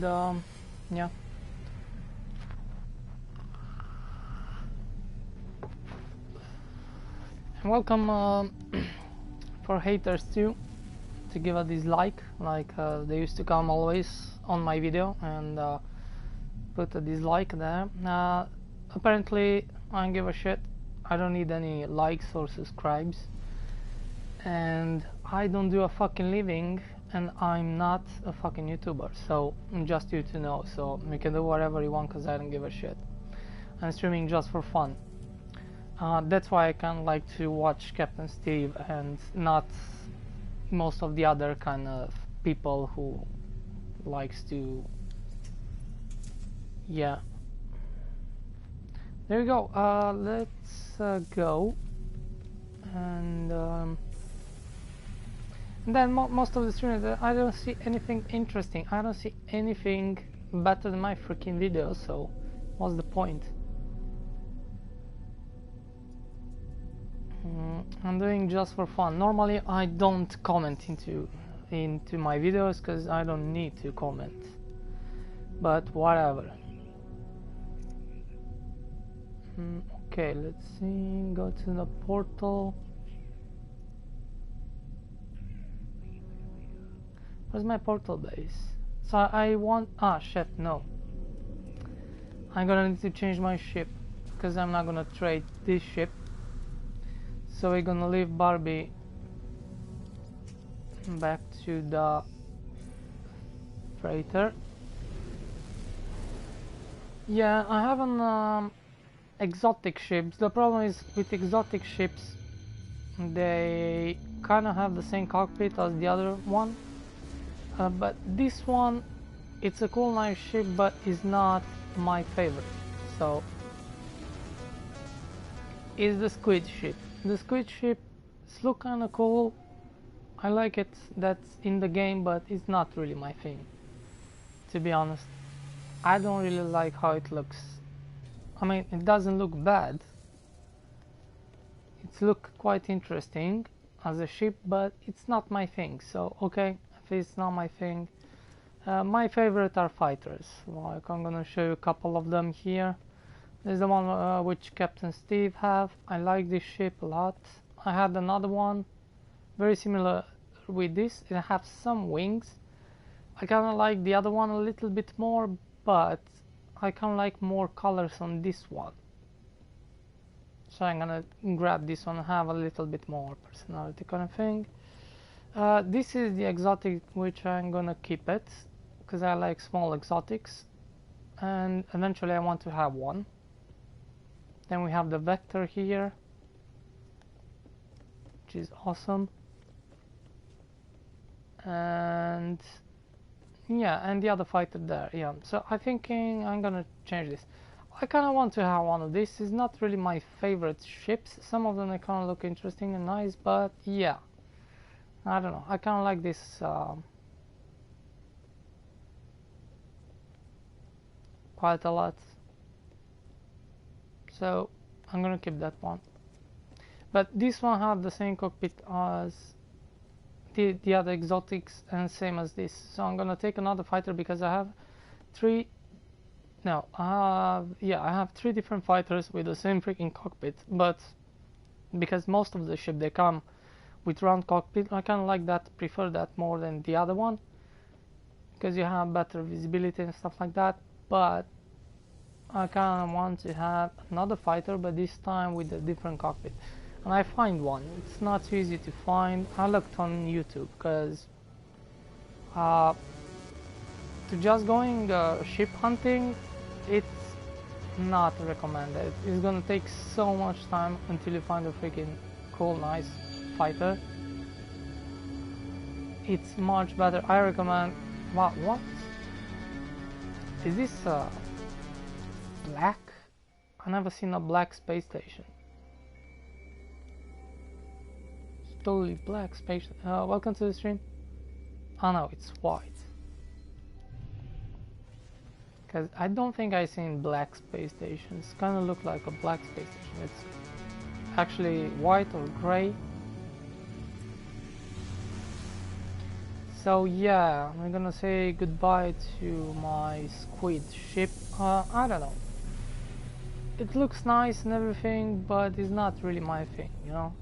yeah. Welcome for haters too, to give a dislike, like they used to come always on my video and put a dislike there. Apparently I don't give a shit. I don't need any likes or subscribes, and I don't do a fucking living, and I'm not a fucking YouTuber, so just you to know. So you can do whatever you want because I don't give a shit. I'm streaming just for fun. That's why I kind of like to watch Captain Steve and not most of the other kind of people who likes to, yeah. There you go. Let's go, and then most of the streamers, I don't see anything interesting. I don't see anything better than my freaking videos. So what's the point? I'm doing just for fun. Normally I don't comment into my videos because I don't need to comment, but whatever. Okay, let's see, go to the portal. Where's my portal base? So I want, shit, no, I'm gonna need to change my ship because I'm not gonna trade this ship. So we're gonna leave Barbie back to the freighter. Yeah, I have an exotic ships. The problem is with exotic ships, they kind of have the same cockpit as the other one, but this one, it's a cool nice ship, but is not my favorite. So is the squid ship. The squid ship looks kind of cool. I like it, that's in the game, but it's not really my thing, to be honest. I don't really like how it looks. I mean, it doesn't look bad. It looks quite interesting as a ship, but it's not my thing. So okay, if it's not my thing, my favorite are fighters. Like, I'm gonna show you a couple of them here. This is the one which Captain Steve have. I like this ship a lot. I had another one very similar with this. It has some wings. I kind of like the other one a little bit more, but I kind of like more colors on this one. So I'm gonna grab this one and have a little bit more personality kind of thing. This is the exotic, which I'm gonna keep it because I like small exotics, and eventually I want to have one. Then we have the Vector here, which is awesome. And yeah, and the other fighter there, yeah. So I'm thinking I'm gonna change this. I kind of want to have one of these. It's not really my favorite ships. Some of them they kind of look interesting and nice, but yeah, I don't know. I kind of like this quite a lot. So I'm gonna keep that one. But this one have the same cockpit as the other exotics and same as this. So I'm gonna take another fighter because I have three. No, I have three different fighters with the same freaking cockpit. But because most of the ship they come with round cockpit, I kind of like that, prefer that more than the other one because you have better visibility and stuff like that. But I kind of want to have another fighter, but this time with a different cockpit. And I find one. It's not too easy to find. I looked on YouTube because to just going ship hunting, it's not recommended. It's gonna take so much time until you find a freaking cool, nice fighter. It's much better. I recommend. Wow, what is this? Black? I never seen a black space station. It's totally black space. Welcome to the stream. Oh no, it's white. Because I don't think I seen black space stations. Kind of look like a black space station. It's actually white or gray. So yeah, I'm gonna say goodbye to my squid ship. I don't know. It looks nice and everything, but it's not really my thing, you know?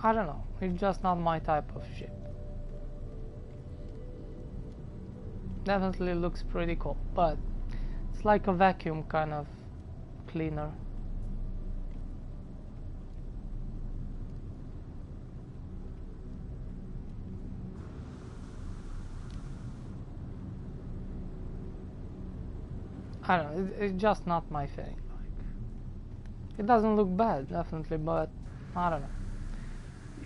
I don't know. It's just not my type of ship. Definitely looks pretty cool, but it's like a vacuum kind of cleaner. I don't know, it's just not my thing. Like, it doesn't look bad, definitely, but I don't know.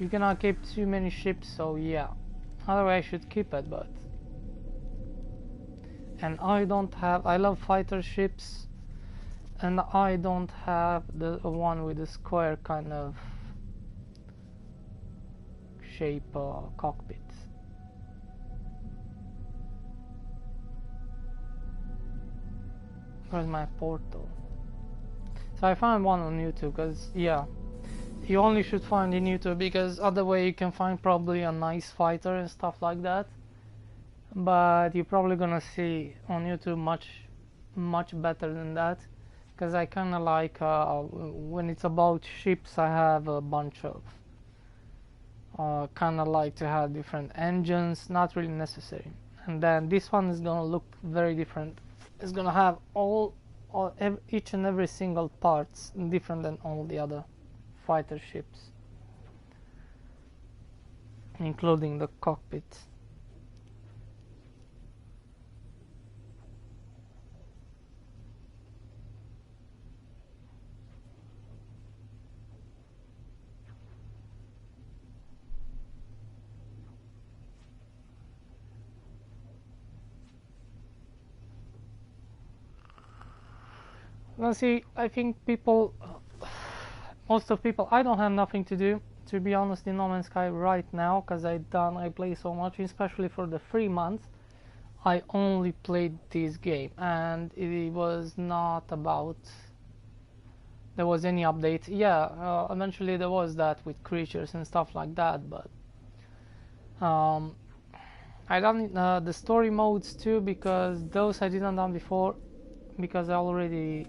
You cannot keep too many ships, so yeah. Otherwise I should keep it, but... And I don't have... I love fighter ships, and I don't have the one with the square kind of shape cockpit. Where's my portal? So I found one on YouTube, because yeah, you only should find in YouTube, because other way you can find probably a nice fighter and stuff like that, but you're probably gonna see on YouTube much better than that, because I kind of like when it's about ships, I have a bunch of kind of like to have different engines, not really necessary. And then this one is gonna look very different. It's gonna have each and every single parts different than all the other fighter ships, including the cockpit. Let's see, I think most of people, I don't have nothing to do, to be honest, in No Man's Sky right now, because I play so much, especially for the 3 months. I only played this game, and it was not about there was any update. Yeah, eventually there was that with creatures and stuff like that, but I done the story modes too, because those I didn't done before, because I already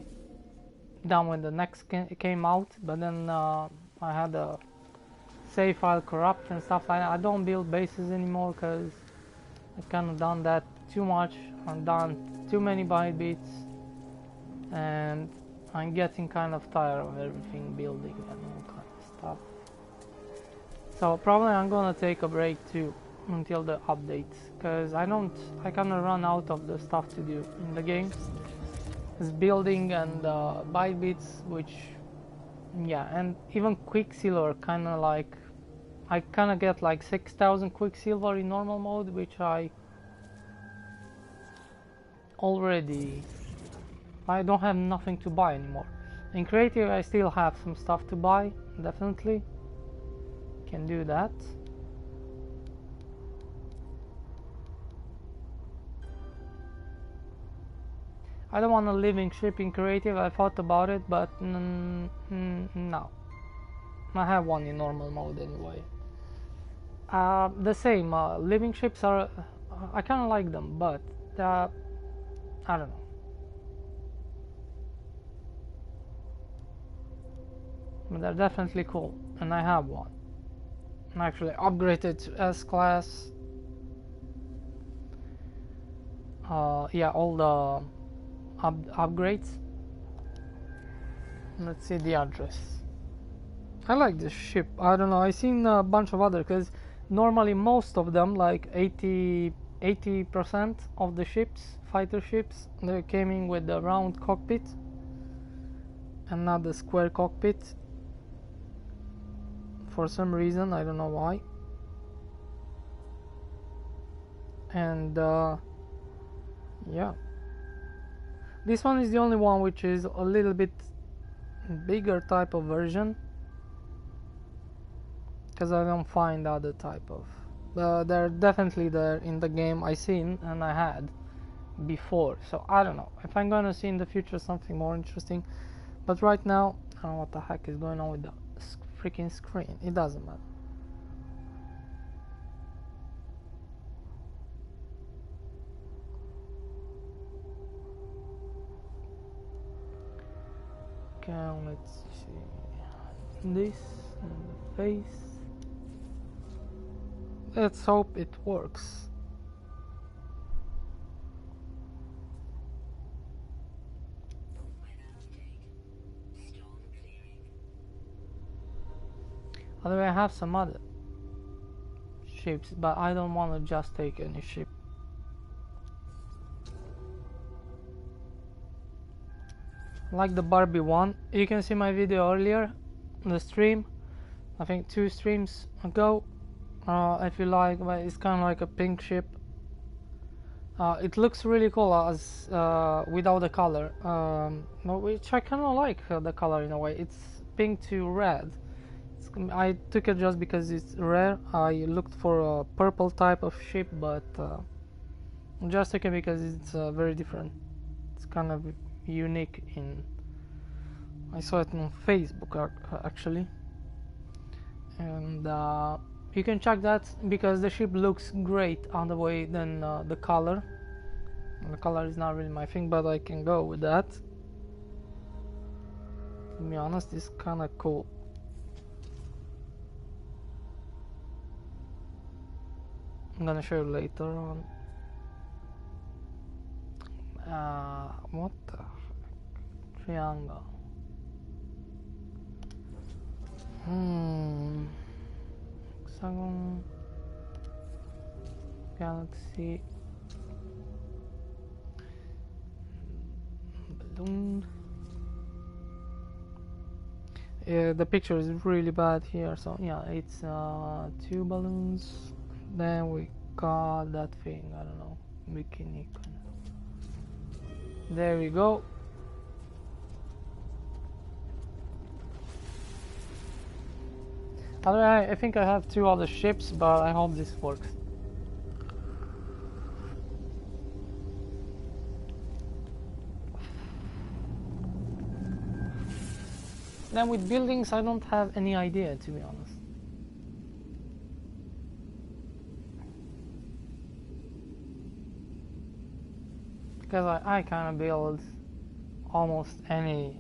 done when the next came out, but then I had a save file corrupt and stuff like that. I don't build bases anymore, because I kind of done that too much. I've done too many byte beats, and I'm getting kind of tired of everything building and all kind of stuff. So probably I'm gonna take a break too until the updates, because I kind of run out of the stuff to do in the game. It's building and byte beats, which yeah, and even Quicksilver kind of like I kind of get like 6,000 Quicksilver in normal mode, which I don't have nothing to buy anymore. In creative I still have some stuff to buy, definitely can do that. I don't want a living ship in creative. I thought about it, but no. I have one in normal mode anyway. The same, living ships are, I kind of like them, but I don't know. But they're definitely cool, and I have one. I actually upgraded to S-Class. Yeah, all the upgrades. Let's see the address. I like this ship. I don't know, I seen a bunch of other, because normally most of them, like 80% of the ships, fighter ships, they came in with the round cockpit and not the square cockpit for some reason. I don't know why. And yeah, this one is the only one which is a little bit bigger type of version, because I don't find other type of they're definitely there in the game I seen and I had before, so I don't know if I'm gonna see in the future something more interesting, but right now I don't know what the heck is going on with the freaking screen. It doesn't matter. Okay, let's see this and the face. Let's hope it works. Although I have some other ships, but I don't want to just take any ship. Like the Barbie one, you can see my video earlier, the stream, I think 2 streams ago. If you like, but it's kind of like a pink ship. It looks really cool as without the color, which I kind of like the color in a way. It's pink to red. I took it just because it's rare. I looked for a purple type of ship, but just took it because it's very different. It's kind of unique. I saw it on Facebook actually, and you can check that because the ship looks great on the way than the color. The color is not really my thing, but I can go with that. To be honest, it's kind of cool. I'm gonna show you later on. What the heck? Triangle. Hexagon. Galaxy. Balloon. The picture is really bad here, so yeah, it's 2 balloons. Then we got that thing, I don't know, bikini. There we go. I think I have 2 other ships, but I hope this works. Then with buildings, I don't have any idea, to be honest. Because I kind of build almost anything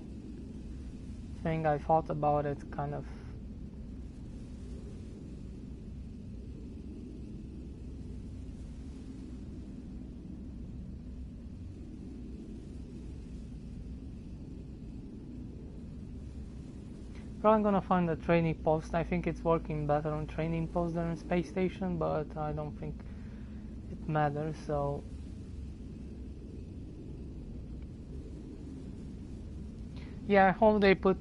I thought about it, kind of. Probably gonna find a training post. I think it's working better on training post than on space station, but I don't think it matters, so yeah, I hope they put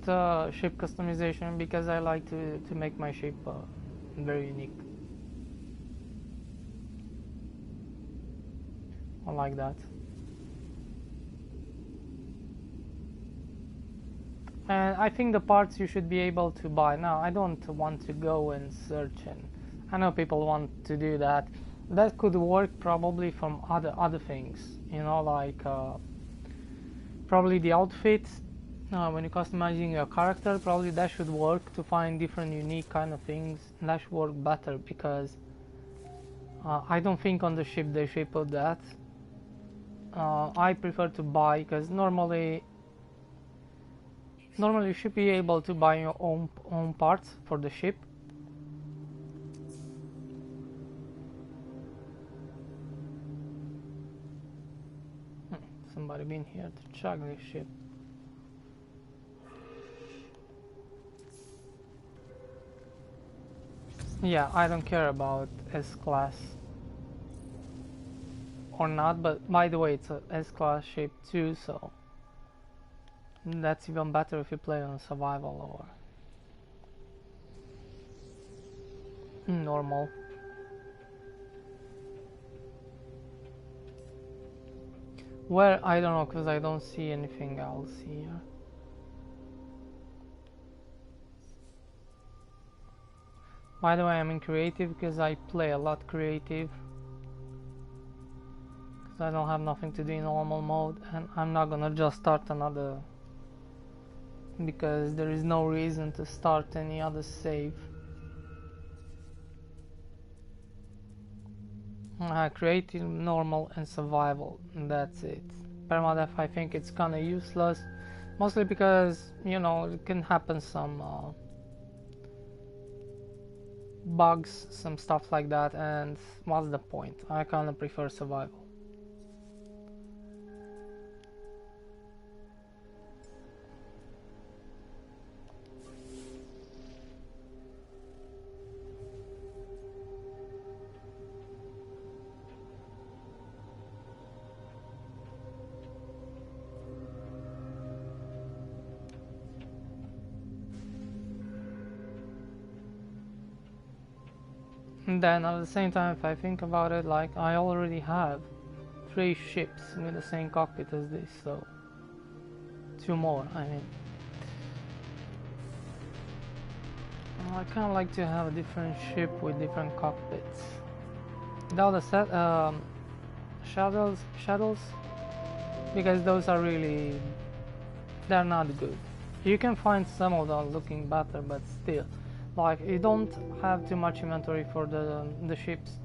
ship customization because I like to make my ship very unique. I like that. And I think the parts you should be able to buy. Now, I don't want to go and search, and I know people want to do that. That could work probably from other things, you know, like probably the outfits. When you're customizing your character, probably that should work to find different unique kind of things. And that should work better because I don't think on the ship they should put that. I prefer to buy because normally you should be able to buy your own parts for the ship. Somebody been here to check this ship. Yeah, I don't care about S-class or not, but by the way, it's a S-class ship too, so that's even better if you play on survival or normal. Where? I don't know, because I don't see anything else here. By the way, I'm in creative because I play a lot creative. Because I don't have nothing to do in normal mode, and I'm not gonna just start another because there is no reason to start any other save. Creative, normal and survival, and that's it. Permadeath, I think it's kinda useless, mostly because, you know, it can happen some bugs, some stuff like that, and what's the point? I kinda prefer survival. And then at the same time, if I think about it, like, I already have 3 ships with the same cockpit as this, so 2 more, I mean. I kinda like to have a different ship with different cockpits. Without the shadows, because those are really, they're not good. You can find some of them looking better, but still, like, you don't have too much inventory for the ships.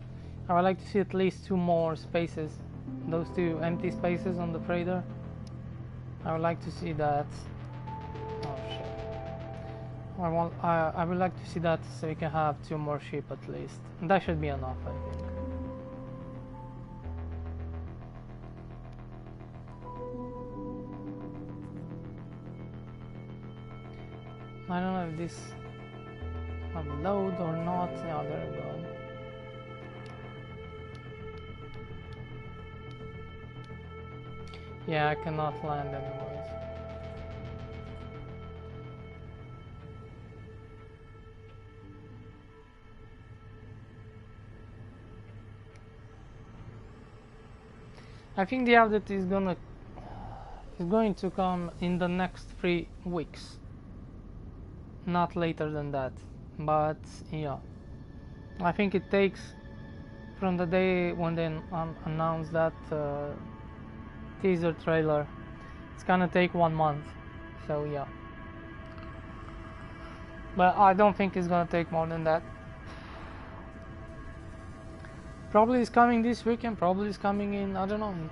I would like to see at least 2 more spaces, those 2 empty spaces on the freighter. I would like to see that. Oh shit. I would like to see that, so we can have 2 more ships at least. And that should be enough, I think. I don't know if this have load or not. Yeah, there we go. Yeah, I cannot land anyways. I think the update is going to come in the next 3 weeks. Not later than that. But yeah, I think it takes from the day when they announced that teaser trailer, it's gonna take 1 month, so yeah. But I don't think it's gonna take more than that. Probably it's coming this weekend, probably it's coming in, I don't know, in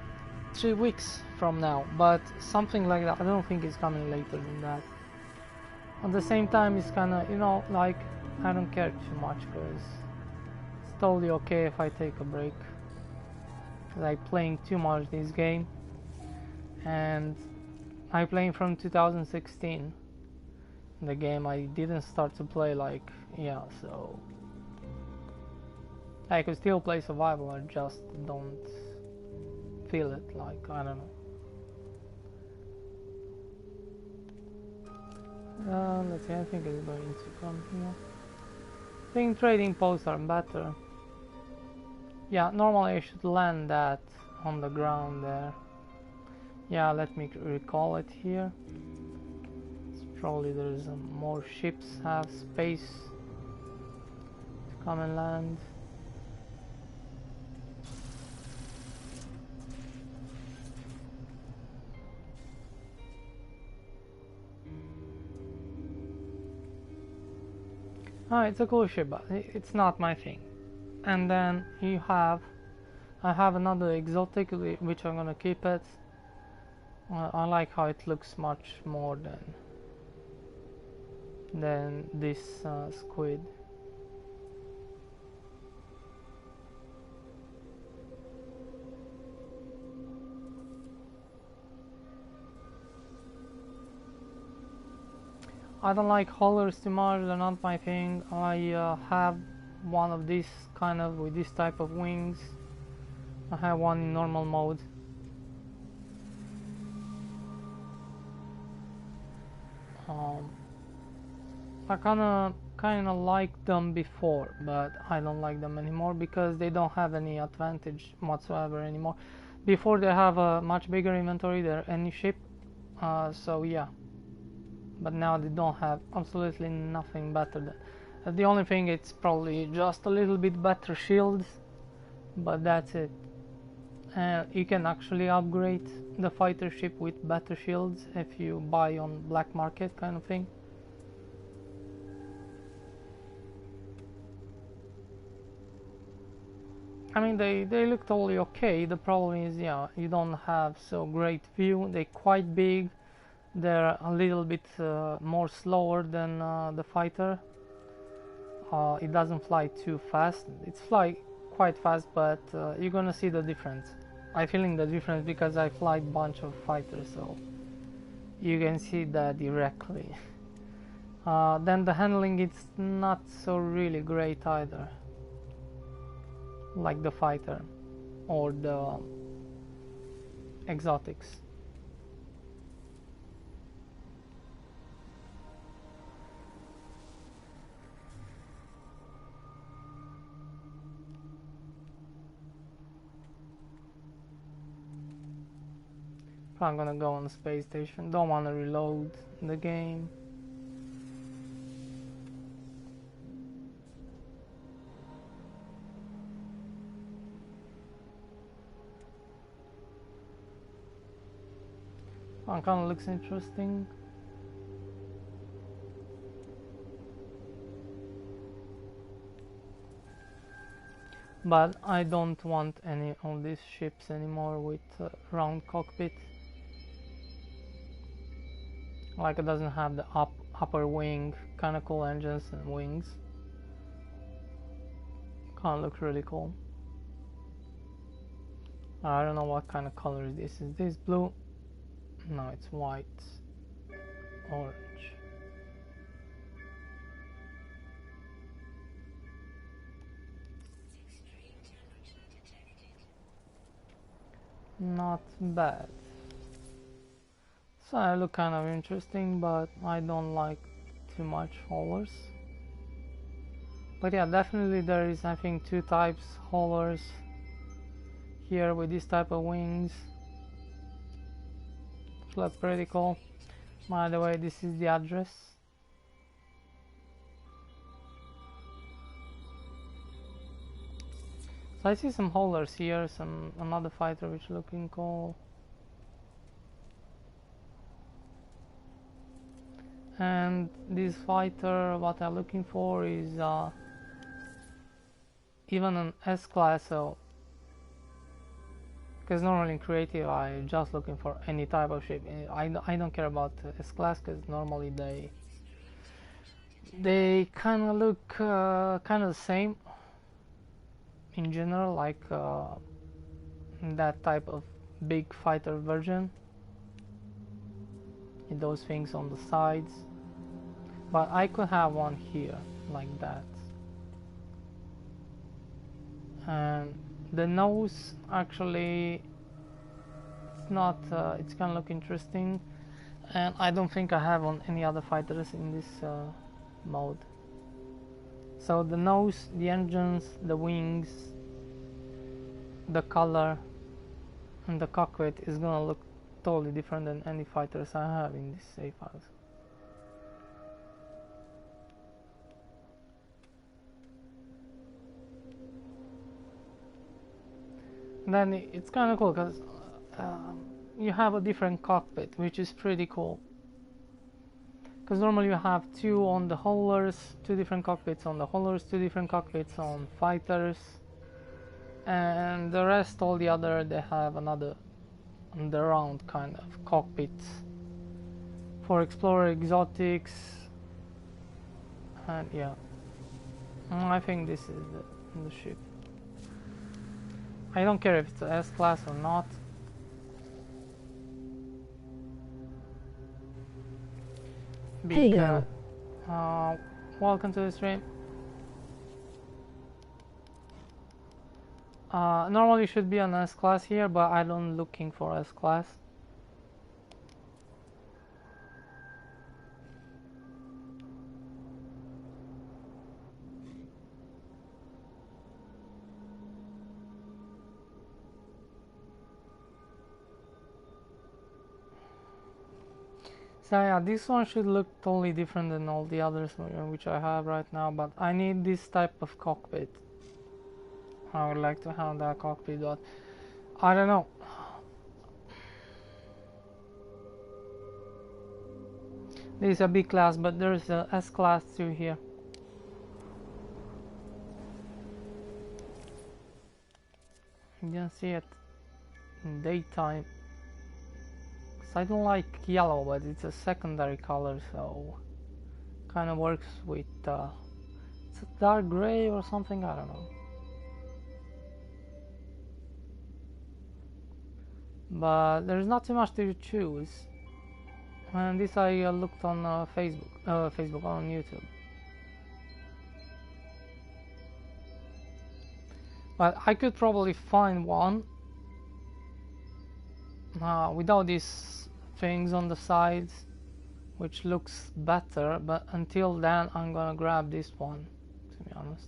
3 weeks from now, but something like that. I don't think it's coming later than that. At the same time, it's kinda, you know, like, I don't care too much, because it's totally okay if I take a break. Like, playing too much this game, and I playing from 2016. The game I didn't start to play, like, yeah, so I could still play survival, I just don't feel it, like, I don't know. Let's see, I think it's going to come here. I think trading posts are better. Yeah, normally I should land that on the ground there. Yeah, let me recall it here. It's probably there's more ships have space to come and land. Oh, it's a cool ship, but it's not my thing. And then I have another exotic, which I'm gonna keep it. I like how it looks much more than this squid. I don't like haulers too much, they're not my thing. I have one of these kind of with this type of wings. I have one in normal mode. I kinda liked them before, but I don't like them anymore because they don't have any advantage whatsoever anymore. Before they have a much bigger inventory than any ship, so yeah. But now they don't have absolutely nothing better than. The only thing, it's probably just a little bit better shields, but that's it. and you can actually upgrade the fighter ship with better shields if you buy on black market kind of thing. I mean, they look totally okay. The problem is, yeah, you don't have so great view. They're quite big. They're a little bit more slower than the fighter. It doesn't fly too fast. It's fly quite fast, but you're gonna see the difference. I'm feeling the difference because I fly a bunch of fighters, so you can see that directly. Then the handling, it's not so really great either, like the fighter or the exotics. I'm gonna go on the space station. Don't wanna reload the game. Kinda looks interesting. But I don't want any of these ships anymore with round cockpit. Like, it doesn't have the upper wing, kinda cool engines and wings. Kinda looks really cool. I don't know what kind of color is this. Is this blue? No, it's white. Orange. Not bad. So I look kind of interesting, but I don't like too much haulers. But yeah, definitely there is, I think, two types haulers here with this type of wings. Look pretty cool. By the way, this is the address. So I see some haulers here, another fighter which looking cool. And this fighter, what I'm looking for is even an S-class, so because normally in creative I'm just looking for any type of ship. I don't care about S-class because normally they kind of look kind of the same in general, like that type of big fighter version with those things on the sides. But I could have one here like that. And the nose actually, it's not, it's gonna look interesting, and I don't think I have on any other fighters in this mode. So the nose, the engines, the wings, the color, and the cockpit is gonna look totally different than any fighters I have in this save house. Then it's kind of cool because you have a different cockpit, which is pretty cool. Because normally you have two on the haulers, two different cockpits on the haulers, two different cockpits on fighters, and the rest, all the other, they have another round kind of cockpit for explorer, exotics, and yeah, I think this is the ship. I don't care if it's an S-class or not. Hey, welcome to the stream. Normally should be an S-class here, but I don't looking for S-class. So yeah, this one should look totally different than all the others which I have right now, but I need this type of cockpit. I would like to have that cockpit, but I don't know. This is a B class, but there's a S class too here. You can see it in daytime. I don't like yellow, but it's a secondary color, so kind of works with it's a dark gray or something, I don't know. But there's not too much to choose. And this I looked on Facebook on YouTube. But I could probably find one without these things on the sides, which looks better, but until then I'm gonna grab this one, to be honest.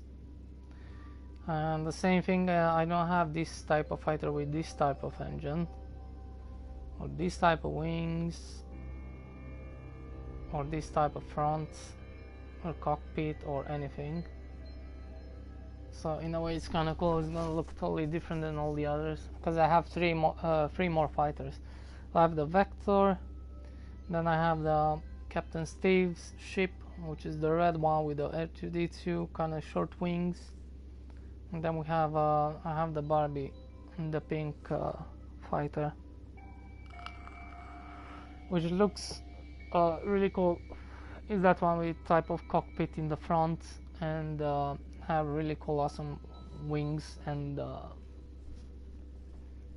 And the same thing, I don't have this type of fighter with this type of engine, or this type of wings, or this type of front, or cockpit, or anything. So in a way it's kind of cool. It's gonna look totally different than all the others, because I have three more fighters. I have the Vector, then I have the Captain Steve's ship, which is the red one with the R2-D2 kind of short wings, and then we have I have the Barbie, the pink fighter, which looks really cool. Is that one with type of cockpit in the front and have really cool awesome wings and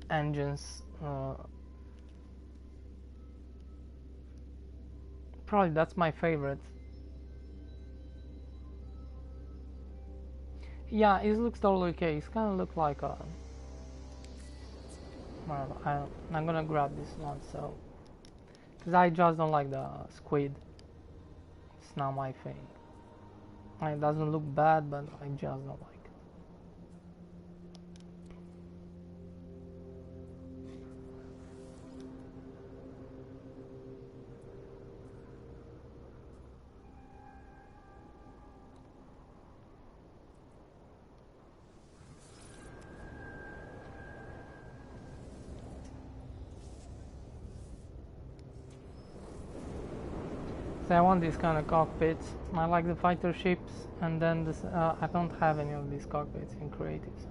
engines. Probably that's my favorite. Yeah, it looks totally okay. It's kind of look like a I'm gonna grab this one, so because I just don't like the squid. It's not my thing. It doesn't look bad, but I just don't like it. So I want these kind of cockpits. I like the fighter ships, and then this, I don't have any of these cockpits in creatives.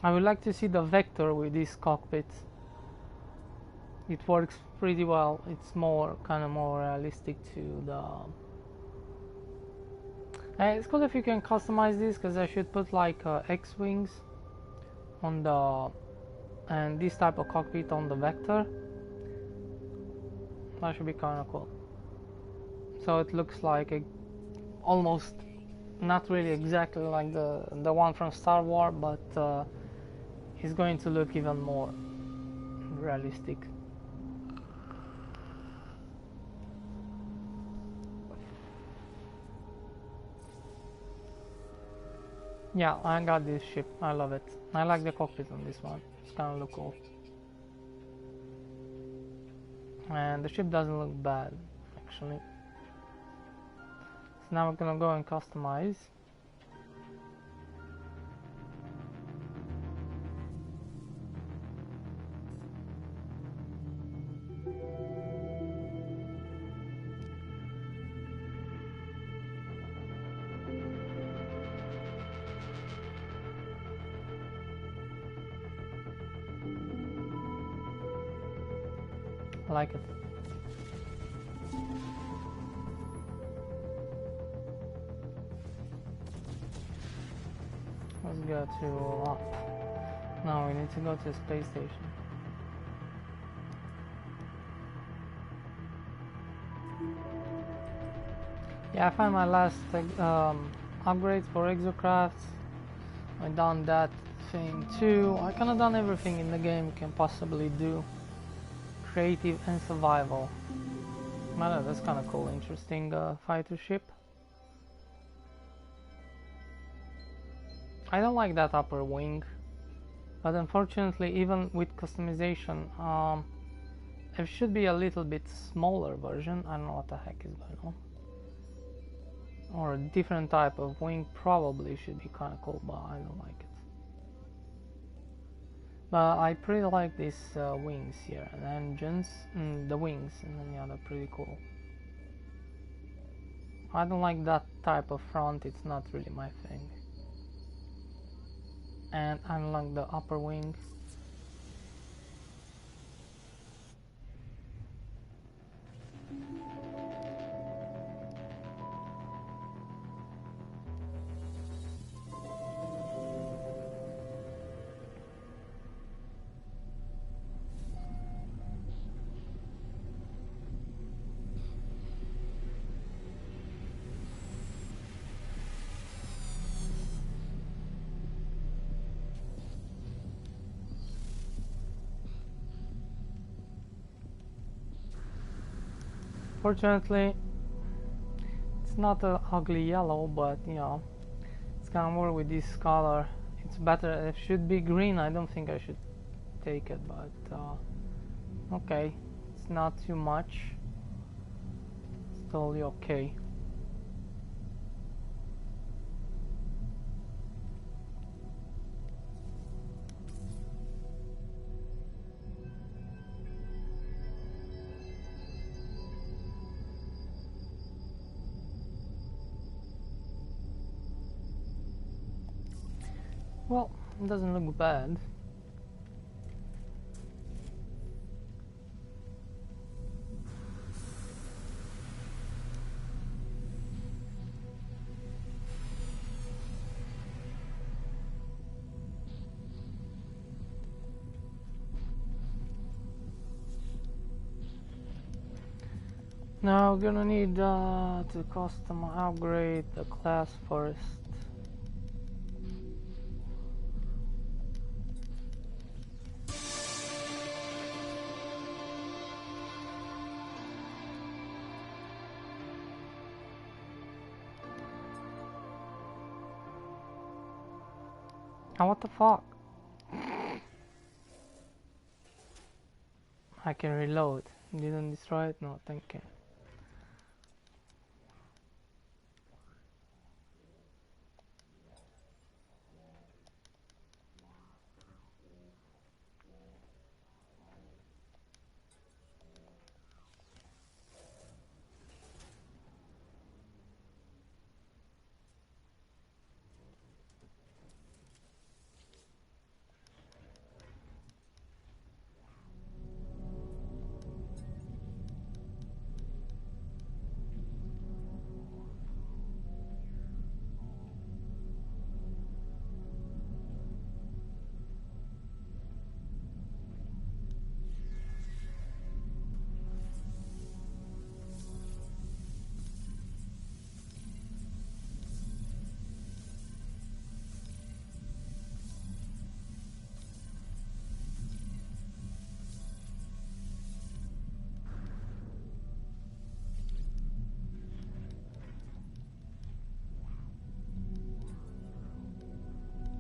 I would like to see the Vector with these cockpits. It works pretty well. It's more kind of more realistic to the. It's cool if you can customize this, because I should put like X-wings on the and this type of cockpit on the Vector. That should be kind of cool. So it looks like almost not really exactly like the one from Star Wars, but it's going to look even more realistic. Yeah, I got this ship. I love it. I like the cockpit on this one. It's kind of look cool. And the ship doesn't look bad, actually. So now we're gonna go and customize. I like it. Let's go to up. Now we need to go to the space station. Yeah, I found my last upgrades for exocrafts. I done that thing too. I kinda done everything in the game you can possibly do. Creative and survival. Man, that's kind of cool, interesting fighter ship. I don't like that upper wing, but unfortunately, even with customization, It should be a little bit smaller version. I don't know what the heck is going on. Or a different type of wing probably should be kind of cool, but I don't like it. But I pretty like these wings here, and engines, the wings, and then yeah, they're pretty cool. I don't like that type of front, it's not really my thing. And I don't like the upper wing. Fortunately, it's not an ugly yellow, but you know, it's gonna work with this color. It's better. It should be green. I don't think I should take it, but okay, it's not too much. It's totally okay. Well, it doesn't look bad. Now we're gonna need to custom upgrade the class first. Oh, what the fuck? I can reload. Didn't destroy it? No, thank you.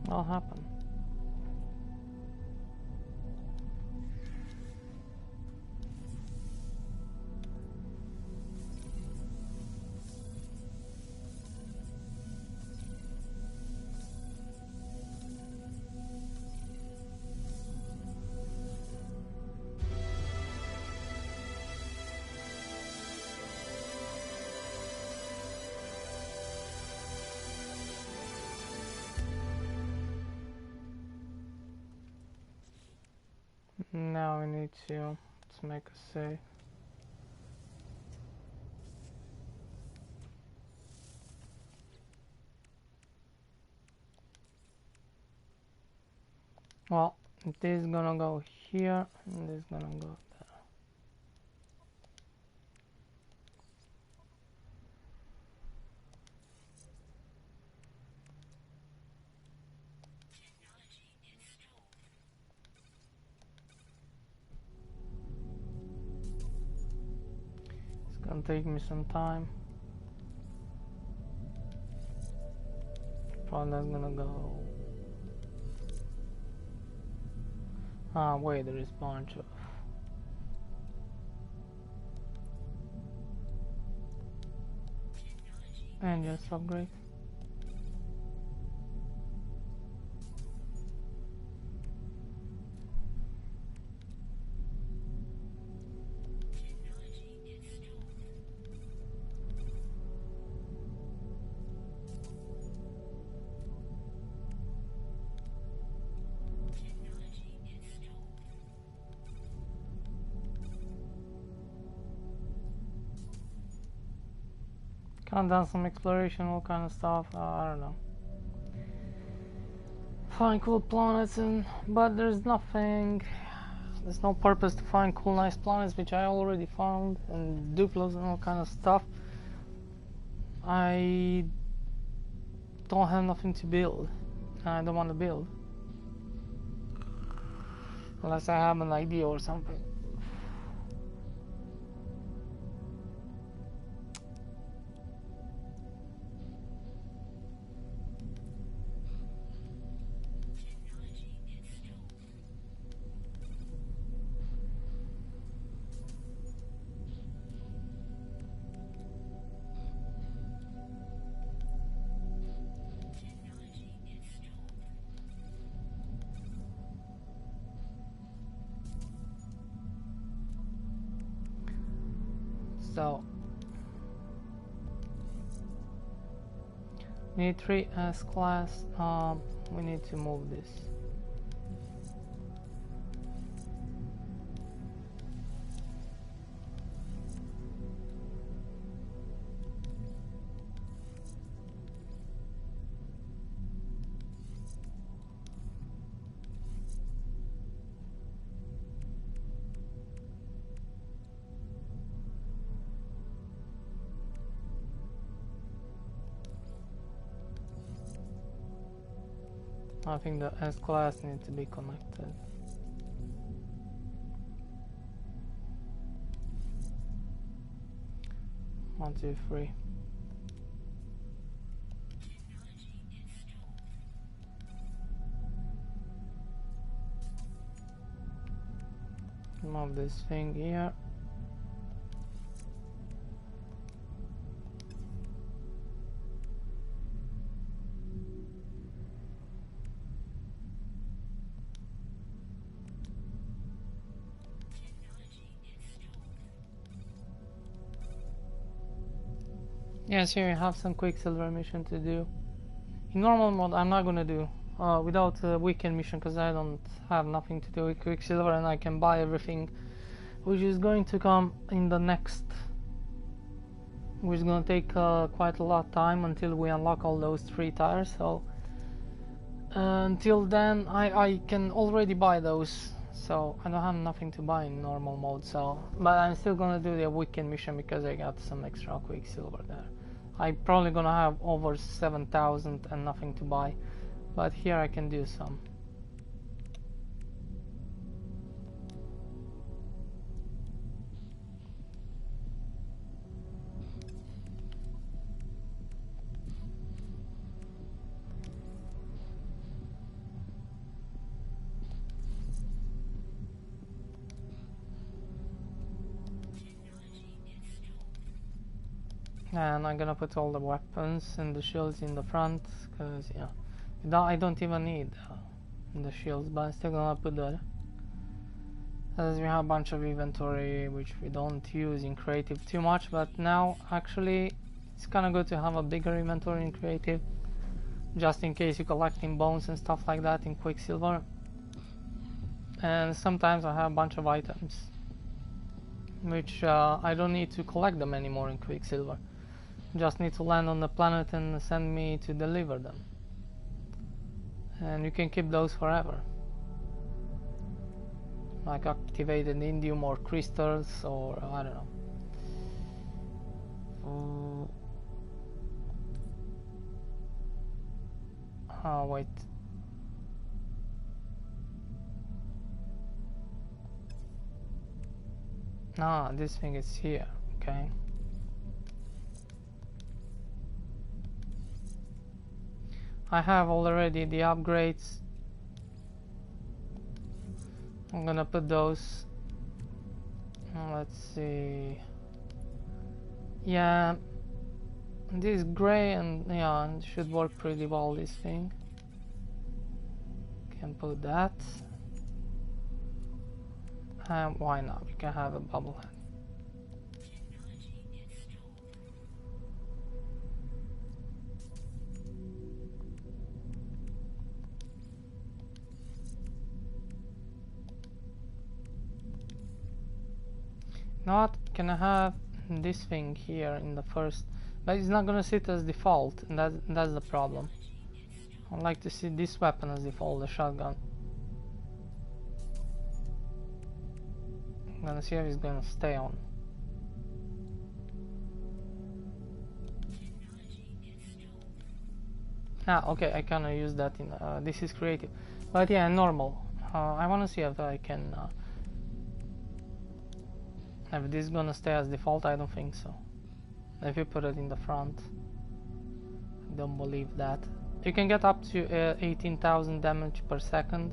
What'll happen? Now we need to let's make a save. Well, this is gonna go here and this is gonna go there. It's gonna take me some time. Probably that's gonna go. Ah, wait, there is a bunch of. and just upgrade. Kind of done some exploration, all kind of stuff. I don't know. Find cool planets, but there's nothing. There's no purpose to find cool, nice planets, which I already found, and duplos and all kind of stuff. I don't have nothing to build. I don't want to build unless I have an idea or something. So we need 3 S class. We need to move this. I think the S class needs to be connected. One, two, three. Move this thing here. Yes, here we have some Quicksilver mission to do. In normal mode, I'm not gonna do without a weekend mission because I don't have nothing to do with Quicksilver, and I can buy everything, which is going to come in the next. Which is gonna take quite a lot of time until we unlock all those 3 tires. So until then, I can already buy those. So I don't have nothing to buy in normal mode. So, but I'm still gonna do the weekend mission because I got some extra Quicksilver there. I'm probably gonna have over 7,000 and nothing to buy, but here I can do some. And I'm gonna put all the weapons and the shields in the front, because yeah, I don't even need the shields, but I'm still gonna put that, as we have a bunch of inventory which we don't use in creative too much. But now actually it's kinda good to have a bigger inventory in creative, just in case you're collecting bones and stuff like that in Quicksilver. And sometimes I have a bunch of items which I don't need to collect them anymore in Quicksilver. Just need to land on the planet and send me to deliver them, and you can keep those forever, like activated indium or crystals, or I don't know. Oh wait, nah, this thing is here. Okay, I have already the upgrades. I'm gonna put those. Let's see. Yeah, This gray and yeah, it should work pretty well, this thing. Can put that. And why not? We can have a bubblehead. Not gonna have this thing here in the first, but it's not gonna sit as default, and that's the problem. I'd like to see this weapon as default, the shotgun. I'm gonna see if it's gonna stay on. Ah, okay, I cannot use that in this is creative, but yeah, normal. I want to see if I can if this is gonna stay as default. I don't think so. If you put it in the front, I don't believe that. You can get up to 18,000 damage per second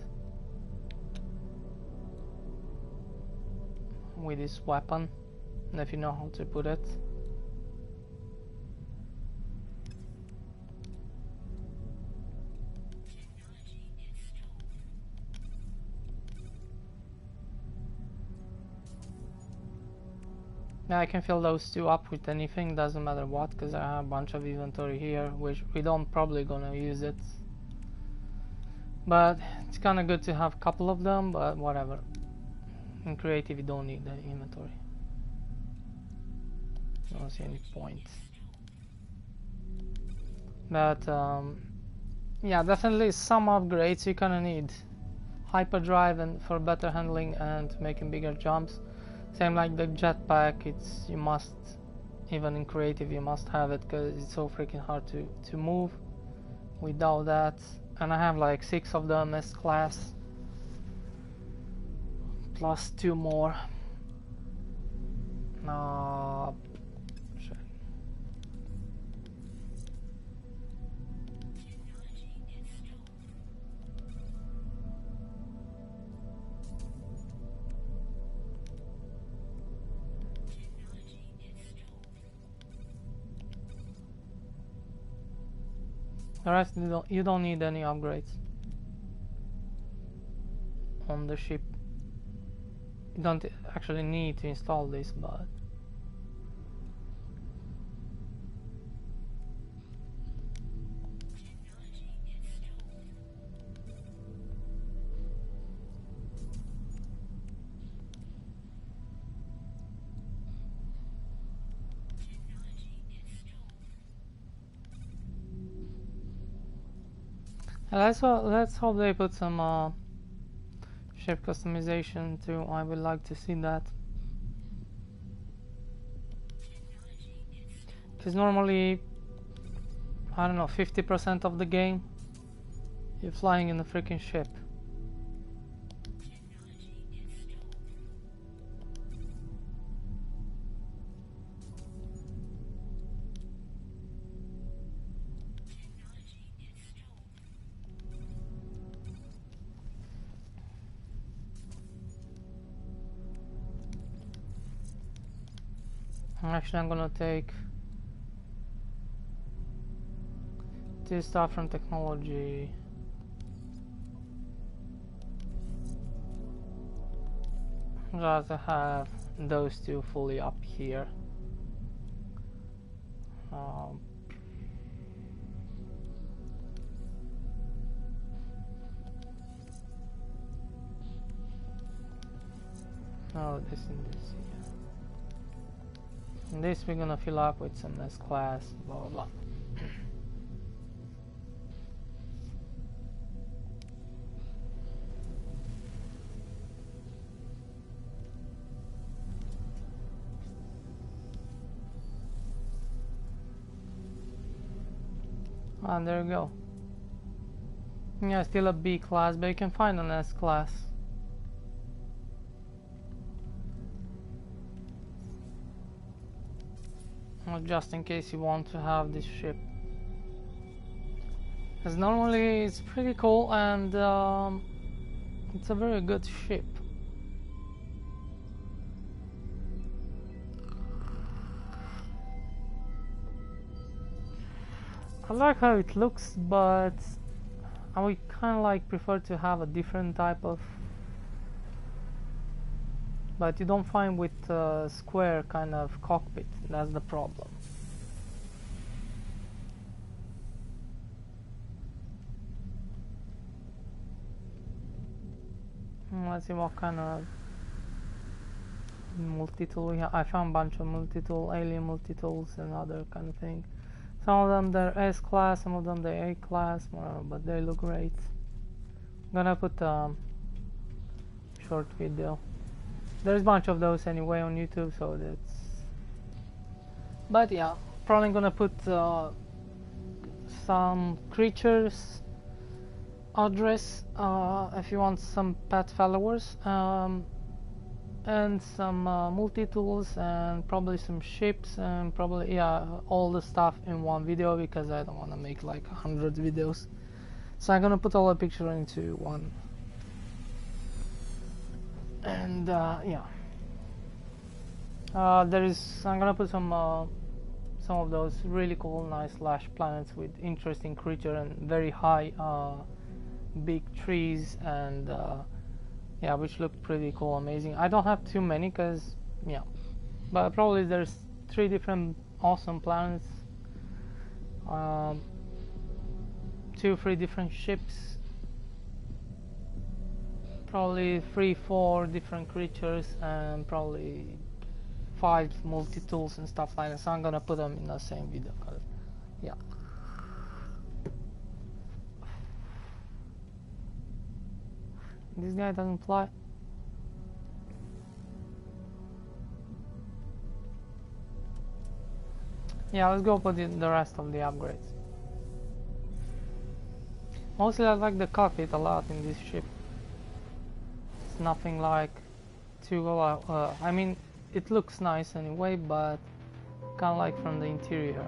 with this weapon, if you know how to put it. Yeah, I can fill those two up with anything, doesn't matter what, because I have a bunch of inventory here, which we don't probably gonna use it. But it's kinda good to have a couple of them, but whatever. In creative you don't need the inventory. I don't see any point. But yeah, definitely some upgrades you kinda need. Hyperdrive and for better handling and making bigger jumps. Same like the jetpack, it's you must, even in creative you must have it, because it's so freaking hard to move without that. And I have like 6 of them as class, plus 2 more. Shit. The rest you don't need any upgrades on the ship. You don't actually need to install this, but let's hope they put some shape customization too. I would like to see that, because normally, I don't know, 50% of the game you're flying in a freaking ship. Actually, I'm gonna take this stuff from technology. Just to have those two fully up here. Oh, this and this. And this we're gonna fill up with some S class, blah blah blah. And there you go. Yeah, still a B class, but you can find an S class. Just in case you want to have this ship, because normally it's pretty cool and it's a very good ship. I like how it looks, but I would kind of like prefer to have a different type of, but you don't find with square kind of cockpit. That's the problem. Let's see what kind of multi-tool we have. I found a bunch of multi-tool, alien multi-tools and other kind of thing. Some of them they're S class, some of them they're A class, but they look great. I'm gonna put a short video. There's a bunch of those anyway on YouTube, so that's. But yeah, probably gonna put some creatures address if you want some pet followers, and some multi-tools, and probably some ships, and probably all the stuff in one video, because I don't want to make like 100 videos. So I'm gonna put all the picture into one, and I'm gonna put some of those really cool, nice slash planets with interesting creature and very high big trees, and which look pretty cool, amazing. I don't have too many because but probably there's 3 different awesome planets, 2-3 different ships, probably 3-4 different creatures, and probably 5 multi-tools and stuff like that. So I'm gonna put them in the same video. This guy doesn't fly. Let's go put the rest of the upgrades. Mostly I like the cockpit a lot in this ship. It's nothing like too I mean, it looks nice anyway, but kind of like from the interior.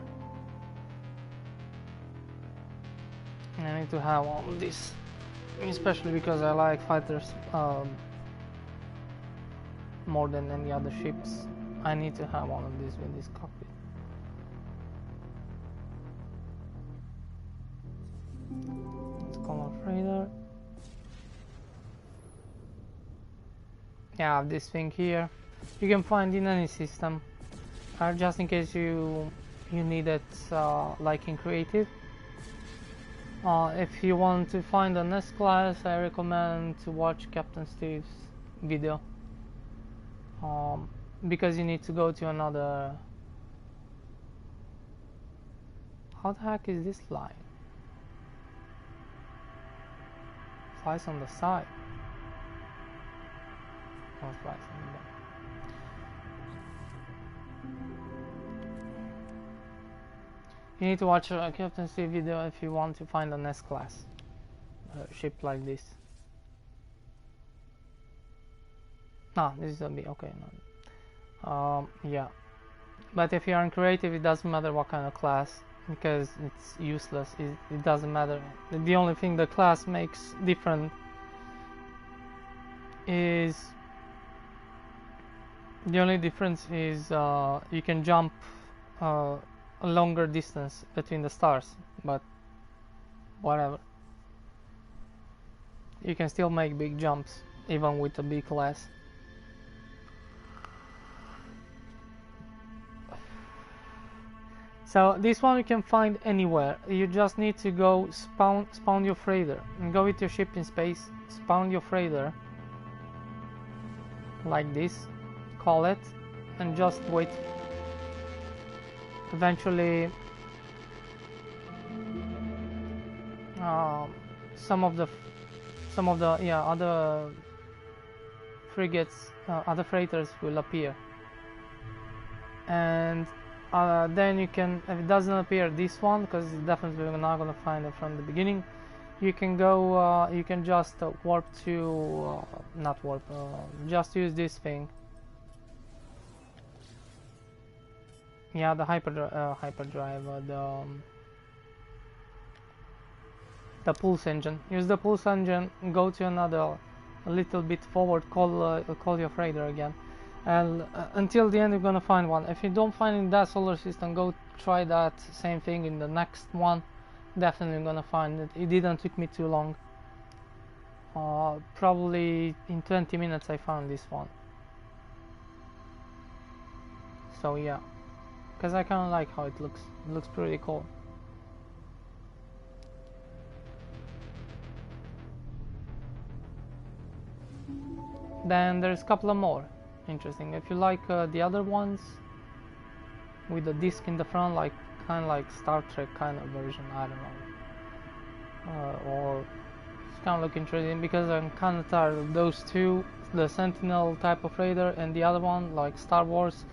And I need to have all this, especially because I like fighters more than any other ships. I need to have one of these with this cockpit. Let's call our freighter. This thing here you can find in any system, just in case you need it, like in creative. If you want to find an S class, I recommend to watch Captain Steve's video, because you need to go to another. How the heck is this line? Flies on the side. Oh, flies on the back. You need to watch a Captain Steve video if you want to find an S class ship like this. This is a B. Okay, no. But if you're in creative, it doesn't matter what kind of class, because it's useless. It doesn't matter. The only thing the class makes different is you can jump a longer distance between the stars, but whatever. You can still make big jumps even with a B class. So this one you can find anywhere. You just need to go spawn your freighter and go with your ship in space, spawn your freighter like this, call it, and just wait. Eventually some of the other frigates, other freighters will appear, and then you can, if it doesn't appear this one, because definitely we're not gonna find it from the beginning, you can go you can just warp to not warp, just use this thing. The hyperdrive, the pulse engine. Use the pulse engine, go to another, a little bit forward, call your freighter again, and until the end you're gonna find one. If you don't find in that solar system, go try that same thing in the next one, definitely gonna find it. It didn't take me too long. Probably in 20 minutes I found this one. So yeah, because I kind of like how it looks. It looks pretty cool. Then there's a couple of more interesting. If you like the other ones with the disc in the front, like kind of like Star Trek kind of version, I don't know, or it's kind of look interesting because I'm kind of tired of those two, the Sentinel type of Raider and the other one like Star Wars.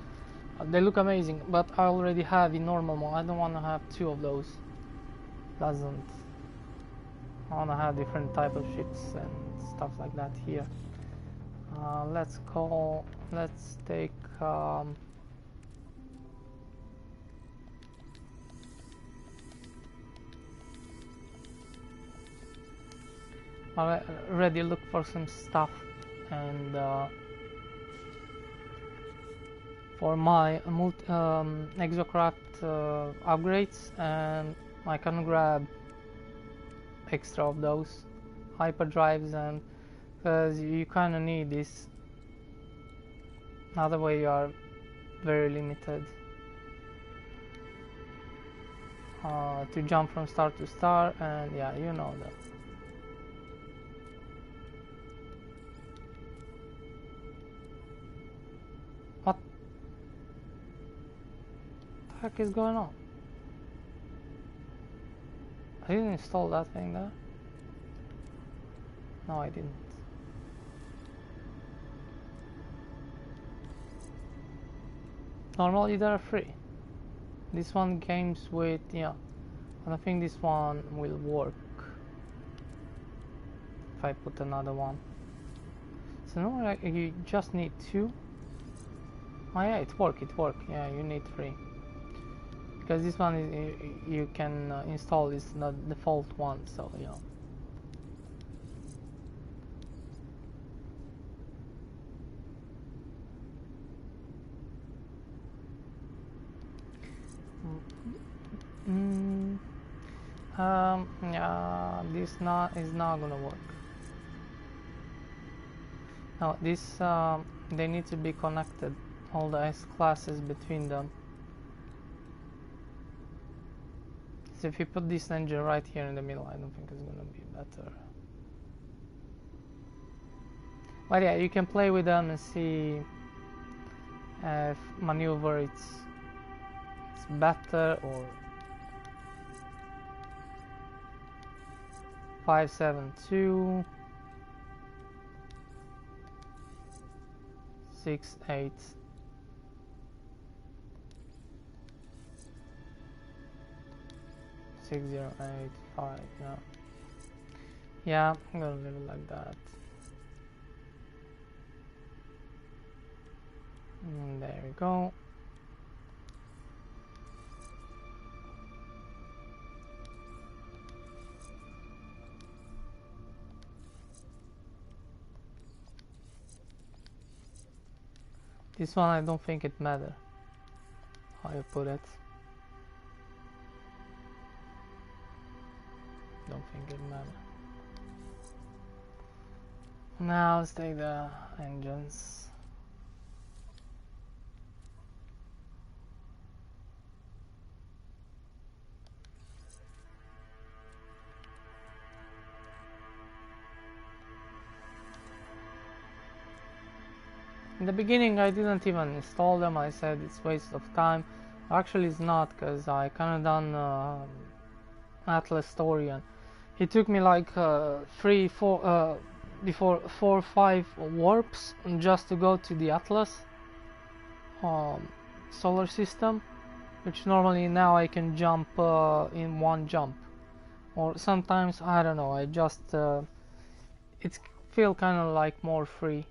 They look amazing, but I already have in normal mode. I don't want to have two of those. Doesn't. I want to have different type of ships and stuff like that here. Let's take I already look for some stuff, and for my exocraft upgrades, and I can grab extra of those hyperdrives, and because you kind of need this, other way you are very limited to jump from star to star, and yeah, you know that. What the heck is going on? I didn't install that thing there. No, I didn't. Normally they're free. This one games with, yeah, and I think this one will work if I put another one. So no, you just need two. Oh yeah, it work. Yeah, you need three. Because this one is, you can install is the default one, so yeah. Yeah, this is not gonna work. No, this they need to be connected, all the S classes between them. So if you put this engine right here in the middle, I don't think it's gonna be better. But yeah, you can play with them and see if maneuver it's better, or 572 68 6085. Yeah, I'm gonna leave it like that. And there we go. This one I don't think it matters how you put it. Don't think it matters. Now let's take the engines. In the beginning I didn't even install them. I said it's waste of time. Actually it's not, because I kinda done Atlas story, and it took me like 4 or 5 warps just to go to the Atlas solar system, which normally now I can jump in one jump, or sometimes I don't know, I just it feel kind of like more free.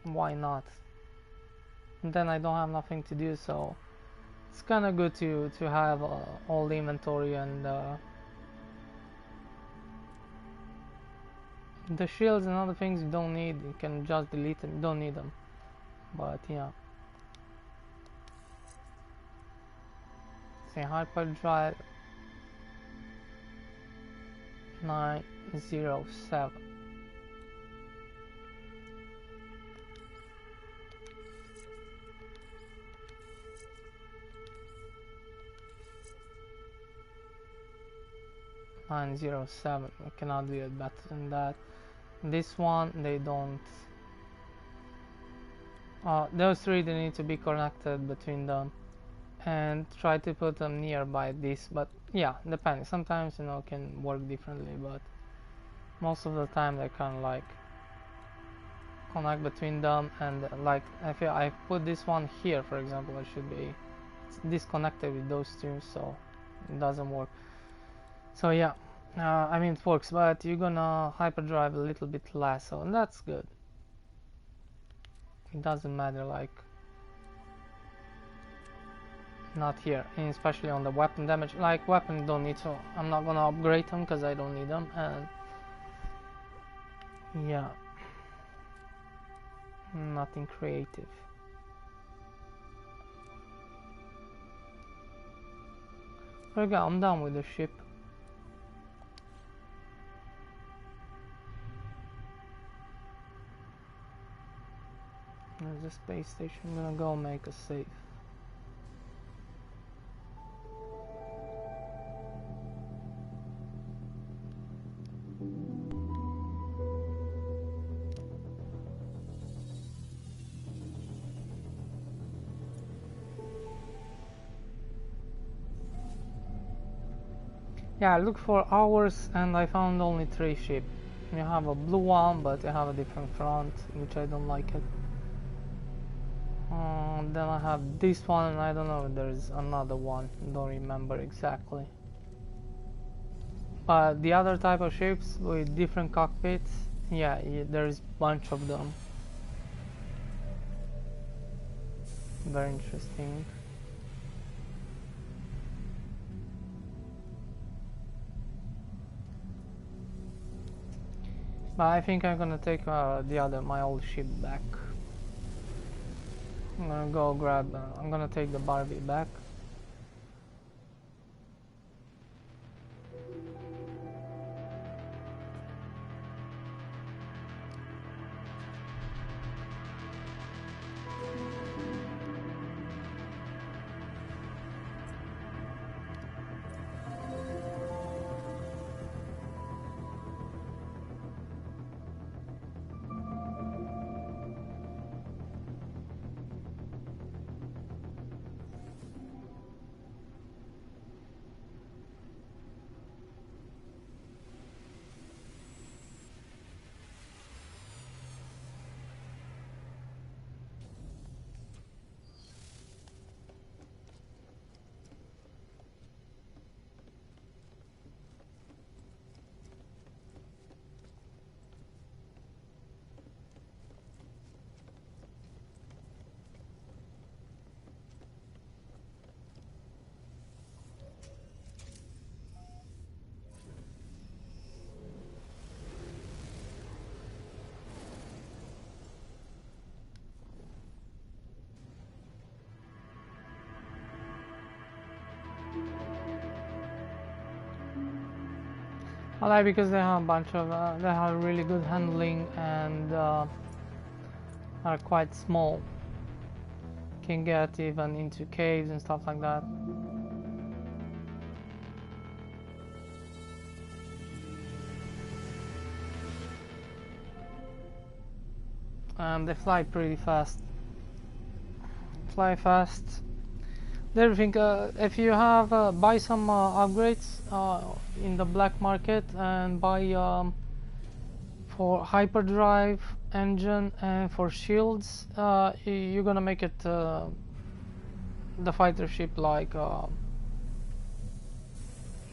Why not? And then I don't have nothing to do, so it's kind of good to have all the inventory, and the shields and other things you don't need. You can just delete them, you don't need them. But yeah, Okay, hyperdrive 907. We cannot do it better than that. This one they don't. Those three, they need to be connected between them, and try to put them nearby this. But yeah, depending. Sometimes, you know, can work differently, but most of the time they can like connect between them. And like if I put this one here, for example, it should be disconnected with those two, so it doesn't work. So yeah, I mean it works, but you're gonna hyperdrive a little bit less, so that's good. It doesn't matter, like not here, and especially on the weapon damage. Like weapon don't need to. I'm not gonna upgrade them because I don't need them, and yeah, nothing creative. Okay, I'm done with the ship. There's a space station. I'm gonna go make a save. Yeah, I looked for hours and I found only 3 ships. You have a blue one, but they have a different front, which I don't like it. Then I have this one, and I don't know if there's another one, don't remember exactly. But the other type of ships with different cockpits, yeah, there's a bunch of them. Very interesting. But I think I'm gonna take my old ship back. I'm gonna go grab, I'm gonna take the Barbie back. I like because they have a bunch of, they have really good handling and are quite small. Can get even into caves and stuff like that. And they fly pretty fast. Fly fast. Everything. If you have buy some upgrades in the black market and buy for hyperdrive engine and for shields, you're gonna make it the fighter ship like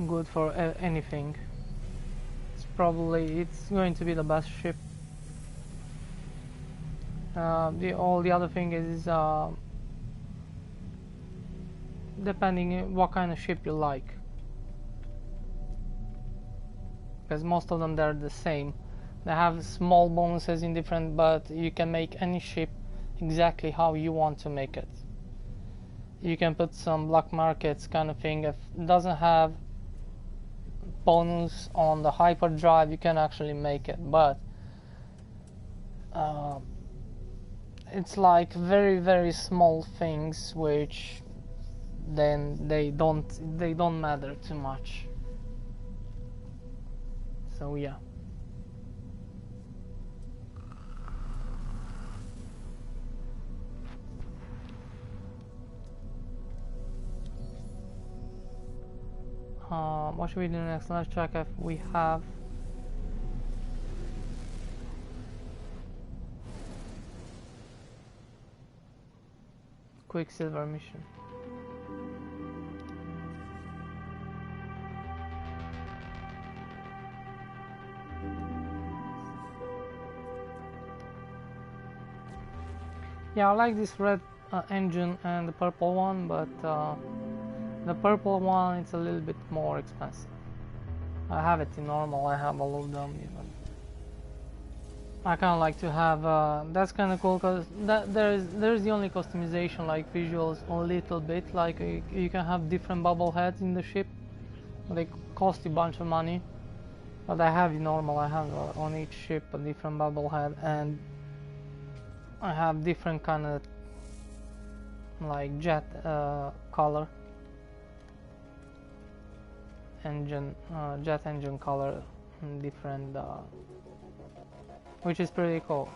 good for anything. It's going to be the best ship. All the other thing is depending what kind of ship you like, because most of them they're the same. They have small bonuses in different, but you can make any ship exactly how you want to make it. you can put some black markets kind of thing. If it doesn't have bonus on the hyperdrive, you can actually make it, but it's like very small things which then they don't matter too much. So yeah. What should we do next? Let's check if we have Quicksilver mission. Yeah, I like this red engine and the purple one, but the purple one it's a little bit more expensive. I have it in normal, I have all of them even. I kind of like to have, that's kind of cool because there's the only customization, like visuals a little bit, like you can have different bubble heads in the ship. They cost you a bunch of money, but I have in normal, I have on each ship a different bubble head, and I have different kind of like jet color engine, jet engine color, different, which is pretty cool.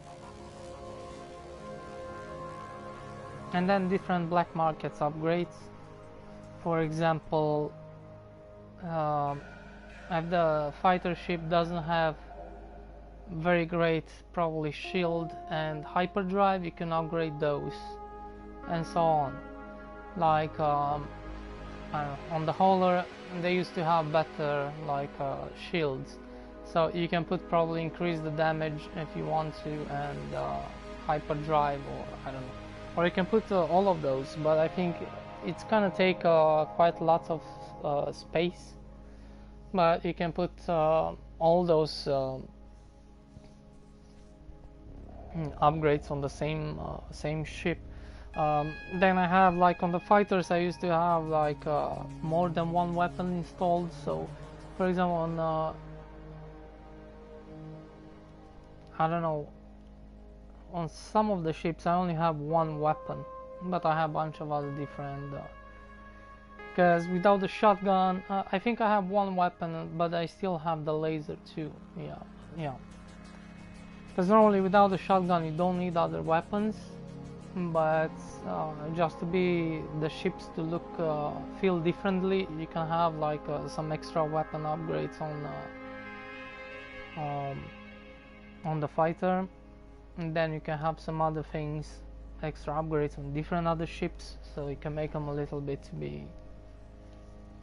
And then different black markets upgrades. For example, if the fighter ship doesn't have very great probably shield and hyperdrive, you can upgrade those, and so on. Like I don't know, on the hauler they used to have better like shields, so you can probably increase the damage if you want to, and hyperdrive, or I don't know, or you can put all of those, but I think it's gonna take quite lots of space, but you can put all those upgrades on the same ship. Then I have, like on the fighters, I used to have like more than one weapon installed. So for example on I don't know, on some of the ships I only have one weapon, but I have a bunch of other different, because without the shotgun I think I have one weapon, but I still have the laser too. Yeah, because normally without the shotgun you don't need other weapons, but just to be the ships to look feel differently, you can have like some extra weapon upgrades on the fighter, and then you can have some other things, extra upgrades on different other ships, so you can make them a little bit to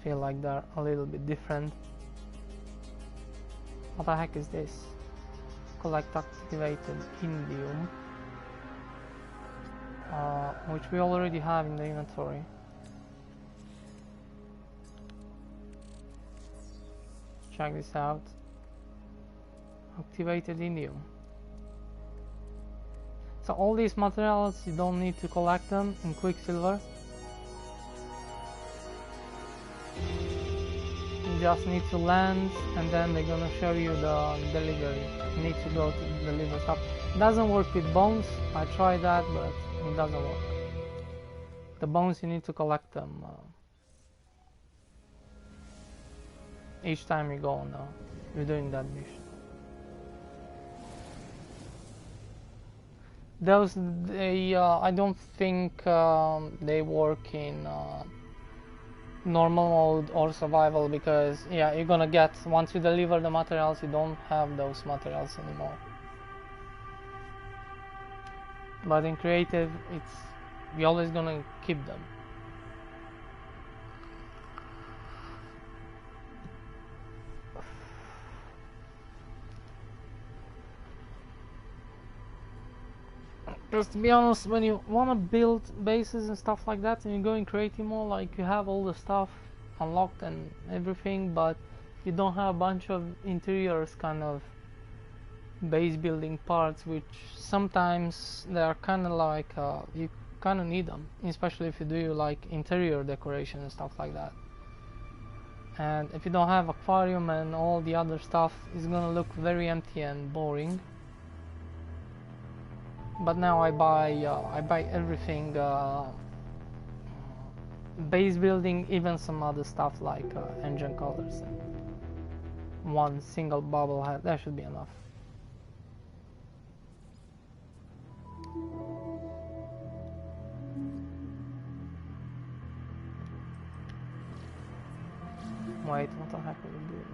feel like they're a little bit different. What the heck is this? Collect activated indium, which we already have in the inventory. Check this out. Activated indium. So all these materials, you don't need to collect them in Quicksilver. You just need to land, and then they're gonna show you the delivery. You need to go to deliver stuff. It doesn't work with bones. I tried that, but it doesn't work. The bones, you need to collect them each time you go on. You're doing that mission. Those, I don't think they work in normal mode or survival, because yeah, you're gonna get, once you deliver the materials, you don't have those materials anymore. But in creative, you're always gonna keep them. Because to be honest, when you want to build bases and stuff like that, and you go in creative mode, like, you have all the stuff unlocked and everything, but you don't have a bunch of interiors kind of base building parts, which sometimes they are kind of like you kind of need them, especially if you do like interior decoration and stuff like that. And if you don't have aquarium and all the other stuff, it's gonna look very empty and boring. But now I buy everything, base building, even some other stuff like engine colors and one single bubble head. That should be enough. Wait, what the heck are we doing?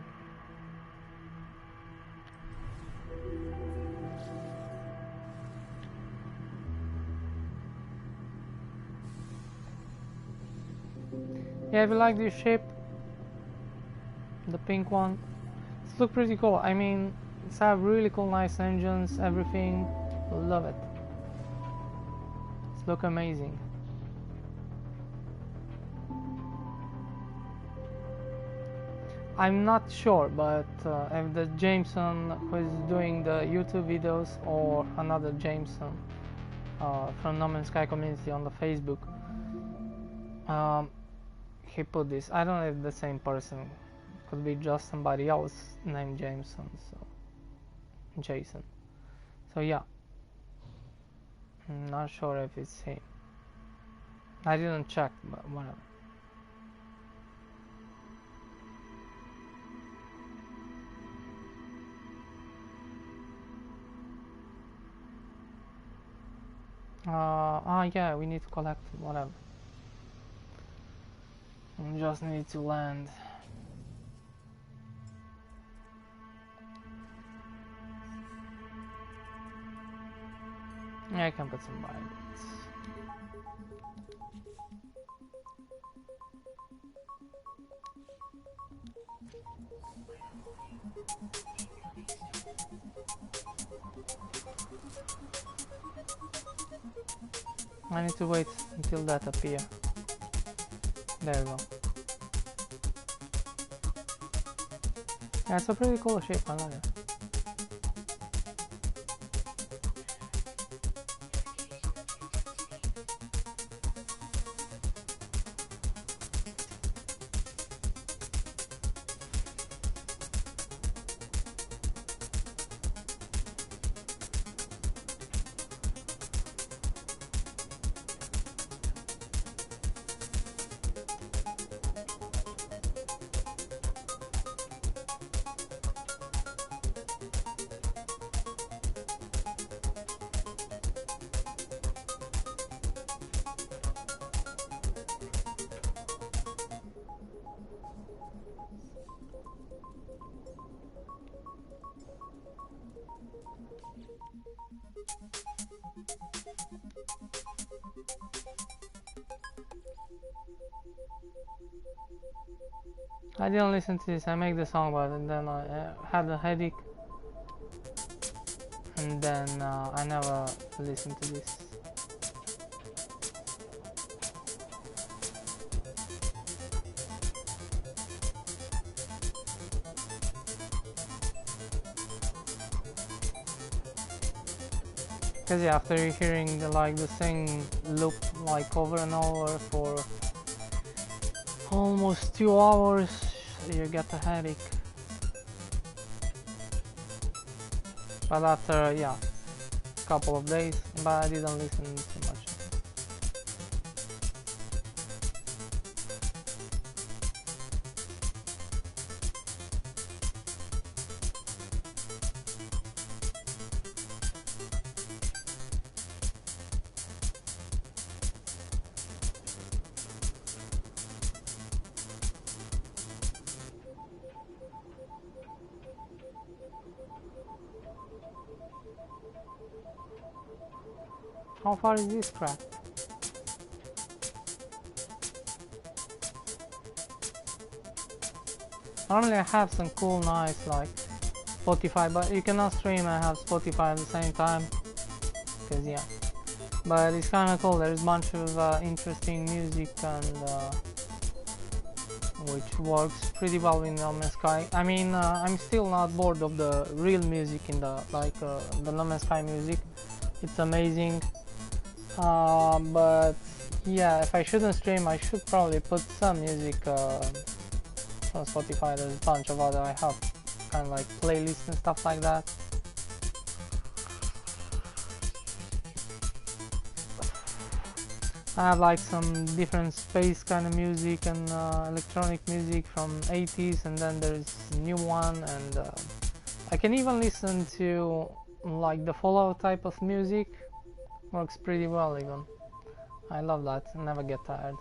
Yeah, if you like this shape, the pink one, it's look pretty cool. I mean, it's have really cool, nice engines, everything. Love it. It's look amazing. I'm not sure, but if the Jameson who is doing the YouTube videos or another Jameson from No Man's Sky community on the Facebook, he put this. I don't know if the same person, could be just somebody else named Jameson, so Jason. So yeah, I'm not sure if it's him. I didn't check, but whatever. Yeah, we need to collect whatever. We just need to land. Yeah, I can put some violets. I need to wait until that appear. There we go. Yeah, it's a pretty cool shape, I like it. I didn't listen to this. I make the song, but then I had a headache, and then I never listened to this. Because yeah, after hearing the same loop like over and over for almost 2 hours, you get a headache. But after a couple of days, but I didn't listen too much. How far is this crap? Normally I have some cool, nice like Spotify, but you cannot stream and have Spotify at the same time. Cause yeah, but it's kind of cool. There's a bunch of interesting music and which works pretty well in No Man's Sky. I mean, I'm still not bored of the real music in the the No Man's Sky music. It's amazing. But yeah, if I shouldn't stream, I should probably put some music on Spotify. There's a bunch of other I have kind of like playlists and stuff like that. I have like some different space kind of music and electronic music from 80s, and then there's a new one, and I can even listen to like the Fallout type of music. Works pretty well even. I love that, I never get tired.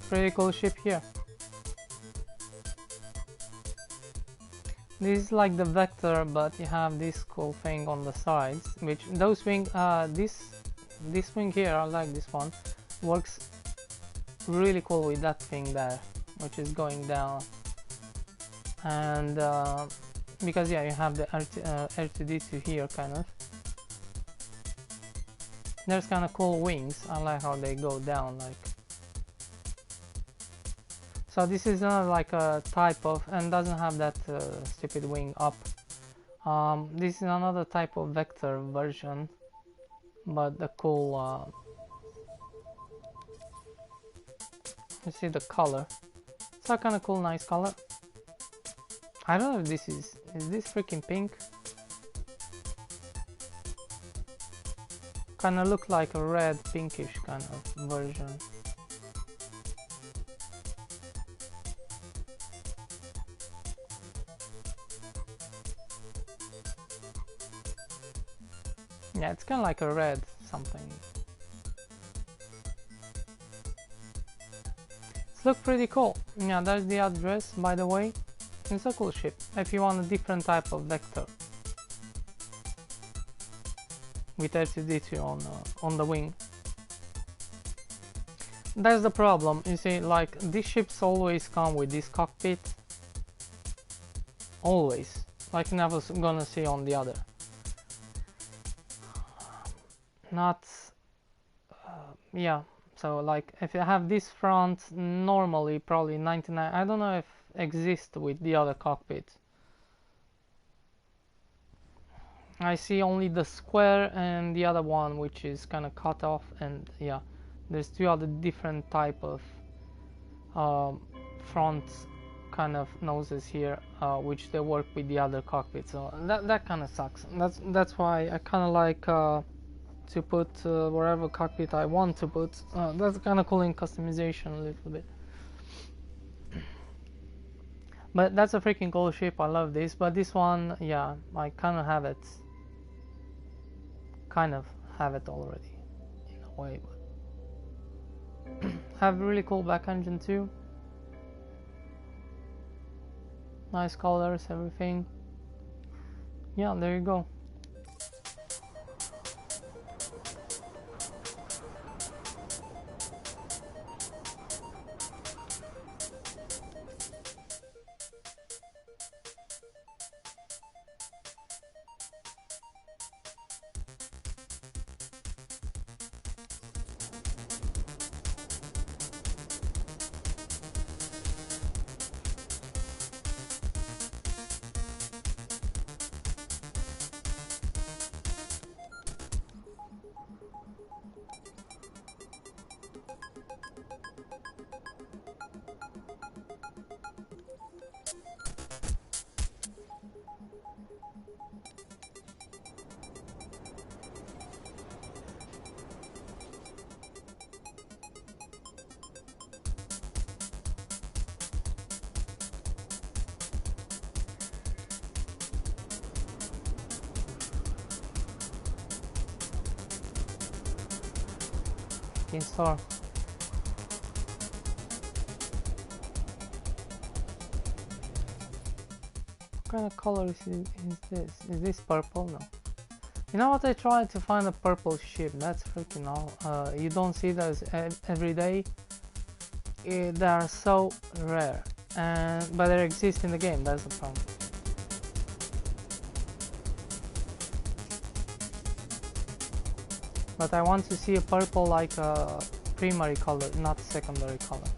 Pretty cool ship here. This is like the vector, but you have this cool thing on the sides, which those wing, this wing here, I like this one, works really cool with that thing there, which is going down. And because yeah, you have the R2D2 here kind of. There's kind of cool wings. I like how they go down like. So this is not like a type of, and doesn't have that stupid wing up. This is another type of vector version, but the cool, you see the color. It's a kind of cool, nice color. I don't know if this is this freaking pink? Kind of look like a red pinkish kind of version. Yeah, it's kind of like a red something. It's look pretty cool. Yeah, there's the address, by the way. It's a cool ship if you want a different type of vector with R2D2 on the wing. That's the problem. You see, like these ships always come with this cockpit. Always, like you're never gonna see on the other. Not yeah, so like if you have this front, normally probably 99, I don't know if exists with the other cockpit. I see only the square and the other one, which is kind of cut off, and yeah, there's two other different type of front kind of noses here, which they work with the other cockpit. So that kind of sucks. That's why I kind of like to put wherever cockpit I want to put. That's kind of cool in customization a little bit. But that's a freaking cool ship. I love this. But this one, yeah, I kind of have it. Already in a way. But have really cool back engine too. Nice colors, everything. Yeah, there you go. Store. What kind of color is this? Is this purple? No. You know what? I tried to find a purple ship. That's freaking all. You don't see those every day. They are so rare, but they exist in the game. That's the problem. but I want to see a purple like a primary color, not secondary color.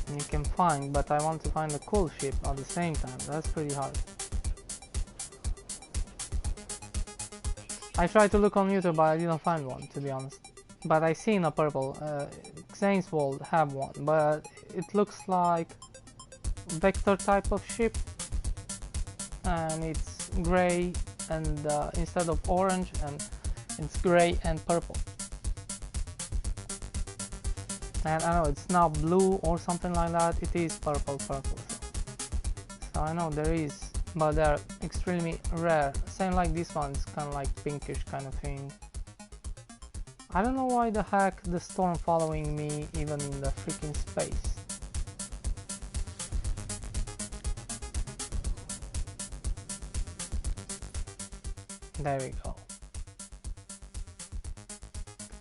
And you can find, but I want to find a cool ship at the same time. That's pretty hard. I tried to look on YouTube, but I didn't find one, to be honest. But I seen a purple. Saints World have one, but it looks like vector type of ship, and it's gray and instead of orange, and it's gray and purple. And I know it's not blue or something like that. It is purple. So I know there is, but they're extremely rare. Same like this one, it's kind of like pinkish kind of thing. I don't know why the heck the storm following me even in the freaking space. There we go.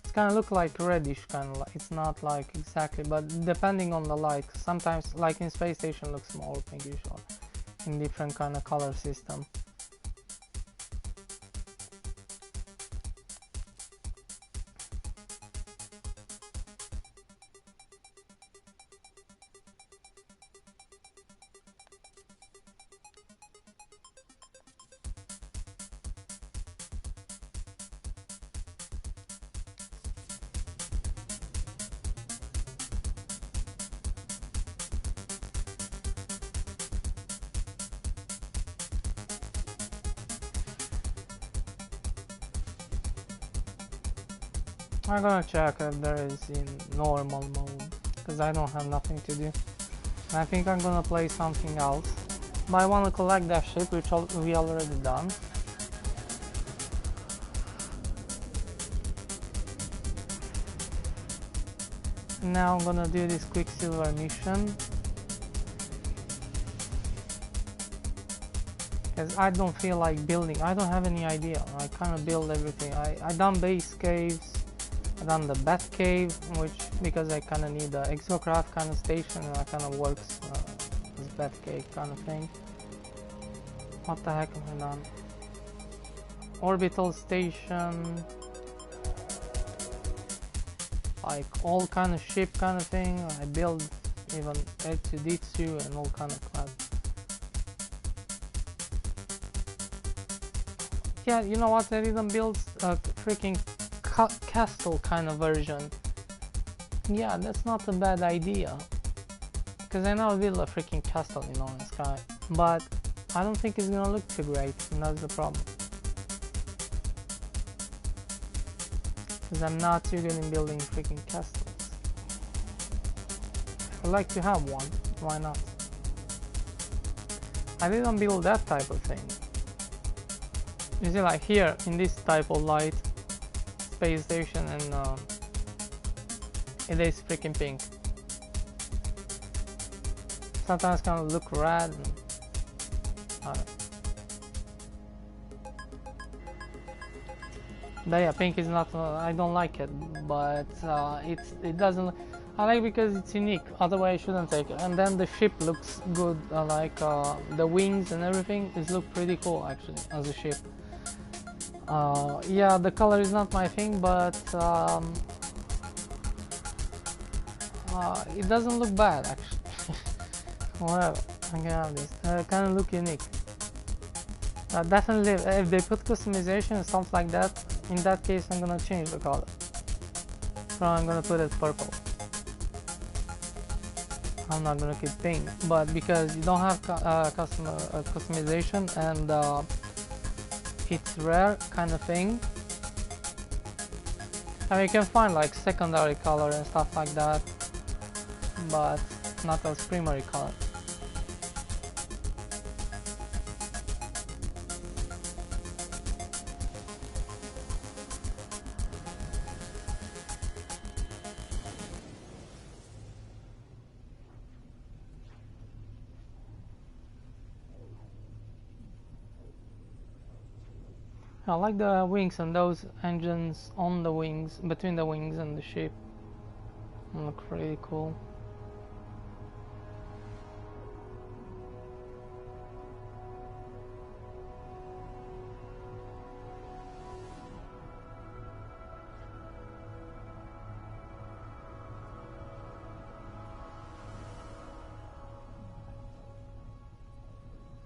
It's kind of look like reddish, kind of like, it's not like exactly, but depending on the light, sometimes like in space station looks more pinkish or in different kind of color system. I'm gonna check if there is in normal mode, because I don't have nothing to do. I think I'm gonna play something else, but I want to collect that ship, which we already done. Now I'm gonna do this Quicksilver mission, because I don't feel like building. I don't have any idea. I kind of build everything. I done base caves. I done the bat cave, which because I kind of need an exocraft kind of station, and that kind of works as bat cave kind of thing. What the heck have I done? Orbital station, like all kind of ship kind of thing. I build even R2D2 and all kind of crap. Yeah, you know what? I even built a freaking castle kind of version. Yeah, that's not a bad idea, because I now build a freaking castle, you know, in the sky, but I don't think it's gonna look too great, and that's the problem, because I'm not too good in building freaking castles. I'd like to have one, why not? I didn't build that type of thing. You see, like here in this type of light space station, and it is freaking pink. Sometimes kind of look red. And, but yeah, pink is not. I don't like it, but it doesn't. I like because it's unique. Otherwise, I shouldn't take it. And then the ship looks good. Like the wings and everything. It looks pretty cool actually as a ship. Yeah, the color is not my thing, but it doesn't look bad actually. Whatever, I can have this. Kind of look unique. Definitely, if they put customization and stuff like that, in that case I'm gonna change the color. So I'm gonna put it purple. I'm not gonna keep pink, but because you don't have customization and it's rare kind of thing. I mean, you can find like secondary color and stuff like that, but not as primary color. I like the wings and those engines on the wings, between the wings and the ship. They look really cool.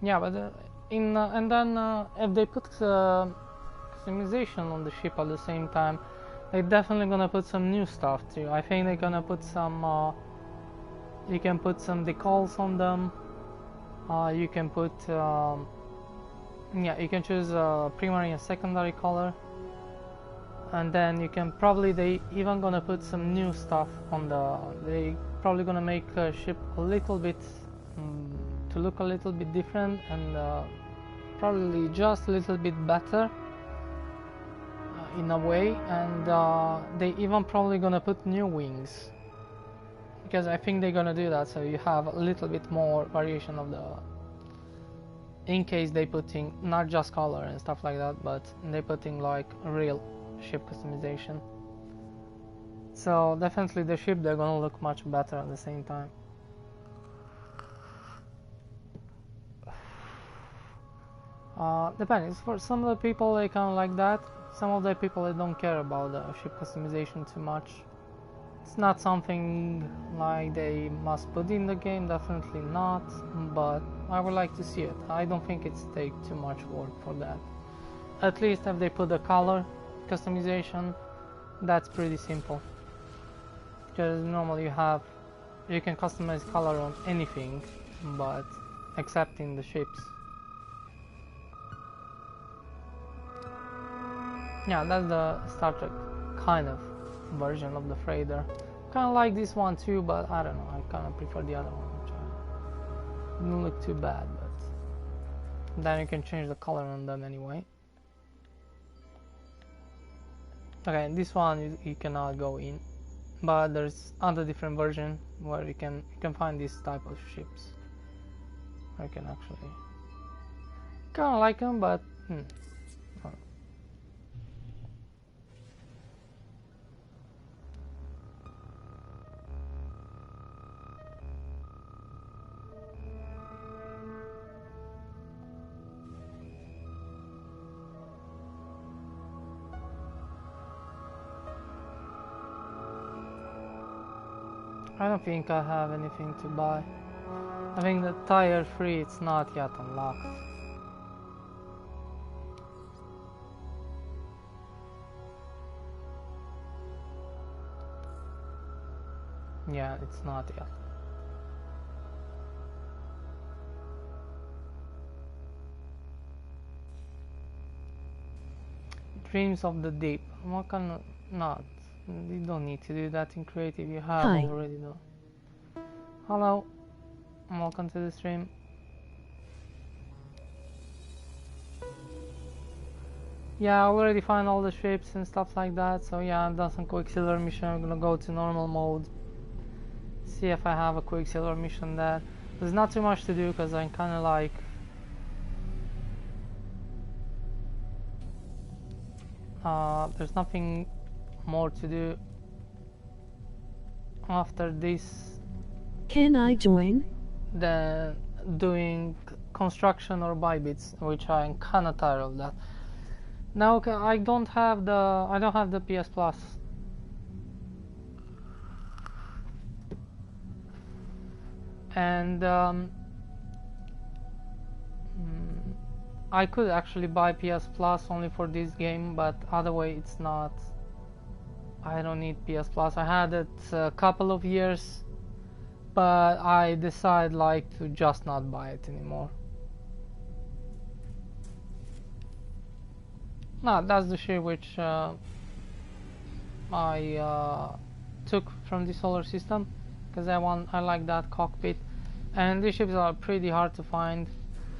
Yeah, but and then if they put customization on the ship at the same time, they're definitely gonna put some new stuff too. I think they're gonna put some. You can put some decals on them. You can put. Yeah, you can choose a primary and secondary color, and then you can probably they even gonna put some new stuff on the. They probably gonna make a ship a little bit to look a little bit different and probably just a little bit better in a way, and they even probably gonna put new wings, because I think they're gonna do that so you have a little bit more variation of the, in case they putting not just color and stuff like that, but they putting like real ship customization. So definitely the ship they're gonna look much better at the same time. Depends. For some of the people they kind of like that. Some of the people they don't care about the ship customization too much. It's not something like they must put in the game, definitely not, but I would like to see it. I don't think it's take too much work for that. At least if they put the color customization, that's pretty simple. Because normally you can customize color on anything, but except in the ships. Yeah, that's the Star Trek kind of version of the freighter. Kind of like this one too, but I don't know, I kind of prefer the other one, which didn't look too bad, but then you can change the color on them anyway. Okay, this one you cannot go in, but there's other different version where you can find this type of ships. I can actually kind of like them, but I don't think I have anything to buy. I think the tier 3 it's not yet unlocked. Yeah, it's not yet. Dreams of the Deep. What can not? You don't need to do that in creative, you have already done. Hello, welcome to the stream. Yeah, I already found all the ships and stuff like that, so yeah, I've done some Quicksilver mission. I'm gonna go to normal mode, see if I have a Quicksilver mission there. There's not too much to do because I'm kinda like there's nothing more to do after this. Can I join? Than doing construction or buy bits, which I'm kinda tired of that. Now I don't have the PS Plus. And I could actually buy PS Plus only for this game, but other way it's not. I don't need PS Plus. I had it a couple of years, but I decided like to just not buy it anymore. No, that's the ship which I took from the solar system, because I like that cockpit, and these ships are pretty hard to find.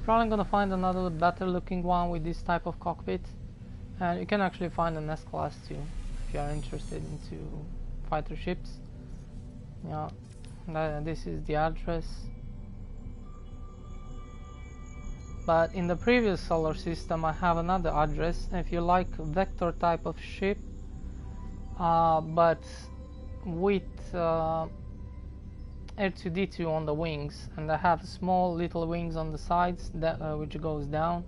Probably gonna find another better looking one with this type of cockpit, and you can actually find an S class too if you are interested into fighter ships. Yeah, this is the address. But in the previous solar system I have another address if you like vector type of ship, but with R2-D2 on the wings, and I have small little wings on the sides that which goes down,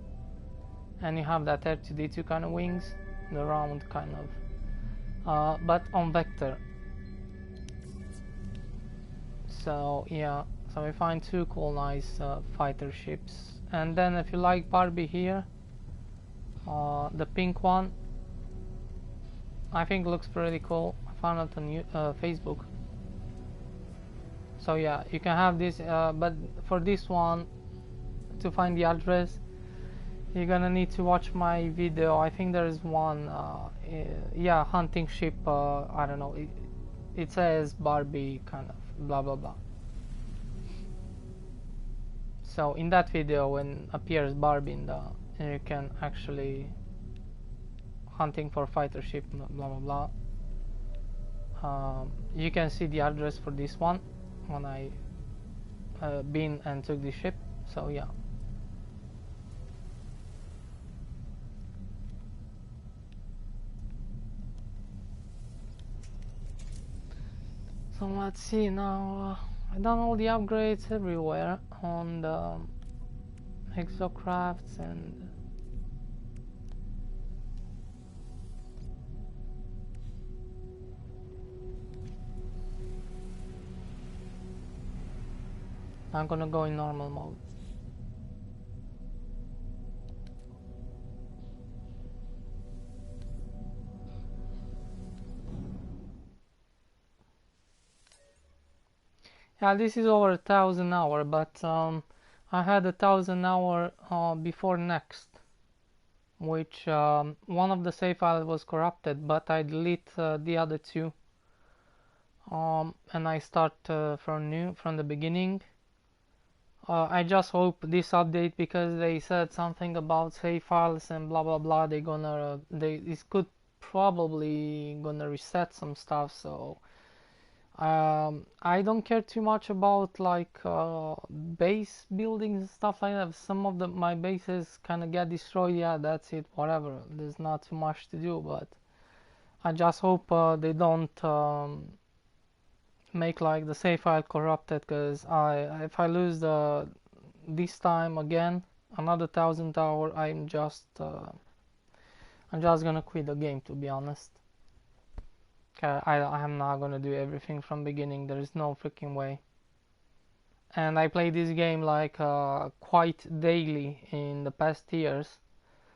and you have that R2-D2 kind of wings, the round kind of, but on vector. So yeah, so we find two cool nice fighter ships, And then if you like Barbie here, the pink one, I think looks pretty cool. I found it on Facebook. So yeah, you can have this, but for this one, to find the address, you're gonna need to watch my video. I think there is one, yeah, hunting ship, I don't know, it says Barbie kind of blah blah blah. So in that video, when appears Barbie in the, you can actually hunting for fighter ship blah blah blah. You can see the address for this one when I been and took the ship. So yeah. So let's see now. I've done all the upgrades everywhere on the exocrafts and I'm gonna go in normal mode. Yeah, this is over 1,000 hour, but I had 1,000 hour before next, which one of the save files was corrupted, but I delete the other two, and I start from the beginning. I just hope this update, because they said something about save files and blah blah blah, this could probably gonna reset some stuff. So I don't care too much about like base buildings and stuff like that. If some of my bases kind of get destroyed, yeah, that's it, whatever, there's not too much to do. But I just hope they don't make like the save file corrupted, because if I lose this time again another 1,000 hour, I'm just gonna quit the game, to be honest. I'm not gonna do everything from beginning, there is no freaking way. And I play this game like quite daily in the past years.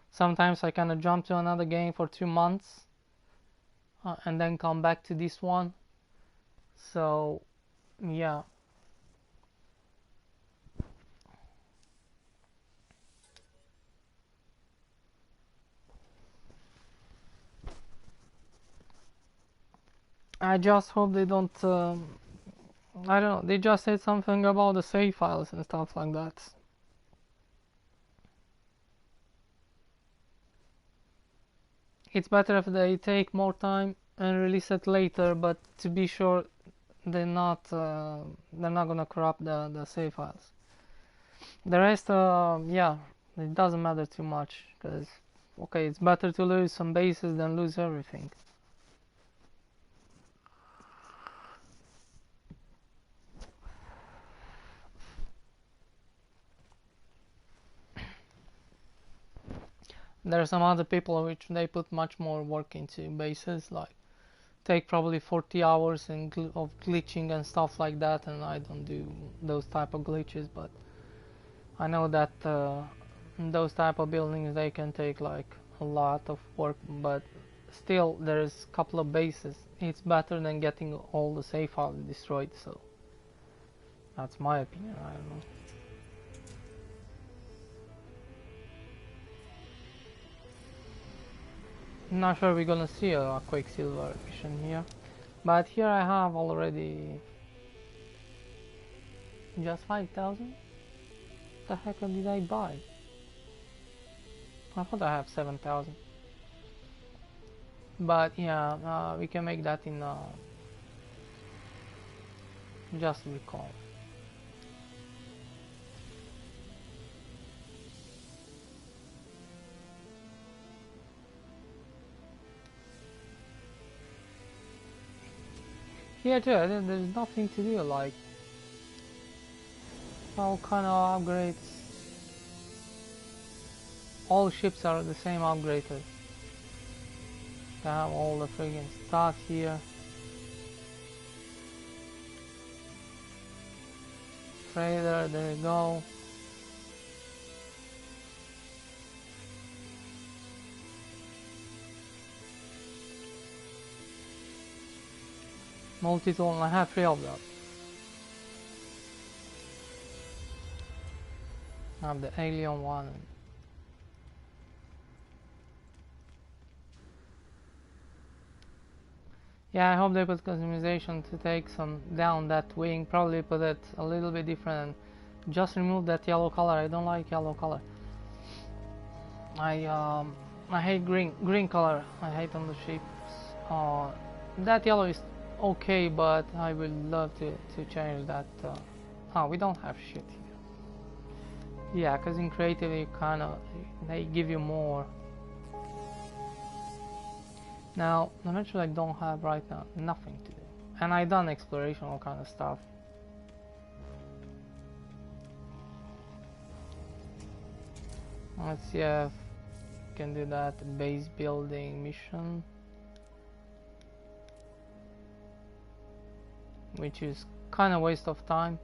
Sometimes I kind of jump to another game for 2 months and then come back to this one. So yeah. I just hope they don't I don't know, they just said something about the save files and stuff like that. It's better if they take more time and release it later, but to be sure they're not gonna corrupt the save files. The rest, yeah, it doesn't matter too much, because okay, it's better to lose some bases than lose everything. There are some other people which they put much more work into bases, like take probably 40 hours of glitching and stuff like that, and I don't do those type of glitches. But I know that those type of buildings, they can take like a lot of work, but still there's a couple of bases. It's better than getting all the save files destroyed. So that's my opinion. I don't know. Not sure we're gonna see a Quicksilver mission here, but here I have already just 5,000. The heck did I buy? I thought I have 7,000. But yeah, we can make that in just recall. Here too, there's nothing to do, like all kind of upgrades. All ships are the same upgraded. They have all the friggin' stuff here. Trader, there you go. multi-tool, and I have 3 of them. I have the alien one. Yeah, I hope they put customization to take some down that wing, probably put it a little bit different and just remove that yellow color. I don't like yellow color. I hate green color. I hate on the ships. That yellow is okay, but I would love to change that. Oh, we don't have shit here. Yeah, because in creative you they give you more. Now, eventually I don't have right now nothing to do. And I done exploration, all kind of stuff. Let's see if we can do that base building mission. Which is kind of waste of time.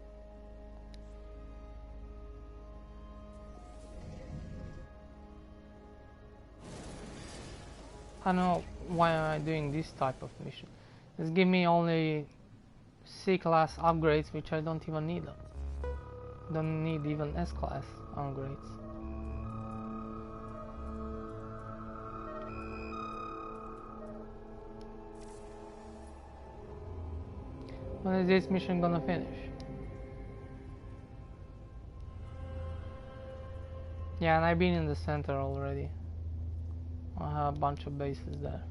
I don't know why am I doing this type of mission. It's give me only C class upgrades, which I don't even need them. Don't need even S class upgrades. When is this mission gonna finish? Yeah, and I've been in the center already. I have a bunch of bases there.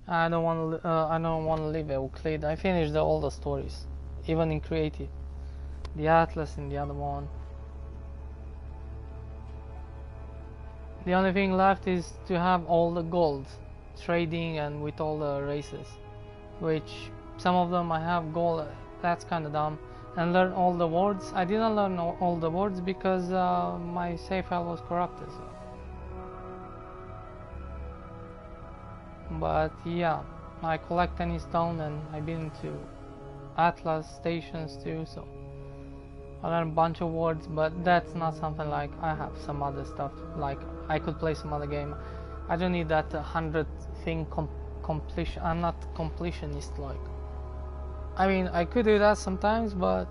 I don't want to leave Euclid. I finished all the stories, even in creative. The Atlas and the other one. The only thing left is to have all the gold, trading and with all the races. Which some of them I have gold. That's kind of dumb. And learn all the words. I didn't learn all the words because my save file was corrupted. So. But yeah, I collect any stone and I've been to Atlas stations too, so I learned a bunch of words, but that's not something like I have some other stuff, like I could play some other game. I don't need that 100 thing completion. I'm not completionist like. I mean, I could do that sometimes, but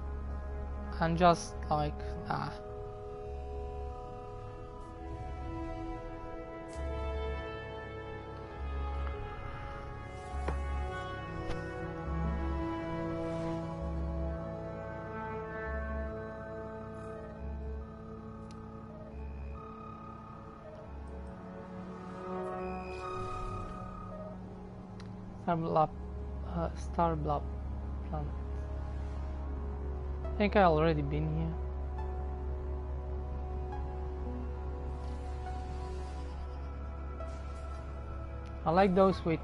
I'm just like, nah. Starblob planet. I think I already been here. I like those with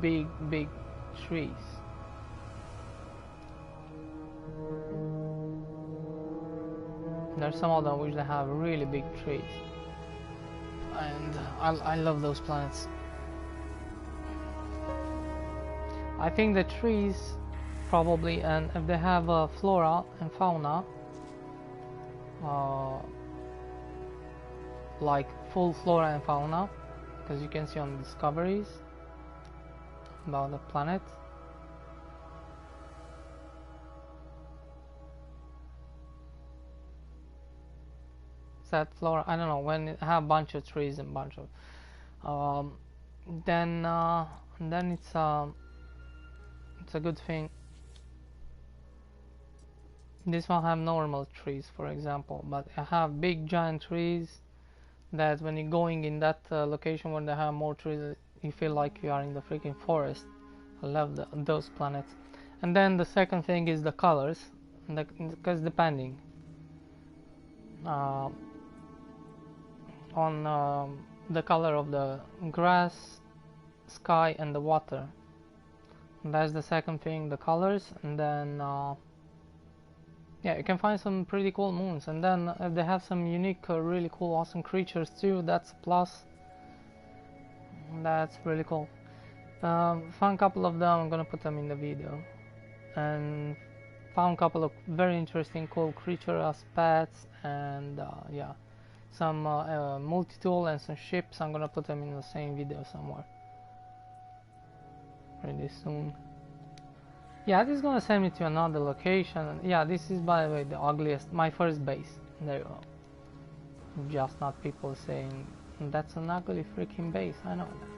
big trees. There's some of them which they have really big trees, and I love those planets. I think the trees probably, and if they have flora and fauna, like full flora and fauna, because you can see on discoveries about the planet. Is that flora? I don't know. When it have a bunch of trees and bunch of, then it's a good thing. This one have normal trees, for example, but I have big giant trees that when you're going in that location where they have more trees, you feel like you are in the freaking forest. I love those planets. And then the second thing is the colors, because depending on the color of the grass, sky and the water. And that's the second thing, the colors. And then yeah, you can find some pretty cool moons. And then if they have some unique really cool awesome creatures too, that's a plus. That's really cool. Found a couple of them, I'm gonna put them in the video. And found a couple of very interesting cool creatures as pets, and yeah, some multi-tool and some ships. I'm gonna put them in the same video somewhere. pretty soon. Yeah, this is gonna send me to another location. Yeah, this is, by the way, the ugliest, my first base. There you go. Just not people saying that's an ugly freaking base. I know that.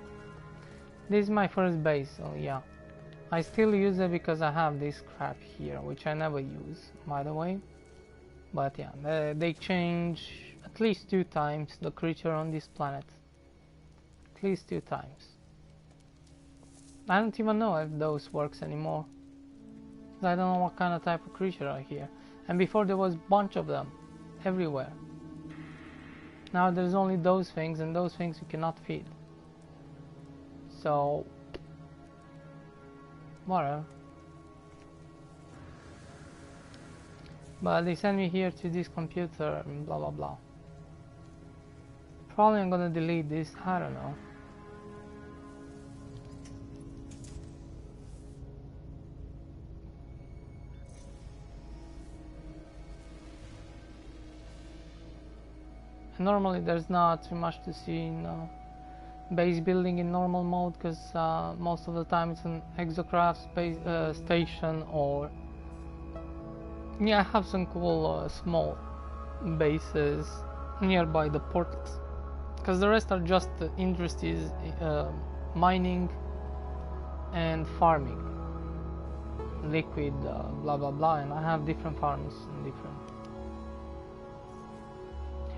This is my first base, so yeah. I still use it because I have this crap here, which I never use, by the way. But yeah, they change at least 2 times the creature on this planet. At least 2 times. I don't even know if those works anymore. I don't know what kind of type of creature are here. And before there was a bunch of them, everywhere. Now there's only those things, and those things you cannot feed. So, whatever. But they send me here to this computer and blah blah blah. Probably I'm gonna delete this, I don't know. Normally there's not too much to see in base building in normal mode, because most of the time it's an exocraft space station, or yeah, I have some cool small bases nearby the portals, because the rest are just interest is mining and farming liquid blah blah blah, and I have different farms and different.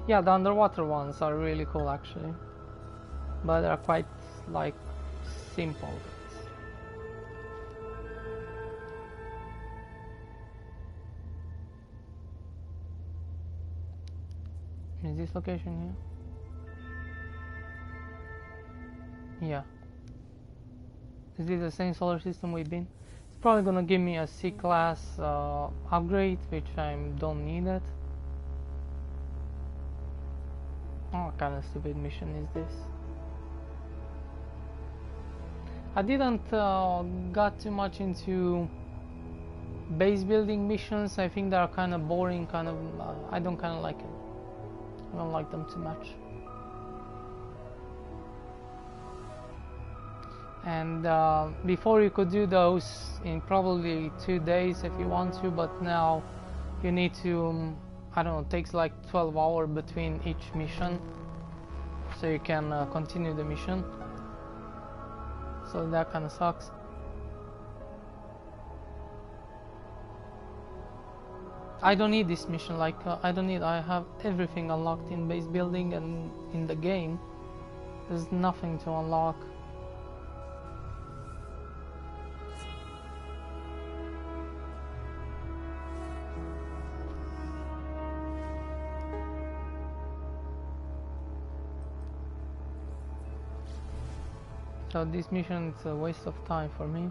Yeah, the underwater ones are really cool actually, but they're quite like simple. Is this location here? Yeah. Is this the same solar system we've been? It's probably gonna give me a C-class upgrade, which I don't need it. What kind of stupid mission is this? I didn't got too much into base building missions. I think they are kind of boring, kind of I don't kind of like it. I don't like them too much. And before you could do those in probably 2 days if you want to, but now you need to I don't know, it takes like 12 hours between each mission, so you can continue the mission. So that kind of sucks. I don't need this mission, like I have everything unlocked in base building, and in the game there's nothing to unlock. So this mission is a waste of time for me.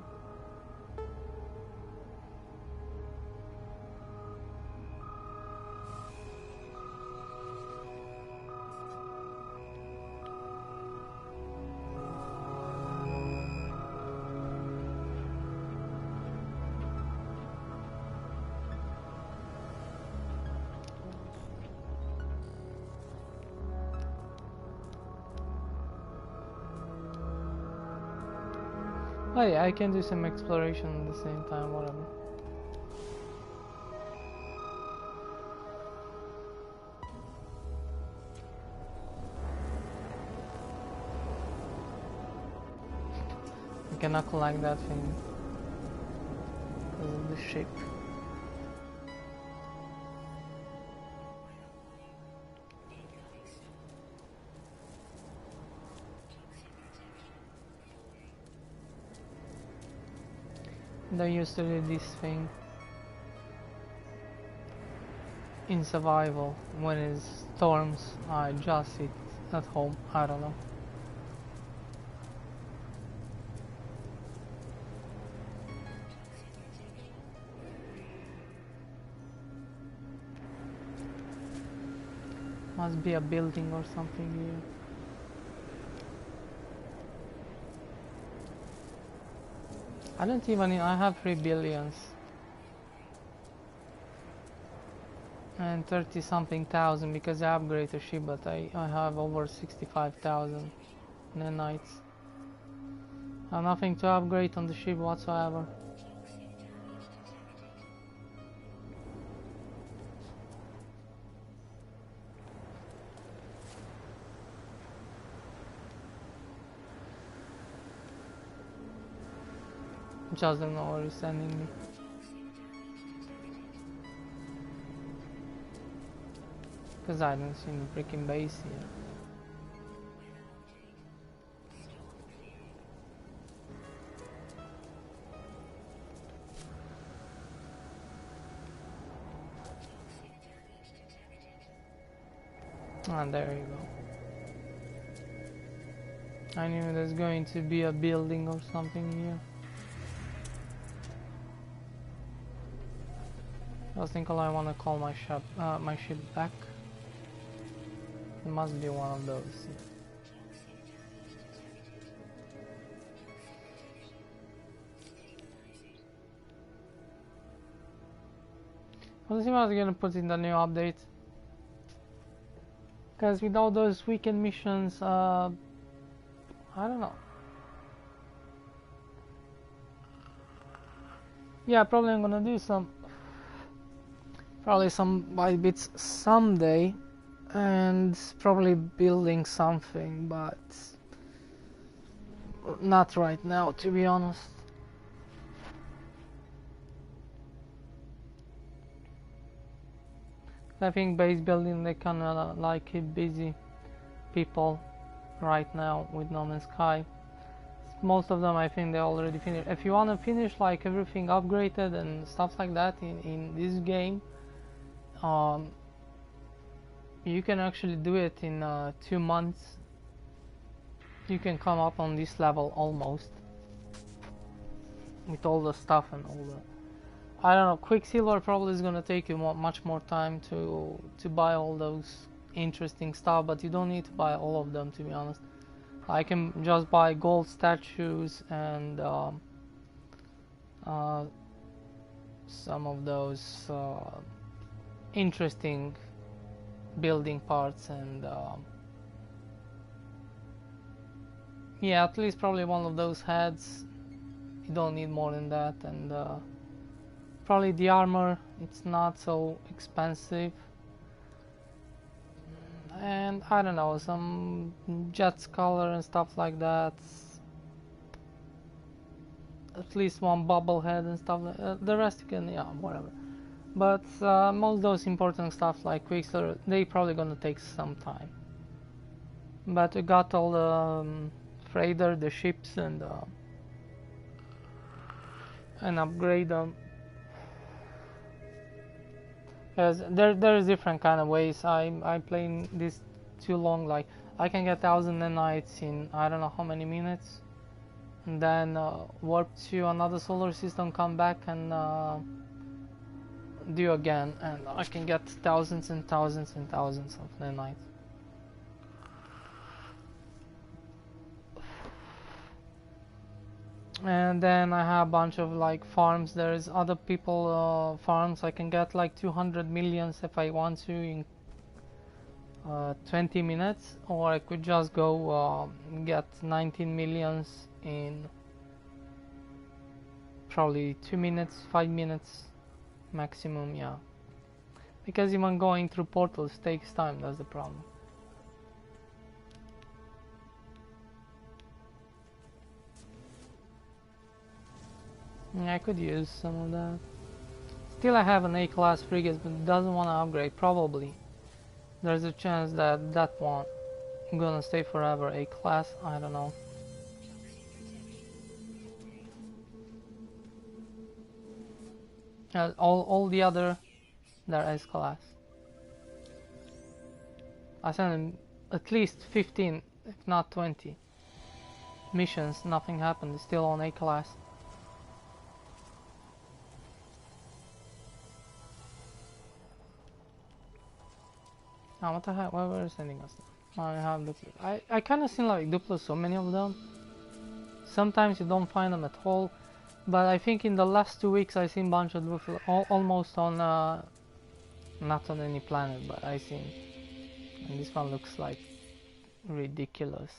Oh yeah, I can do some exploration at the same time, whatever. I cannot collect that thing because of the ship. They used to do this thing in survival when it storms. I just sit at home, I don't know. Must be a building or something here. I don't even need, I have 3 billions and 30 something thousand because I upgrade the ship, but I have over 65,000 nanites. I have nothing to upgrade on the ship whatsoever. Just don't know where he's sending me. Because I don't see the freaking base here. Ah, there you go. I knew there's going to be a building or something here. I was thinking I want to call my ship back. It must be one of those. Let's see what I'm gonna put in the new update. Because without those weekend missions, I don't know. Yeah, probably I'm gonna do some by bits someday, and probably building something, but not right now, to be honest. I think base building, they kinda like keep busy people right now with No Man's Sky. Most of them, I think they already finished. If you want to finish like everything upgraded and stuff like that in this game, you can actually do it in 2 months. You can come up on this level almost with all the stuff and all the, I don't know, Quicksilver probably is gonna take you much more time to buy all those interesting stuff, but you don't need to buy all of them, to be honest. I can just buy gold statues and some of those interesting building parts, and yeah, at least probably one of those heads. You don't need more than that, and probably the armor, it's not so expensive, and I don't know, some jet color and stuff like that, at least one bubble head and stuff like that. The rest you can, yeah, whatever. But most of those important stuff like Quicksilver, they probably gonna take some time. But we got all the freighter, the ships, and upgrade them. Because there's different kind of ways. I playing this too long. Like I can get 1000 nanites in I don't know how many minutes, and then warp to another solar system, come back and do again, and I can get thousands and thousands and thousands of nanites. And then I have a bunch of like farms. There's other people farms. I can get like 200 millions if I want to in 20 minutes, or I could just go get 19 millions in probably 2 minutes, 5 minutes maximum, yeah. Because even going through portals takes time, that's the problem. I could use some of that. Still I have an A-class frigate, but it doesn't want to upgrade, probably. There's a chance that that one gonna stay forever A-class, I don't know. All the other, they're S-class. I sent them at least 15, if not 20 missions, nothing happened, it's still on A-class. Oh, what the heck? Why were you sending us? I have Duplo. I kind of seen like Duplo, so many of them. Sometimes you don't find them at all, but I think in the last 2 weeks I seen bunch of Duplo almost on not on any planet, but I seen. And this one looks like ridiculous.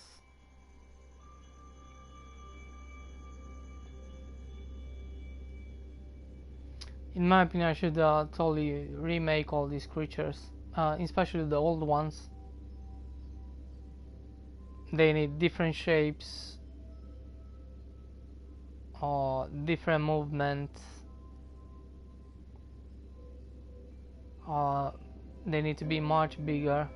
in my opinion, I should totally remake all these creatures, especially the old ones. They need different shapes, or different movements. They need to be much bigger,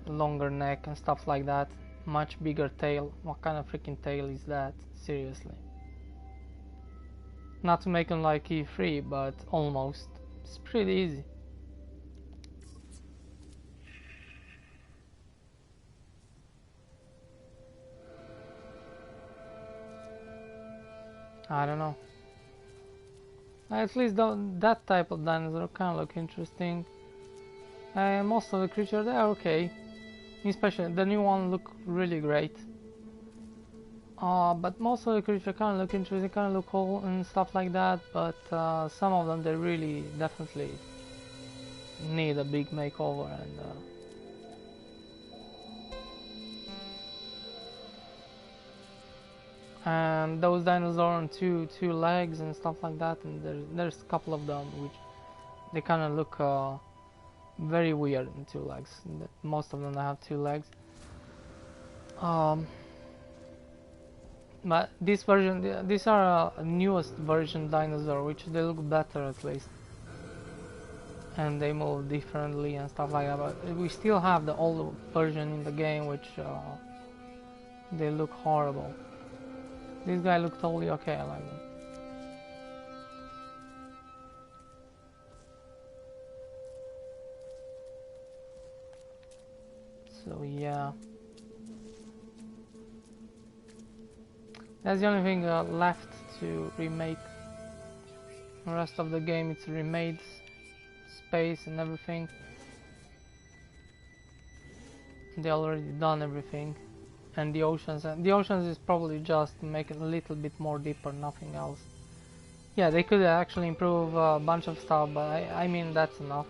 longer neck and stuff like that. Much bigger tail. What kind of freaking tail is that? Seriously. Not to make them like E3, but almost. It's pretty easy. I don't know. At least that type of dinosaur kind of look interesting. Most of the creatures, they are okay. Especially the new one look really great. But most of the creatures kind of look interesting, kind of look cool and stuff like that. But some of them, they really definitely need a big makeover. And those dinosaurs on two legs and stuff like that. And there's a couple of them which they kind of look very weird in two legs. Most of them have two legs. But this version, these are a newest version dinosaur, which they look better at least, and they move differently and stuff like that. But we still have the old version in the game, which they look horrible. This guy looked totally okay. I like them. So yeah, that's the only thing left to remake. The rest of the game, it's remade space and everything. They already done everything, and the oceans. And the oceans is probably just to make it a little bit more deeper, nothing else. Yeah, they could actually improve a bunch of stuff, but I mean that's enough.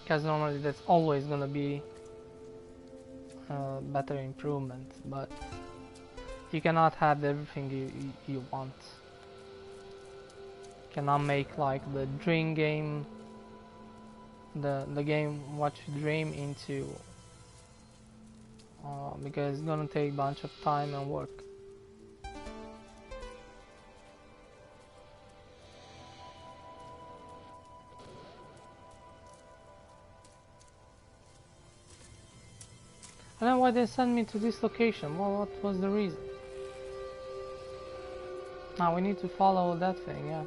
Because normally that's always gonna be better improvement, but you cannot have everything you want. You cannot make like the dream game, the game what you dream into, because it's gonna take a bunch of time and work. I don't know why they sent me to this location. Well, what was the reason? Now we need to follow that thing, yeah.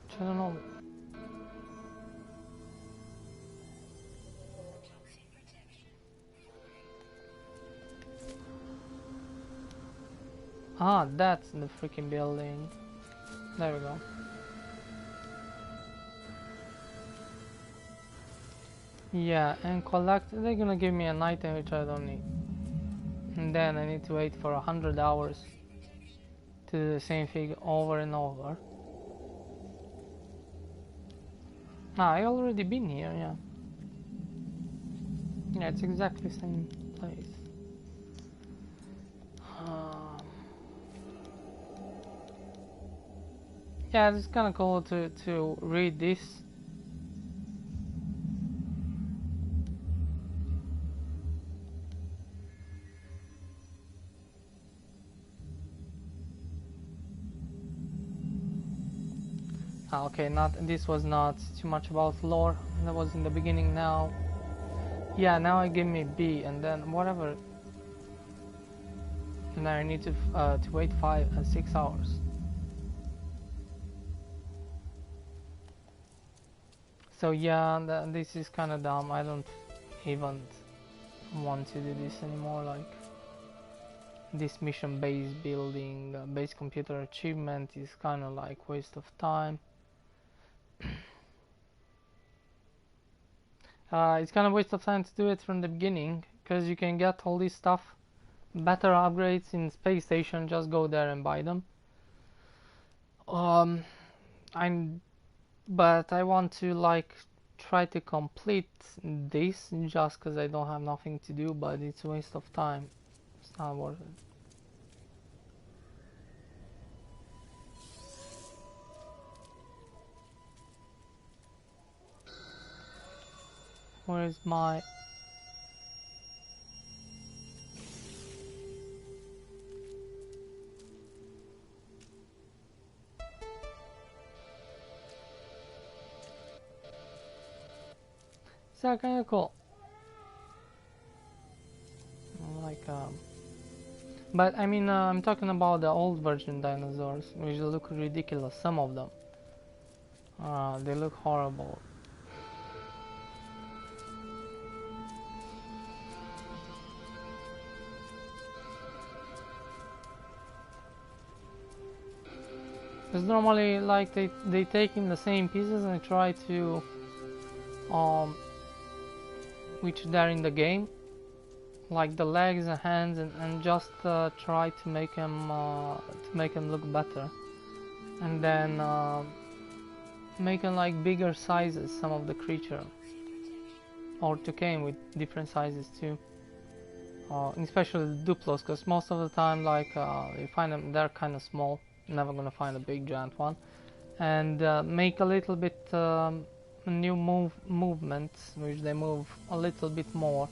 Which I don't know. Ah, that's the freaking building. There we go. Yeah, and collect. They're gonna give me an item which I don't need. And then I need to wait for 100 hours to do the same thing over and over. Ah, I already been here, yeah. Yeah, it's exactly the same place. Yeah, it's kinda cool to read this. Ah, okay, this was not too much about lore. That was in the beginning. Now, yeah, now it gave me B, and then whatever. And I need to wait 6 hours. So yeah, this is kind of dumb. I don't even want to do this anymore. Like this mission base building, base computer achievement is kind of like waste of time. It's kind of waste of time to do it from the beginning, because you can get all this stuff, better upgrades in space station. Just go there and buy them. But I want to like try to complete this just because I don't have nothing to do, but it's a waste of time. It's not worth it. Where is my... It's kind of cool. Like, but I mean, I'm talking about the old version dinosaurs, which look ridiculous. Some of them, they look horrible. Because normally, like they take in the same pieces and try to, which they're in the game, like the legs and hands, and just try to make them look better, and then make them like bigger sizes, some of the creature, or to came with different sizes too, especially the Duplos, because most of the time, like you find them, they're kind of small, never gonna find a big giant one, and make a little bit new movements, which they move a little bit more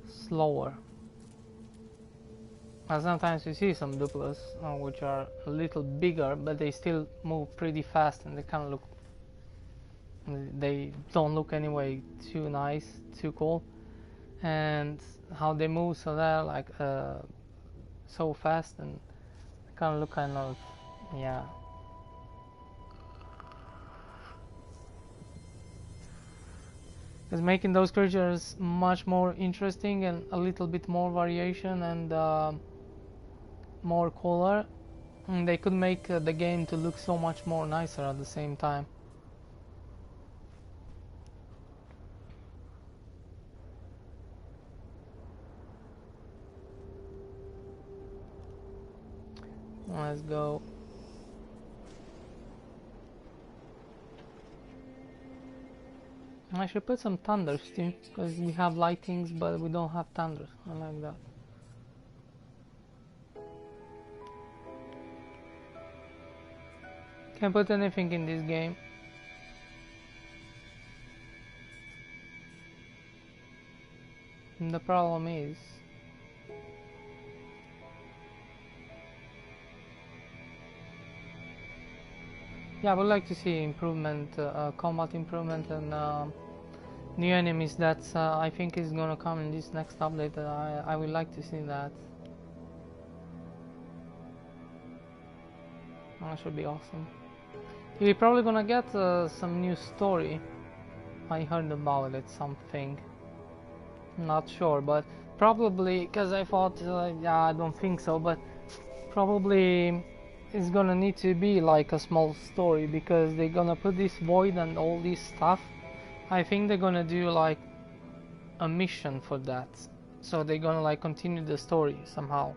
slower. And sometimes you see some Duplos which are a little bigger, but they still move pretty fast, and they kind of look, they don't look anyway too nice, too cool, and how they move, so they're like so fast and kind of look kind of, yeah. It's making those creatures much more interesting and a little bit more variation and more color, and they could make the game to look so much more nicer at the same time. Let's go. I should put some thunders too, because we have lightings but we don't have thunders. I like that. Can't put anything in this game. And the problem is, yeah, I would like to see improvement, combat improvement, and new enemies that I think is gonna come in this next update. I would like to see that. That should be awesome. We're probably gonna get some new story. I heard about it, something. Not sure, but probably, because I thought, yeah, I don't think so, but probably it's gonna need to be like a small story, because they're gonna put this void and all this stuff. I think they're gonna do like a mission for that, so they're gonna like continue the story somehow,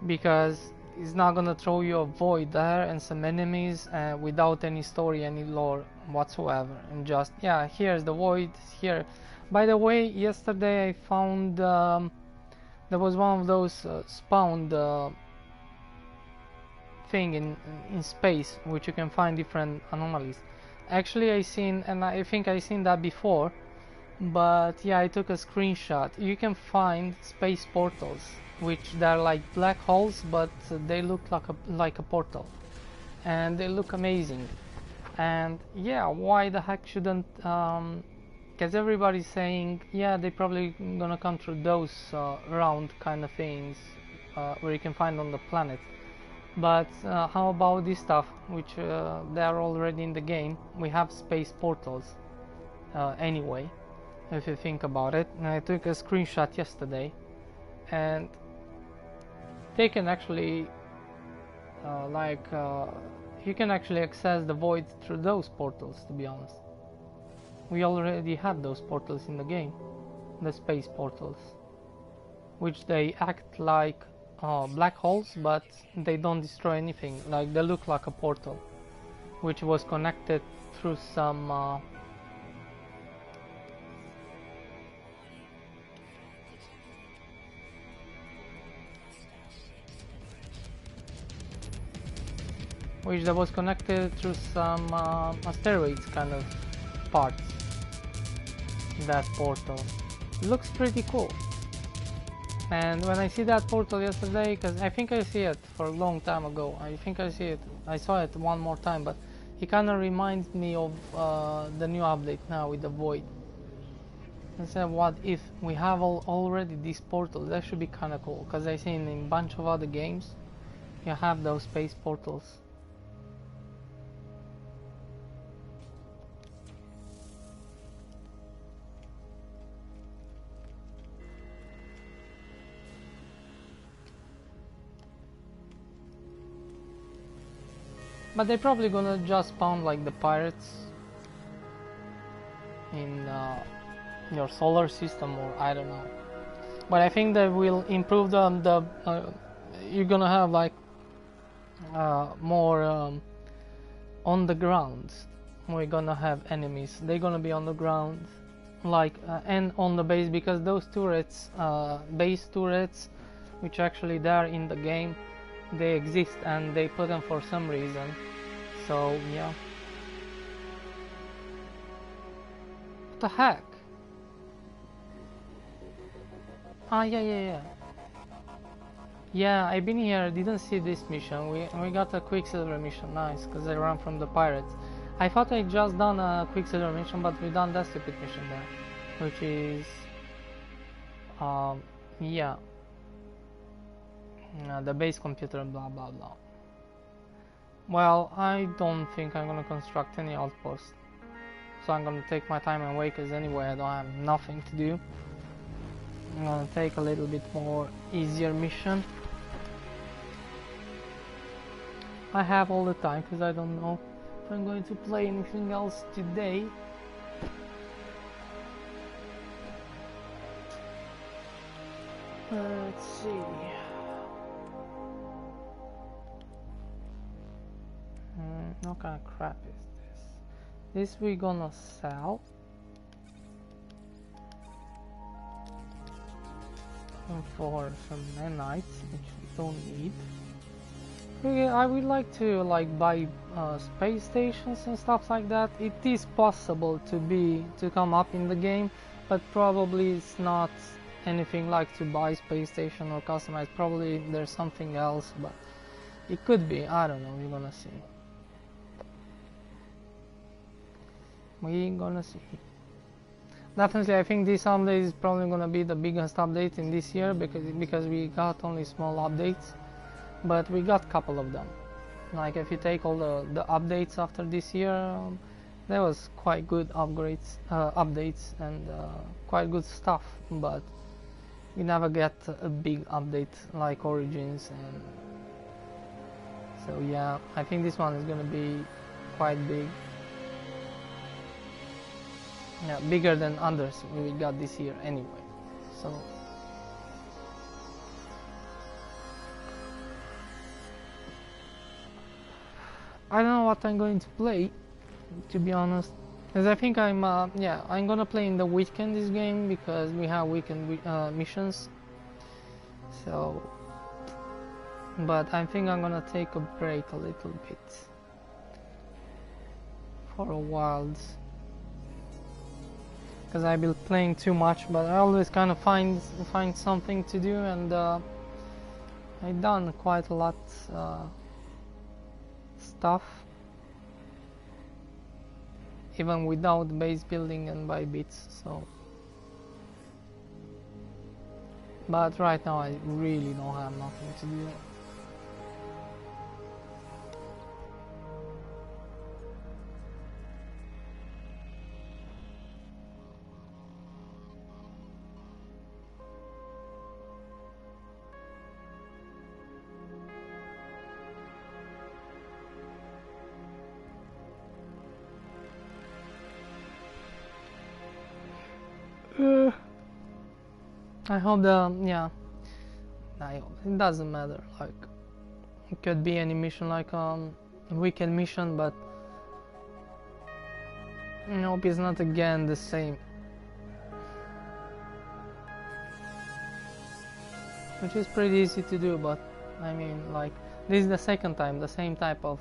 because it's not gonna throw you a void there and some enemies without any story, any lore whatsoever, and just, yeah, here's the void here. By the way, yesterday I found there was one of those spawned thing in space, which you can find different anomalies. Actually, I seen, and I think I seen that before, but yeah, I took a screenshot. You can find space portals, which they're like black holes, but they look like a portal, and they look amazing. And yeah, why the heck shouldn't? Because everybody's saying, yeah, they probably gonna come through those round kind of things where you can find on the planet. But how about this stuff, which they are already in the game? We have space portals anyway, if you think about it. And I took a screenshot yesterday, and they can actually you can actually access the void through those portals, to be honest. We already have those portals in the game, the space portals, which they act like black holes, but they don't destroy anything. Like, they look like a portal, which was connected through some which that was connected through some asteroids kind of parts. That portal. It looks pretty cool. And when I see that portal yesterday, because I think I see it for a long time ago, I saw it one more time, but it kind of reminds me of the new update now with the Void. I said, what if we have already this portal? That should be kind of cool, because I seen in a bunch of other games you have those space portals. But they're probably gonna just spawn like the pirates in your solar system, or I don't know. But I think they will improve you're gonna have like more on the ground. We're gonna have enemies. They're gonna be on the ground, like and on the base, because those turrets, base turrets, which actually they're in the game, they exist and they put them for some reason. So yeah. What the heck? Ah, yeah. Yeah, I've been here, didn't see this mission. We got a Quicksilver mission, nice, because I ran from the pirates. I thought I just done a Quicksilver mission, but we done that stupid mission there, which is yeah, the base computer, blah blah blah. Well, I don't think I'm gonna construct any outpost, so I'm gonna take my time and wait, because anyway I don't have nothing to do. I'm gonna take a little bit more easier mission. I have all the time, because I don't know if I'm going to play anything else today. Let's see. What kind of crap is this? This we're gonna sell. For some nanites, which we don't need. I would like to buy space stations and stuff like that. It is possible to come up in the game, but probably it's not anything like to buy space station or customize. Probably there's something else, but it could be. I don't know. We're gonna see. We're gonna see. Definitely, I think this update is probably gonna be the biggest update in this year, because we got only small updates, but we got a couple of them. Like if you take all the updates after this year, there was quite good upgrades, updates, and quite good stuff. But we never get a big update like Origins, and so yeah, I think this one is gonna be quite big. Yeah, bigger than others we got this year anyway. So I don't know what I'm going to play, to be honest, because I think I'm gonna play in the weekend this game, because we have weekend missions. So, but I think I'm gonna take a break a little bit for a while, because I've been playing too much, but I always kind of find something to do, and I've done quite a lot stuff, even without base building and by bits. So, but right now I really don't have nothing to do. I hope it doesn't matter, like it could be any mission, like a weekend mission, but I hope it's not again the same, which is pretty easy to do. But I mean, like This is the second time, the same type of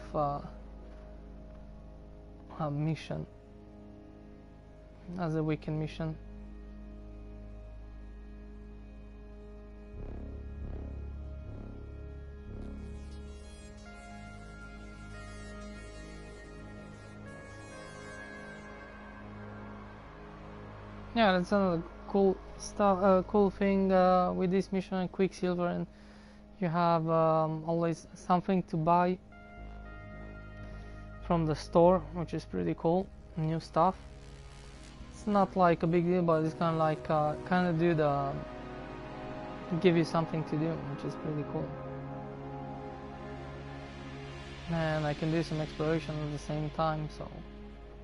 mission as a weekend mission. Yeah, that's another cool stuff, cool thing with this mission in Quicksilver, and you have always something to buy from the store, which is pretty cool. New stuff. It's not like a big deal, but it's kind of like give you something to do, which is pretty cool. And I can do some exploration at the same time, so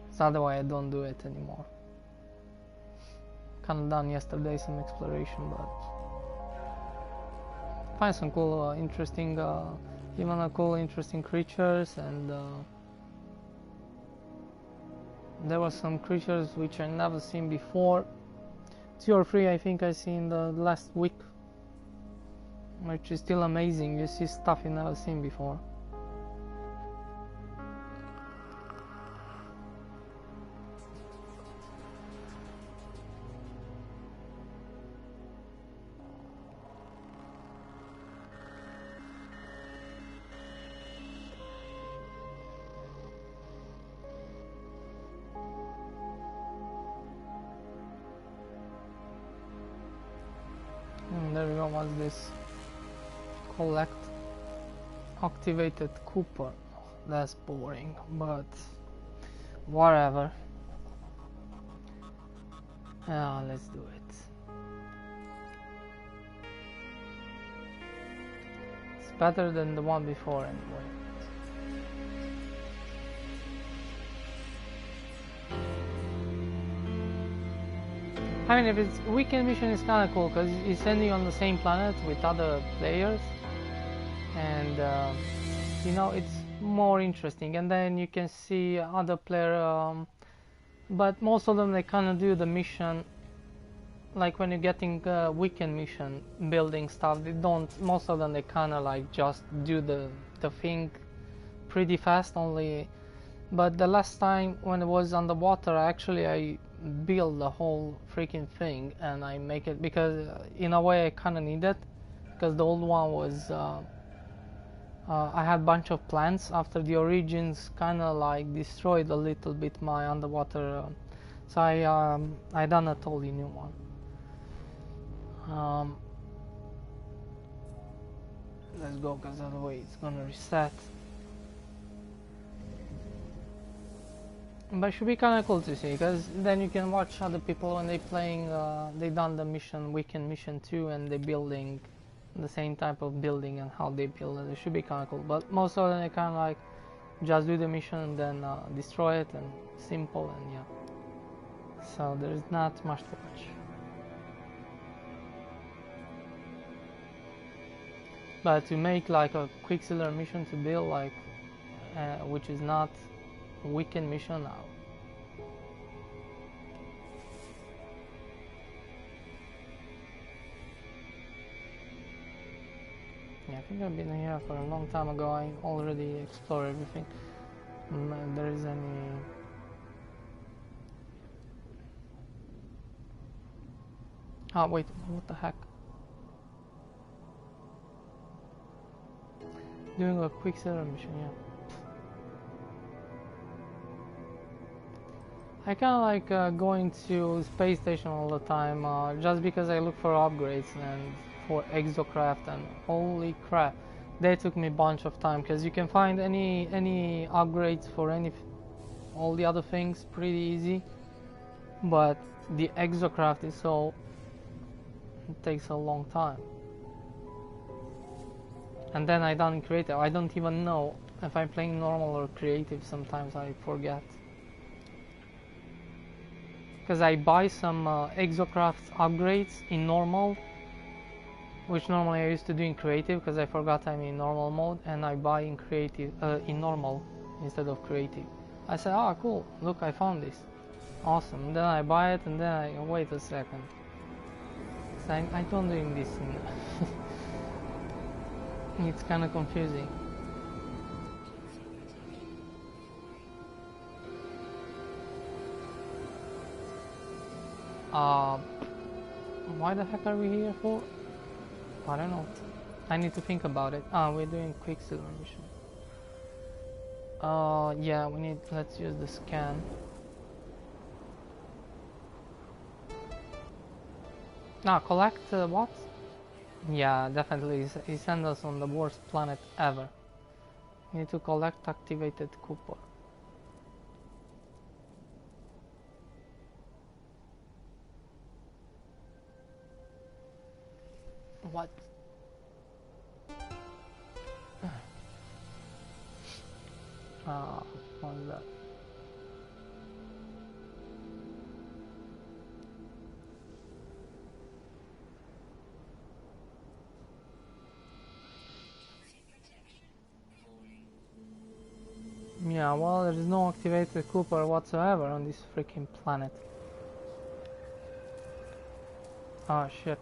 it's not the way I don't do it anymore. Kind of done yesterday some exploration, but find some cool, interesting, interesting creatures, and there were some creatures which I never seen before. 2 or 3 I think I seen the last week, which is still amazing. You see stuff you never seen before. There we go. What's this? Collect activated Cooper. That's boring, but whatever. Let's do it. It's better than the one before anyway. I mean, if it's weekend mission, is kind of cool because it's sending you on the same planet with other players, and you know, it's more interesting. And then you can see other player, but most of them, they kind of do the mission like when you're getting weekend mission building stuff. They don't. Most of them, they kind of like just do the thing pretty fast only. But the last time when it was underwater, I build the whole freaking thing, and I make it because in a way I kind of need it, because the old one was I had a bunch of plants after the Origins kind of like destroyed a little bit my underwater, so I done a totally new one. Let's go, because otherwise it's gonna reset. But it should be kind of cool to see, because then you can watch other people when they playing. They done the mission, weekend mission too, and they building the same type of building and how they build it. It should be kind of cool. But most of them, they kind of like just do the mission and then destroy it, and simple, and yeah. So there's not much to watch. But to make like a Quicksilver mission to build like, which is not weekend mission now. Yeah, I think I've been here for a long time ago. I already explored everything. There is any... Ah, wait, what the heck? Doing a Quicksilver mission, yeah. I kind of like going to space station all the time, just because I look for upgrades and for exocraft, and holy crap, they took me a bunch of time, because you can find any upgrades for all the other things pretty easy, but the exocraft is it takes a long time. And then I done creative. I don't even know if I'm playing normal or creative. Sometimes I forget. Because I buy some exocraft upgrades in normal, which normally I used to do in creative, because I forgot I'm in normal mode, and I buy in creative, in normal instead of creative. I said, ah, cool, look, I found this, awesome. And then I buy it, and then I wait a second. So I don't doing this. It's kind of confusing. Uh, why the heck are we here for? I don't know. I need to think about it. We're doing Quicksilver mission. Yeah, let's use the scan. Collect what? Yeah, definitely. He sent us on the worst planet ever. We need to collect activated Cooper. What? What's that? Yeah, well, there is no activated Cooper whatsoever on this freaking planet. Oh shit.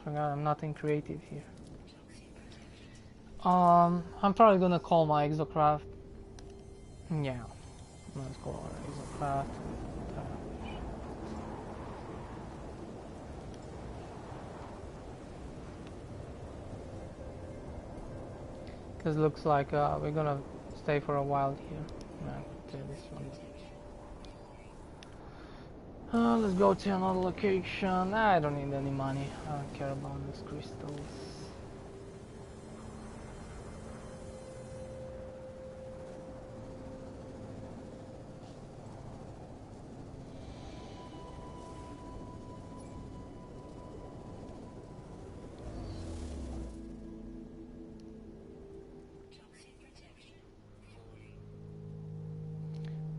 Forgot I'm not in creative here. I'm probably gonna call my exocraft. Yeah, let's call our exocraft. Because looks like we're gonna stay for a while here. This one. Let's go to another location. I don't need any money. I don't care about those crystals.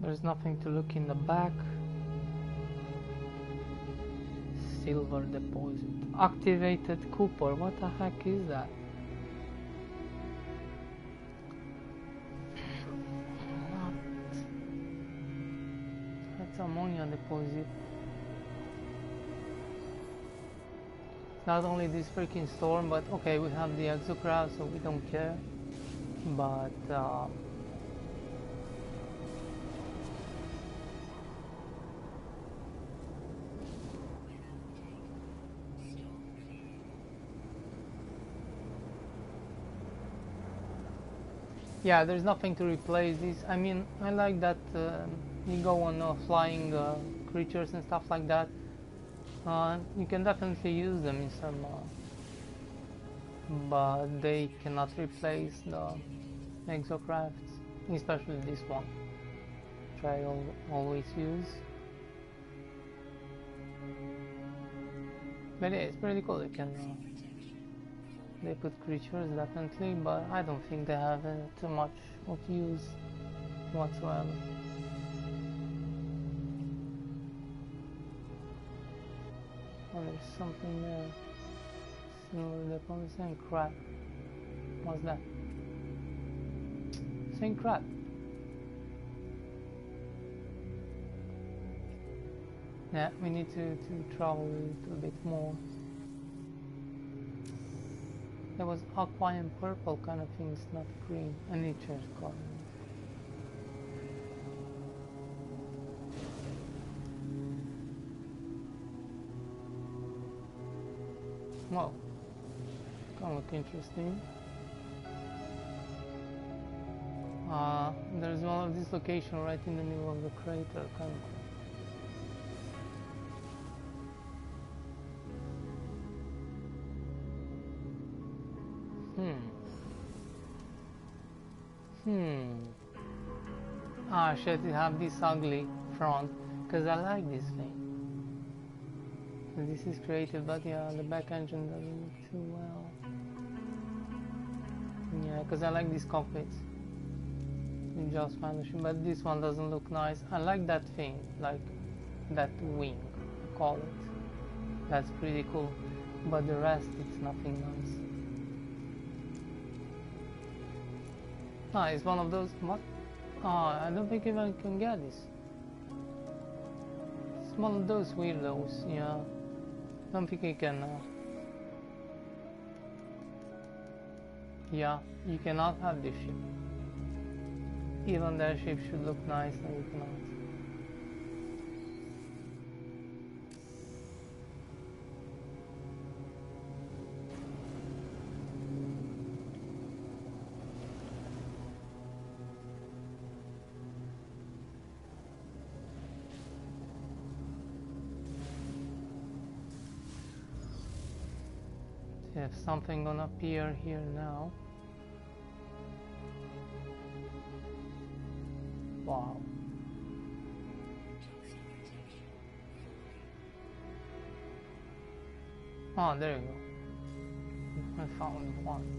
There's nothing to look in the back. Silver deposit. Activated Cooper. What the heck is that? What? That's ammonia deposit. Not only this freaking storm, but okay, we have the exocraft, so we don't care. But yeah, there's nothing to replace this. I mean, I like that you go on flying creatures and stuff like that. You can definitely use them in some, but they cannot replace the exocrafts, especially this one, which I always use. But yeah, it's pretty cool. They put creatures definitely, but I don't think they have too much of use whatsoever. Oh, there's something there. Similar, they're probably saying crap. What's that? Saying crap. Yeah, we need to travel a little bit more. There was aqua and purple kind of things, not green. I need to change color. Wow, kind of look interesting. There's one of this location right in the middle of the crater, kind of. Ah shit, it have this ugly front, because I like this thing. And this is creative, but yeah, the back engine doesn't look too well. Yeah, because I like these cockpits. In just vanishing, but this one doesn't look nice. I like that thing, like that wing, I call it. That's pretty cool. But the rest, it's nothing nice. Ah, it's one of those. What? Ah, I don't think even I can get this. It's one of those weirdos, yeah. Don't think I can. Yeah, you cannot have this ship. Even their ship should look nice, and you cannot. if something gonna appear here now. Wow. Oh, there you go. I found one.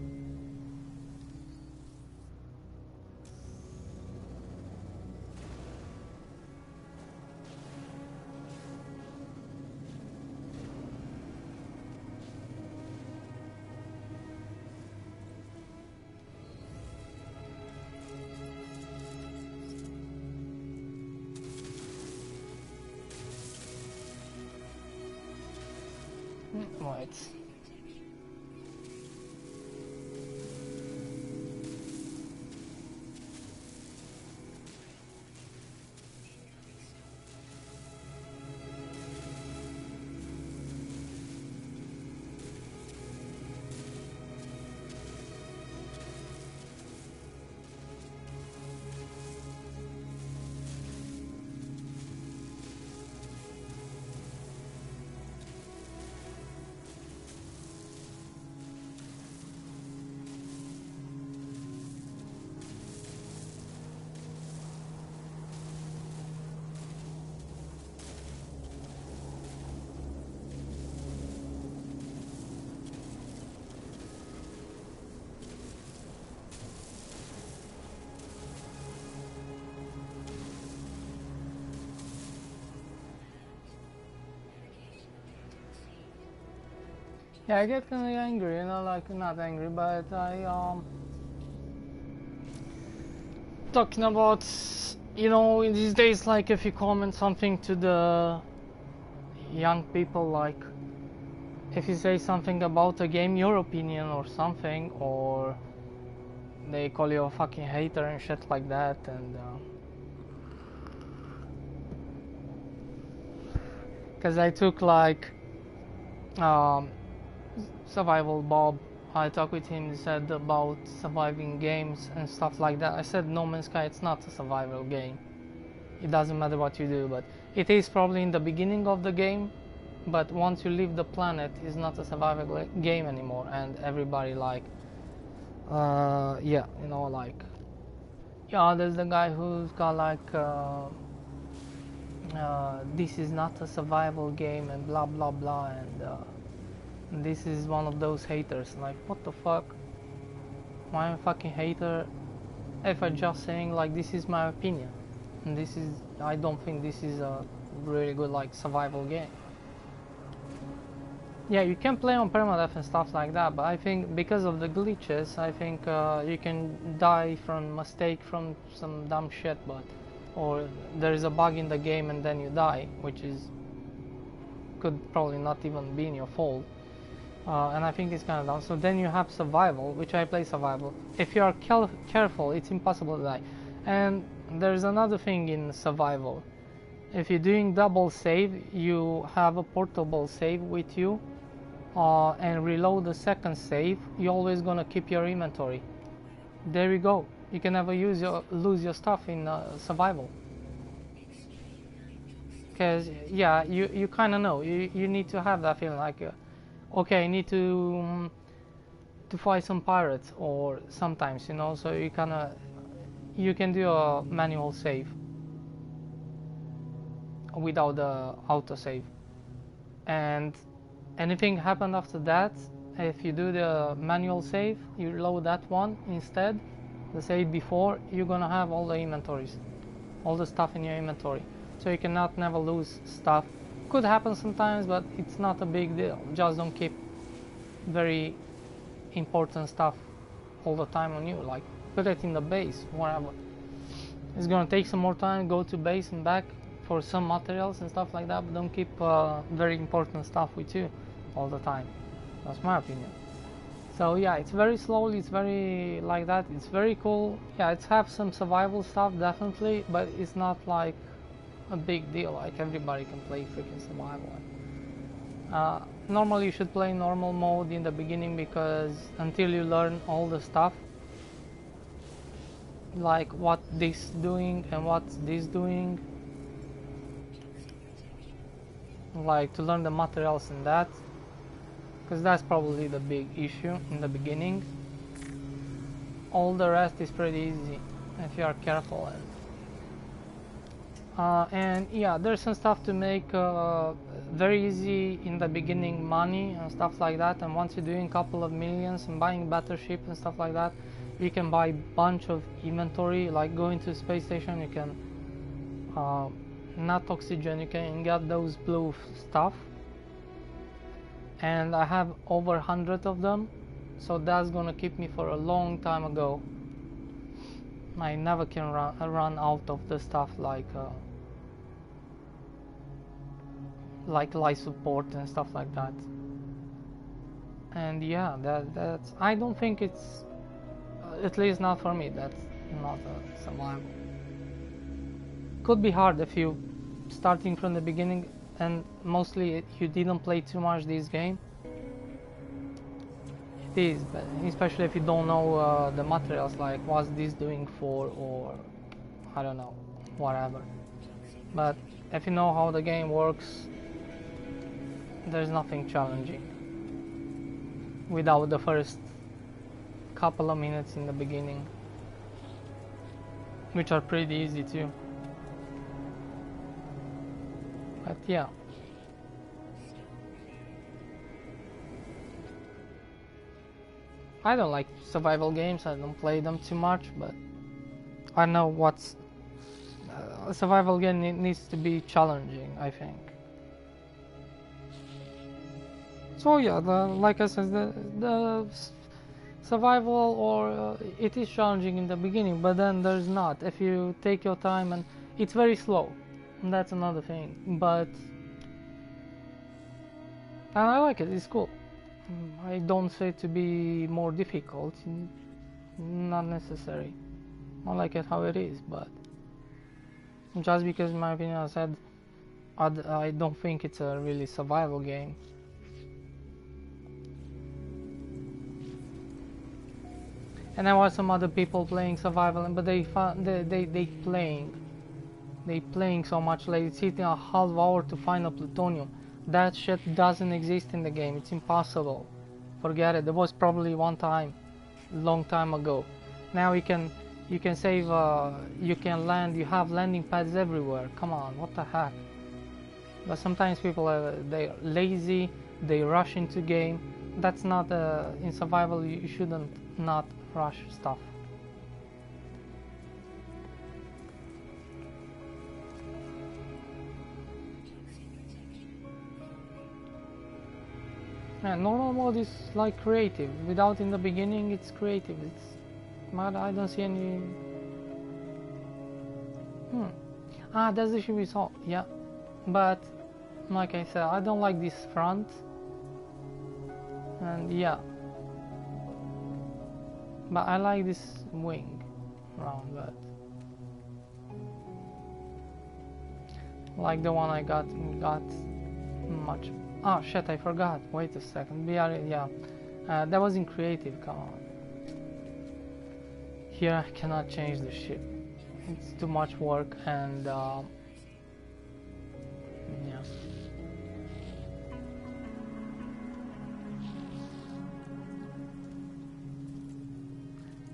Right. Yeah, I get kind of angry, you know, like not angry, but talking about, you know, in these days, like if you comment something to the young people, like if you say something about a game, your opinion or something, or they call you a fucking hater and shit like that, and because I took like Survival Bob, I talked with him, he said about surviving games and stuff like that. I said No Man's Sky, it's not a survival game. It doesn't matter what you do, but it is probably in the beginning of the game, but once you leave the planet, it's not a survival game anymore, and everybody like, yeah, you know, like, yeah, there's the guy who's got like, this is not a survival game and blah blah blah, and this is one of those haters. Like, what the fuck? Why am I a fucking hater if I'm just saying like this is my opinion, and this is, I don't think this is a really good like survival game. Yeah, you can play on permadeath and stuff like that, but I think because of the glitches, I think you can die from mistake from some dumb shit, but or there is a bug in the game and then you die, which is could probably not even be in your fault. And I think it's kind of dumb. So then you have survival, which I play survival. If you are careful, it's impossible to die. And there's another thing in survival. If you're doing double save, you have a portable save with you, and reload the second save. You're always gonna keep your inventory. There you go. You can never lose your stuff in survival. Because yeah, you kind of know. You need to have that feeling like, okay, I need to fight some pirates, or sometimes, you know. So you can do a manual save without the autosave, and anything happened after that, if you do the manual save, you load that one instead, the save before, you're gonna have all the inventories, all the stuff in your inventory, so you cannot never lose stuff. Could happen sometimes, but it's not a big deal. Just don't keep very important stuff all the time on you, like put it in the base, whatever. It's gonna take some more time, go to base and back for some materials and stuff like that, but don't keep very important stuff with you all the time. That's my opinion. So yeah, it's very slowly, it's very like that, it's very cool. Yeah, it's have some survival stuff definitely, but it's not like a big deal, like everybody can play freaking survival. Normally you should play normal mode in the beginning, because until you learn all the stuff, like what this doing and what this doing, like to learn the materials and that, because that's probably the big issue in the beginning. All the rest is pretty easy if you are careful. And yeah, there's some stuff to make very easy in the beginning, money and stuff like that. And once you're doing a couple of millions and buying better ship and stuff like that, you can buy a bunch of inventory. Like going to the space station, you can not oxygen, you can get those blue stuff. And I have over 100 of them, so that's gonna keep me for a long time ago. I never can run out of the stuff like life support and stuff like that. And yeah, that's I don't think it's at least not for me, that's not a survival. Could be hard if you starting from the beginning and mostly you didn't play too much this game. It is, but especially if you don't know the materials, like what's this doing for, or I don't know, whatever. But if you know how the game works, there's nothing challenging without the first couple of minutes in the beginning, which are pretty easy too. But yeah, I don't like survival games, I don't play them too much, but I know what's a survival game needs to be challenging, I think. So yeah, like I said, the survival or it is challenging in the beginning, but then there's not. If you take your time, and it's very slow, and that's another thing. But and I like it. It's cool. I don't say it to be more difficult. Not necessary. I like it how it is, but just because, in my opinion, I said I don't think it's a really survival game. And there were some other people playing survival, but they playing so much, like it's taking a half hour to find a plutonium. That shit doesn't exist in the game. It's impossible. Forget it. There was probably one time, long time ago. Now you can save. You can land. You have landing pads everywhere. Come on, what the heck? But sometimes people they're lazy. They rush into game. That's not in survival. You shouldn't not rush stuff. Man, normal mode is like creative. Without in the beginning, it's creative. It's I don't see any. That's the ship we saw. Yeah, but like I said, I don't like this front. And yeah, but I like this wing round, but like the one I got much. Oh shit, I forgot. Wait a second. Yeah, that was in creative. Come on. Here I cannot change the ship. It's too much work, and yeah.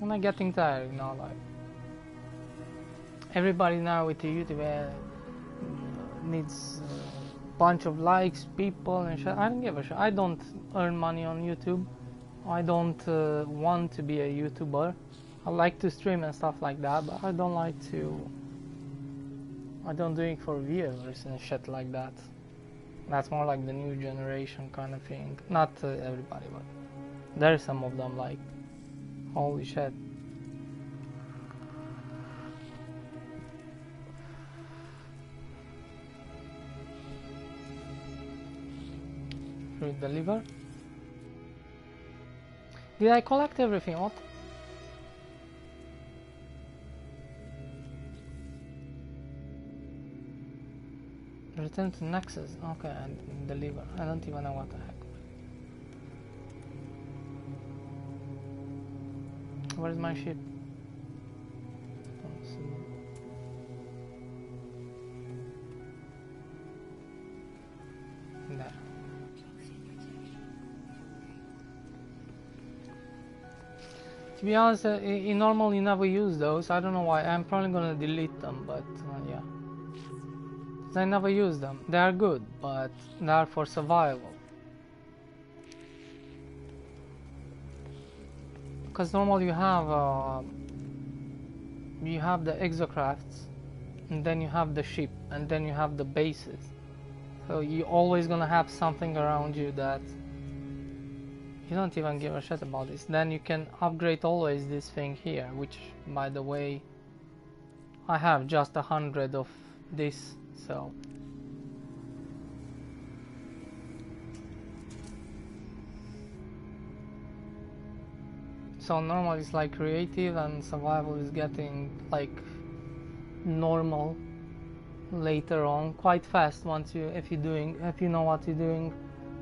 I'm not getting tired, you know, like everybody now with the YouTube needs a bunch of likes, people and shit. I don't give a shit. I don't earn money on YouTube. I don't want to be a YouTuber. I like to stream and stuff like that, but I don't like to. I don't do it for viewers and shit like that. That's more like the new generation kind of thing. Not everybody, but there's some of them like. Holy shit. Should deliver? Did I collect everything? What? Return to Nexus. Okay, and deliver. I don't even know what the heck. Where's my ship? Don't see. There. To be honest, in normal you never use those. I don't know why. I'm probably gonna delete them, but yeah. 'Cause I never use them. They are good, but they are for survival. Because normally you have the exocrafts, and then you have the ship, and then you have the bases. So you're always gonna have something around you that you don't even give a shit about this. Then you can upgrade always this thing here, which, by the way, I have just 100 of this, so. So normally it's like creative, and survival is getting like normal later on, quite fast once if you know what you're doing.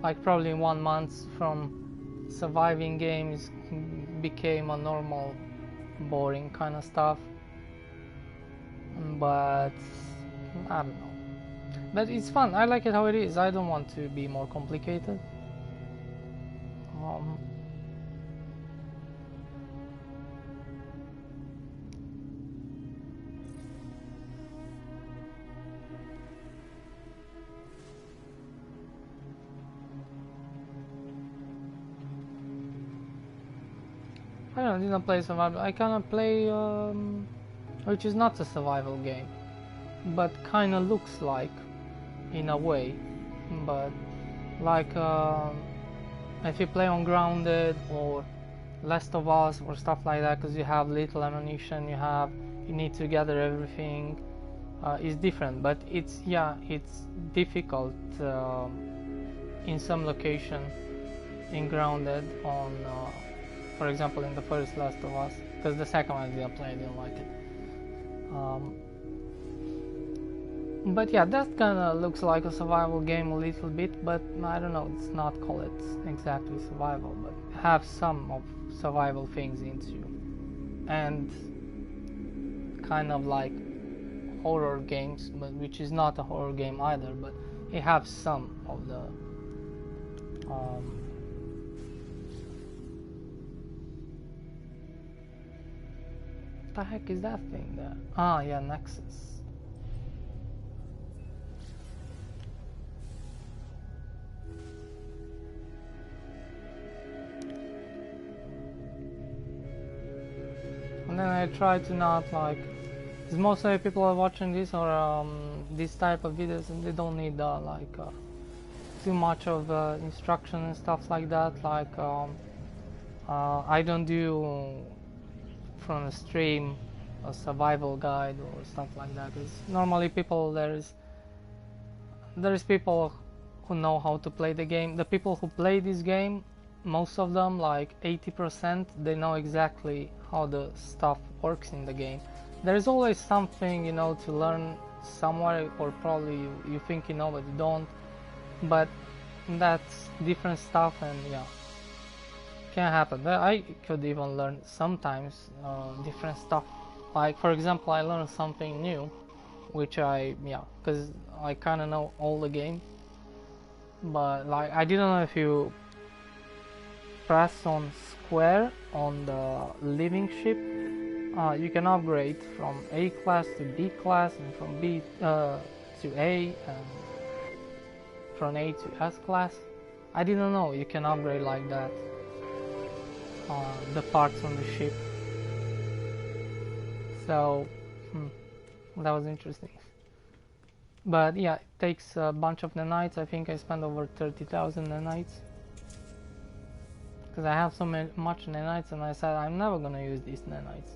Like probably 1 month from surviving games became a normal boring kind of stuff, but I don't know, but it's fun. I like it how it is. I don't want to be more complicated. I don't know, didn't play survival. I kinda play which is not a survival game, but kinda looks like in a way. But like if you play on Grounded or Last of Us or stuff like that, because you have little ammunition, you need to gather everything. Is different, but it's difficult in some location in Grounded on. For example, in the first Last of Us, because the second one I didn't play, I didn't like it. But yeah, that kind of looks like a survival game a little bit, but I don't know, it's not call it exactly survival, but have some of survival things into, and kind of like horror games, but which is not a horror game either, but it has some of the what the heck is that thing there? Ah, yeah, Nexus. And then I try to not like, because mostly people are watching this or this type of videos, and they don't need too much of instruction and stuff like that. Like I don't do from a stream a survival guide or stuff like that, because normally there is people who know how to play the game. The people who play this game, most of them, like 80%, they know exactly how the stuff works in the game. There is always something, you know, to learn somewhere, or probably you think you know but you don't, but that's different stuff, and yeah, can happen. I could even learn sometimes different stuff. Like for example, I learned something new, which because I kind of know all the game, but like I didn't know if you press on square on the living ship, you can upgrade from A class to B class, and from B to A, and from A to S class. I didn't know you can upgrade like that the parts on the ship. So that was interesting. But yeah, it takes a bunch of nanites. I think I spent over 30,000 nanites, because I have so much nanites, and I said I'm never gonna use these nanites,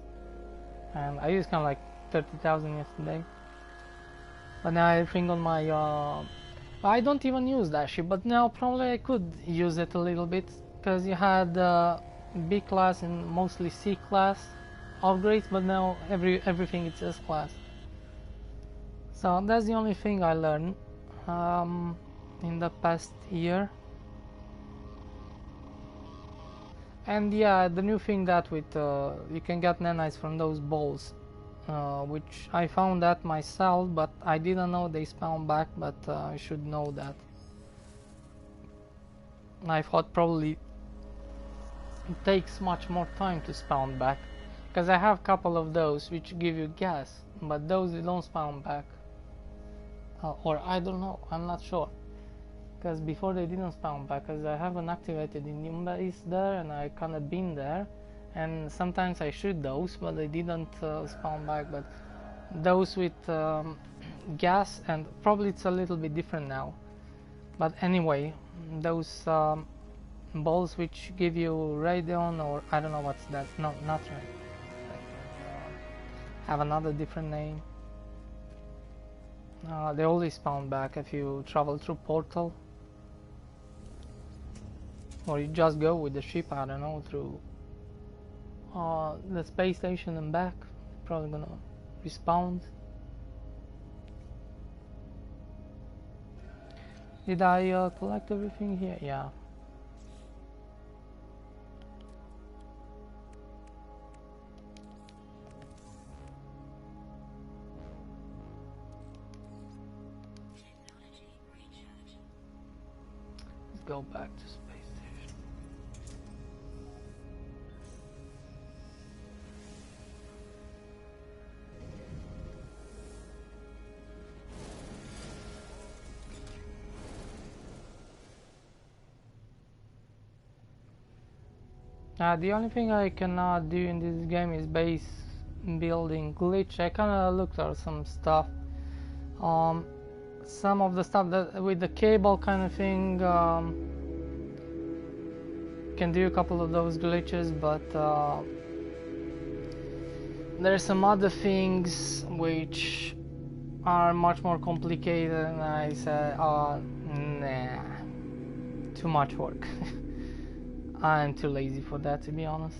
and I used kind of like 30,000 yesterday. But now I think on my I don't even use that ship, but now probably I could use it a little bit, because you had B class and mostly C class upgrades, but now everything is S class. So that's the only thing I learned in the past year. And yeah, the new thing that with you can get nanites from those balls, which I found that myself, but I didn't know they spawn back, but I should know that. I thought probably takes much more time to spawn back, because I have a couple of those which give you gas, but those they don't spawn back, or I don't know, I'm not sure, because before they didn't spawn back, because I haven't activated the new base there and I kinda been there, and sometimes I shoot those but they didn't spawn back. But those with gas, and probably it's a little bit different now, but anyway, those balls which give you radion, or I don't know what's that, no, not radion, have another different name. They always spawn back if you travel through portal, or you just go with the ship, I don't know, through the space station and back. Probably gonna respawn. Did I collect everything here? Yeah. Let's go back to space station. The only thing I cannot do in this game is base building glitch. I kinda looked at some stuff. Some of the stuff that with the cable kind of thing can do a couple of those glitches, but there's some other things which are much more complicated, and I said, nah, too much work. I'm too lazy for that, to be honest.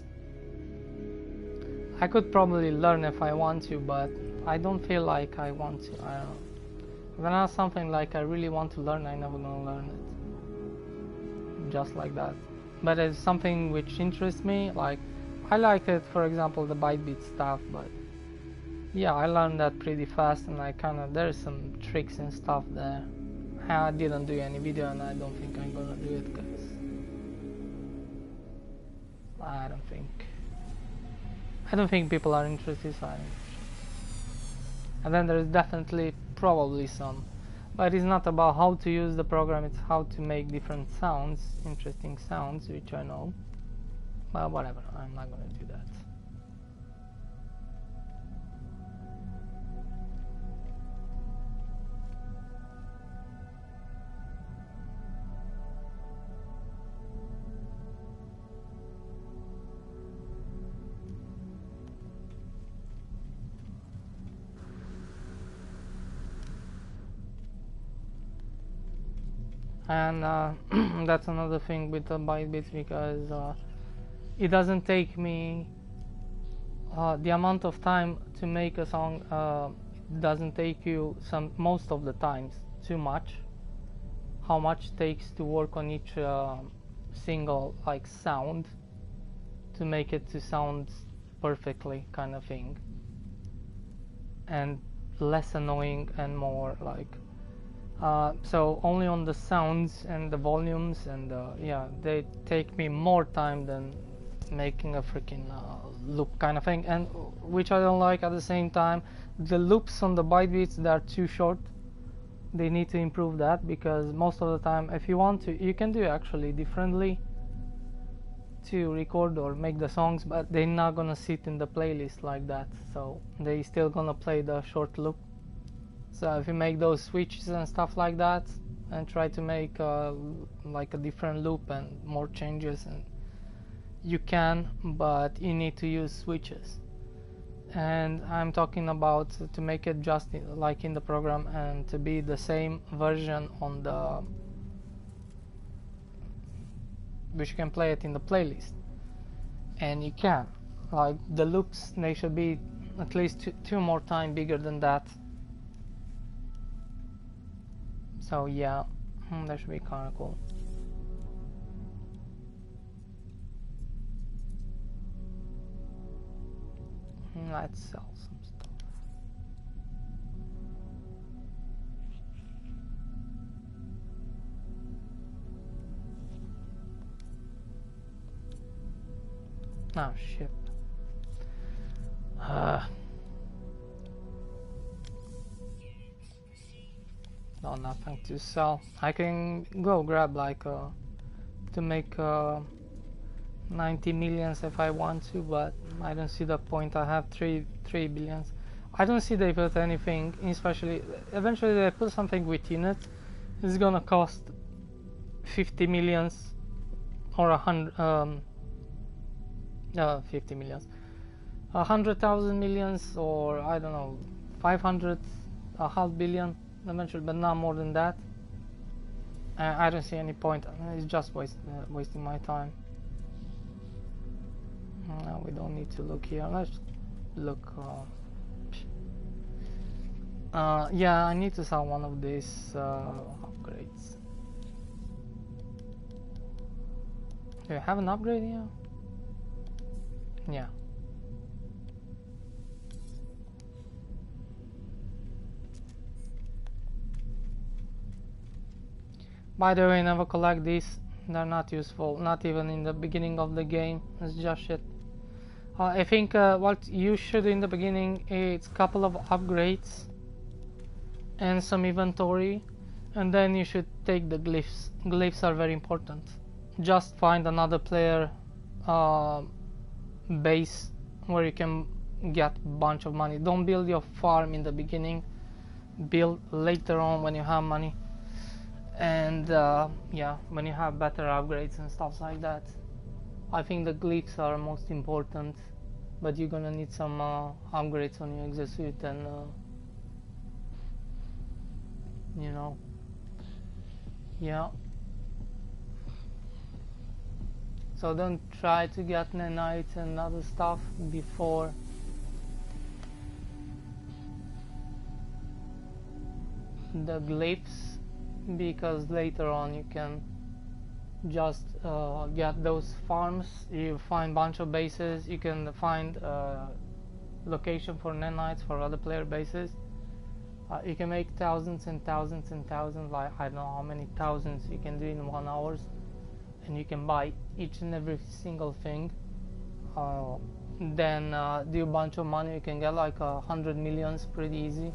I could probably learn if I want to, but I don't feel like I want to. I don't know. If I have something like I really want to learn, I'm never gonna learn it. Just like that. But it's something which interests me. Like, I like it, for example, the byte stuff, but yeah, I learned that pretty fast, and I there's some tricks and stuff there. I didn't do any video, and I don't think I'm gonna do it, because I don't think people are interested, so and then there's definitely probably some, but it's not about how to use the program, it's how to make different sounds, interesting sounds, which I know, but whatever, I'm not gonna do that. And that's another thing with the byte, because it doesn't take me the amount of time to make a song. It doesn't take you most of the times too much. How much takes to work on each single like sound to make it to sound perfectly, kind of thing, and less annoying and more like. So only on the sounds and the volumes, and yeah, they take me more time than making a freaking loop kind of thing, and which I don't like. At the same time, the loops on the byte beats, they are too short. They need to improve that, because most of the time, if you want to, you can do actually differently to record or make the songs, but they're not gonna sit in the playlist like that, so they still gonna play the short loop. So if you make those switches and stuff like that, and try to make like a different loop and more changes, and you can, but you need to use switches. And I'm talking about to make it just like in the program, and to be the same version on the, which you can play it in the playlist. And you can, like, the loops, they should be at least two more times bigger than that. So yeah, that should be kind of cool. Let's sell some stuff. Oh shit. No, nothing to sell. I can go grab like to make 90 millions if I want to, but I don't see the point. I have 3 billions. I don't see they put anything, especially eventually they put something with units. It's gonna cost 50 millions or 50 millions, 100,000 millions, or I don't know, 500, a half billion eventually, but not more than that. I don't see any point. It's just wasting my time. No, we don't need to look here. Let's look. Yeah, I need to sell one of these upgrades. Do you have an upgrade here? Yeah. By the way, never collect these. They're not useful, not even in the beginning of the game. It's just shit. I think what you should do in the beginning is a couple of upgrades and some inventory, and then you should take the glyphs. Glyphs are very important. Just find another player base where you can get a bunch of money. Don't build your farm in the beginning. Build later on when you have money. And yeah, when you have better upgrades and stuff like that. I think the glyphs are most important, but you're gonna need some upgrades on your exosuit and you know, yeah. So don't try to get nanites and other stuff before the glyphs, because later on you can just get those farms. You find bunch of bases, you can find location for nanites for other player bases. You can make thousands and thousands and thousands, like I don't know how many thousands you can do in 1 hour, and you can buy each and every single thing. Then do a bunch of money. You can get like 100 millions pretty easy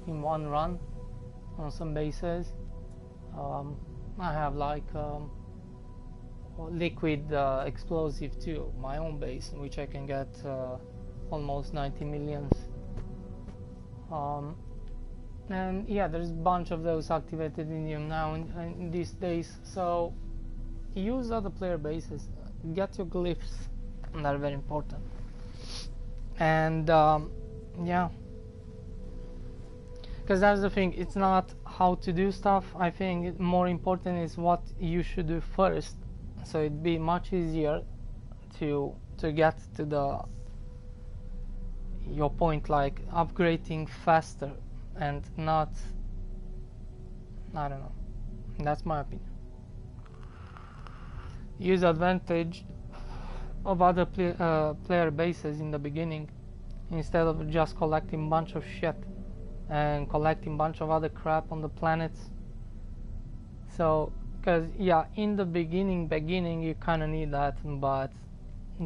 in one run on some bases. I have like liquid explosive too, my own base, in which I can get almost 90 millions. And yeah, there's a bunch of those activated in you now in these days, so use other player bases, get your glyphs, and they're very important. And yeah, because that's the thing, it's not how to do stuff. I think more important is what you should do first, so it'd be much easier to get to your point, like upgrading faster, and not, I don't know, that's my opinion. Use advantage of other player bases in the beginning, instead of just collecting bunch of shit and collecting bunch of other crap on the planets. So, because yeah, in the beginning you kind of need that, but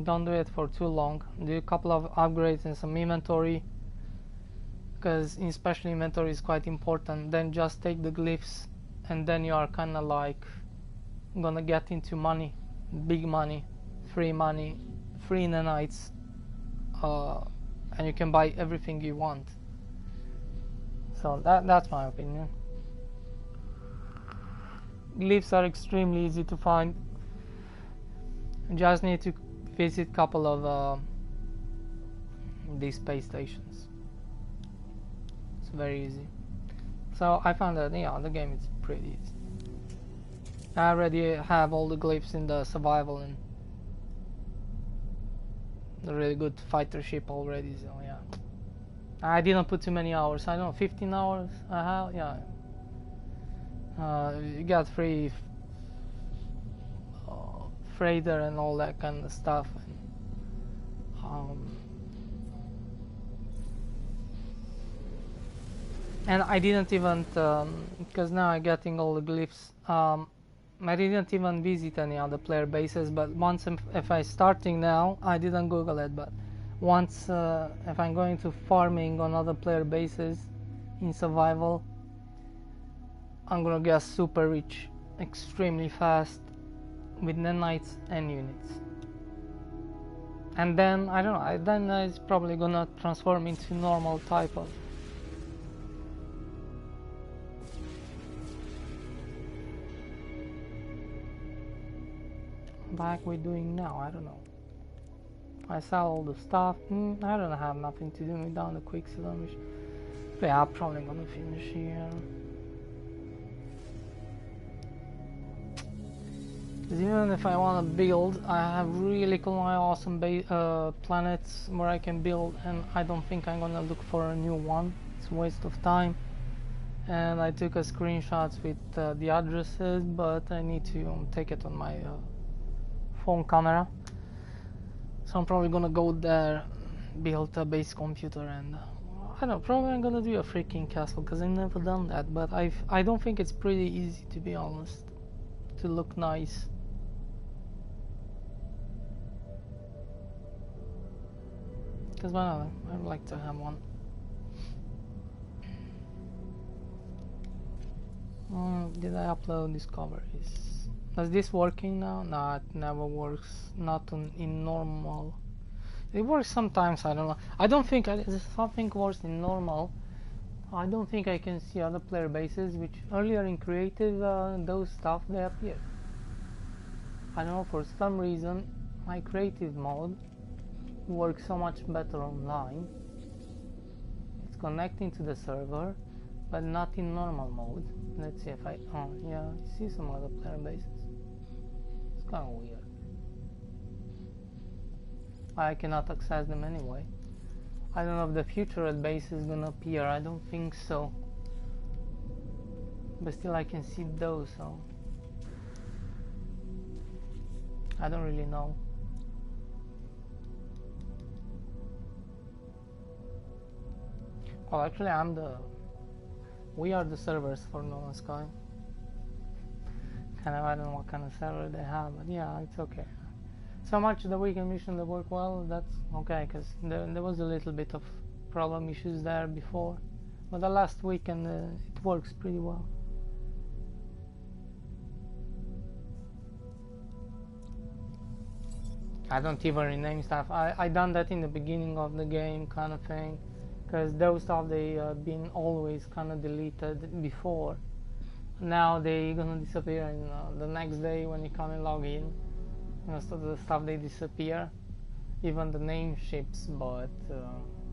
don't do it for too long. Do a couple of upgrades and some inventory, because especially inventory is quite important. Then just take the glyphs, and then you are kind of like gonna get into money, big money, free nanites, and you can buy everything you want. So that's my opinion. Glyphs are extremely easy to find. You just need to visit a couple of these space stations. It's very easy. So I found that yeah, the game is pretty easy. I already have all the glyphs in the survival and a really good fighter ship already, so yeah. I didn't put too many hours, I don't know, 15 hours I have, yeah. You got free freighter and all that kind of stuff. And I didn't even, because now I'm getting all the glyphs, I didn't even visit any other player bases, but once if I starting now, I didn't Google it, but once if I'm going to farming on other player bases in survival, I'm gonna get super rich extremely fast with nanites and units. And then I don't know, then it's probably gonna transform into normal type of. Like we're doing now, I don't know. I sell all the stuff. I don't have nothing to do with down the Quicksilver mission. But yeah, I'm probably gonna finish here. Because even if I want to build, I have really cool, awesome planets where I can build, and I don't think I'm gonna look for a new one. It's a waste of time. And I took a screenshots with the addresses, but I need to take it on my phone camera. So I'm probably gonna go there, build a base computer, and I don't know, probably I'm gonna do a freaking castle because I've never done that. But I don't think it's pretty easy, to be honest, to look nice. Because well, I'd like to have one. Did I upload discoveries? Is this working now? No, it never works. Not in normal. It works sometimes, I don't know. I don't think something works in normal. I don't think I can see other player bases, which earlier in creative, those stuff, they appear. I don't know, for some reason, my creative mode works so much better online. It's connecting to the server, but not in normal mode. Let's see if I, oh yeah, I see some other player bases. It's kind of weird. I cannot access them anyway. I don't know if the future base is gonna appear, I don't think so. But still I can see those, so I don't really know. Well, actually we are the servers for No Man's Sky. Kind of, I don't know what kind of server they have, but yeah, it's okay. So much the weekend mission that worked well, that's okay, because there was a little bit of problem issues there before, but the last weekend it works pretty well. I don't even rename stuff. I done that in the beginning of the game kind of thing, because those stuff they been always kind of deleted before. Now they gonna disappear in the next day when you come and log in. Most of the stuff they disappear, even the name ships, but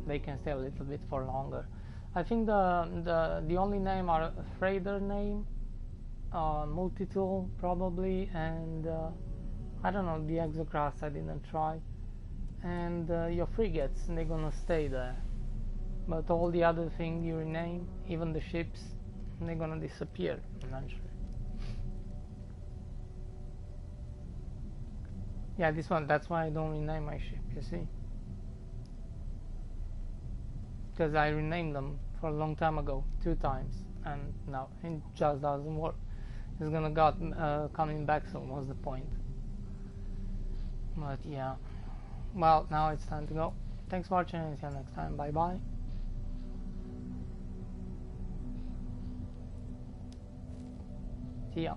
they can stay a little bit for longer. I think the only name are freighter name, multi-tool probably, and I don't know, the exocraft I didn't try, and your frigates, they're gonna stay there, but all the other thing you rename, even the ships, they're gonna disappear eventually. Yeah, this one, that's why I don't rename my ship, you see? Because I renamed them for a long time ago, 2 times, and now it just doesn't work. It's gonna got coming back soon, what's the point? But yeah, well, now it's time to go. Thanks for watching, and see you next time, bye bye. See ya.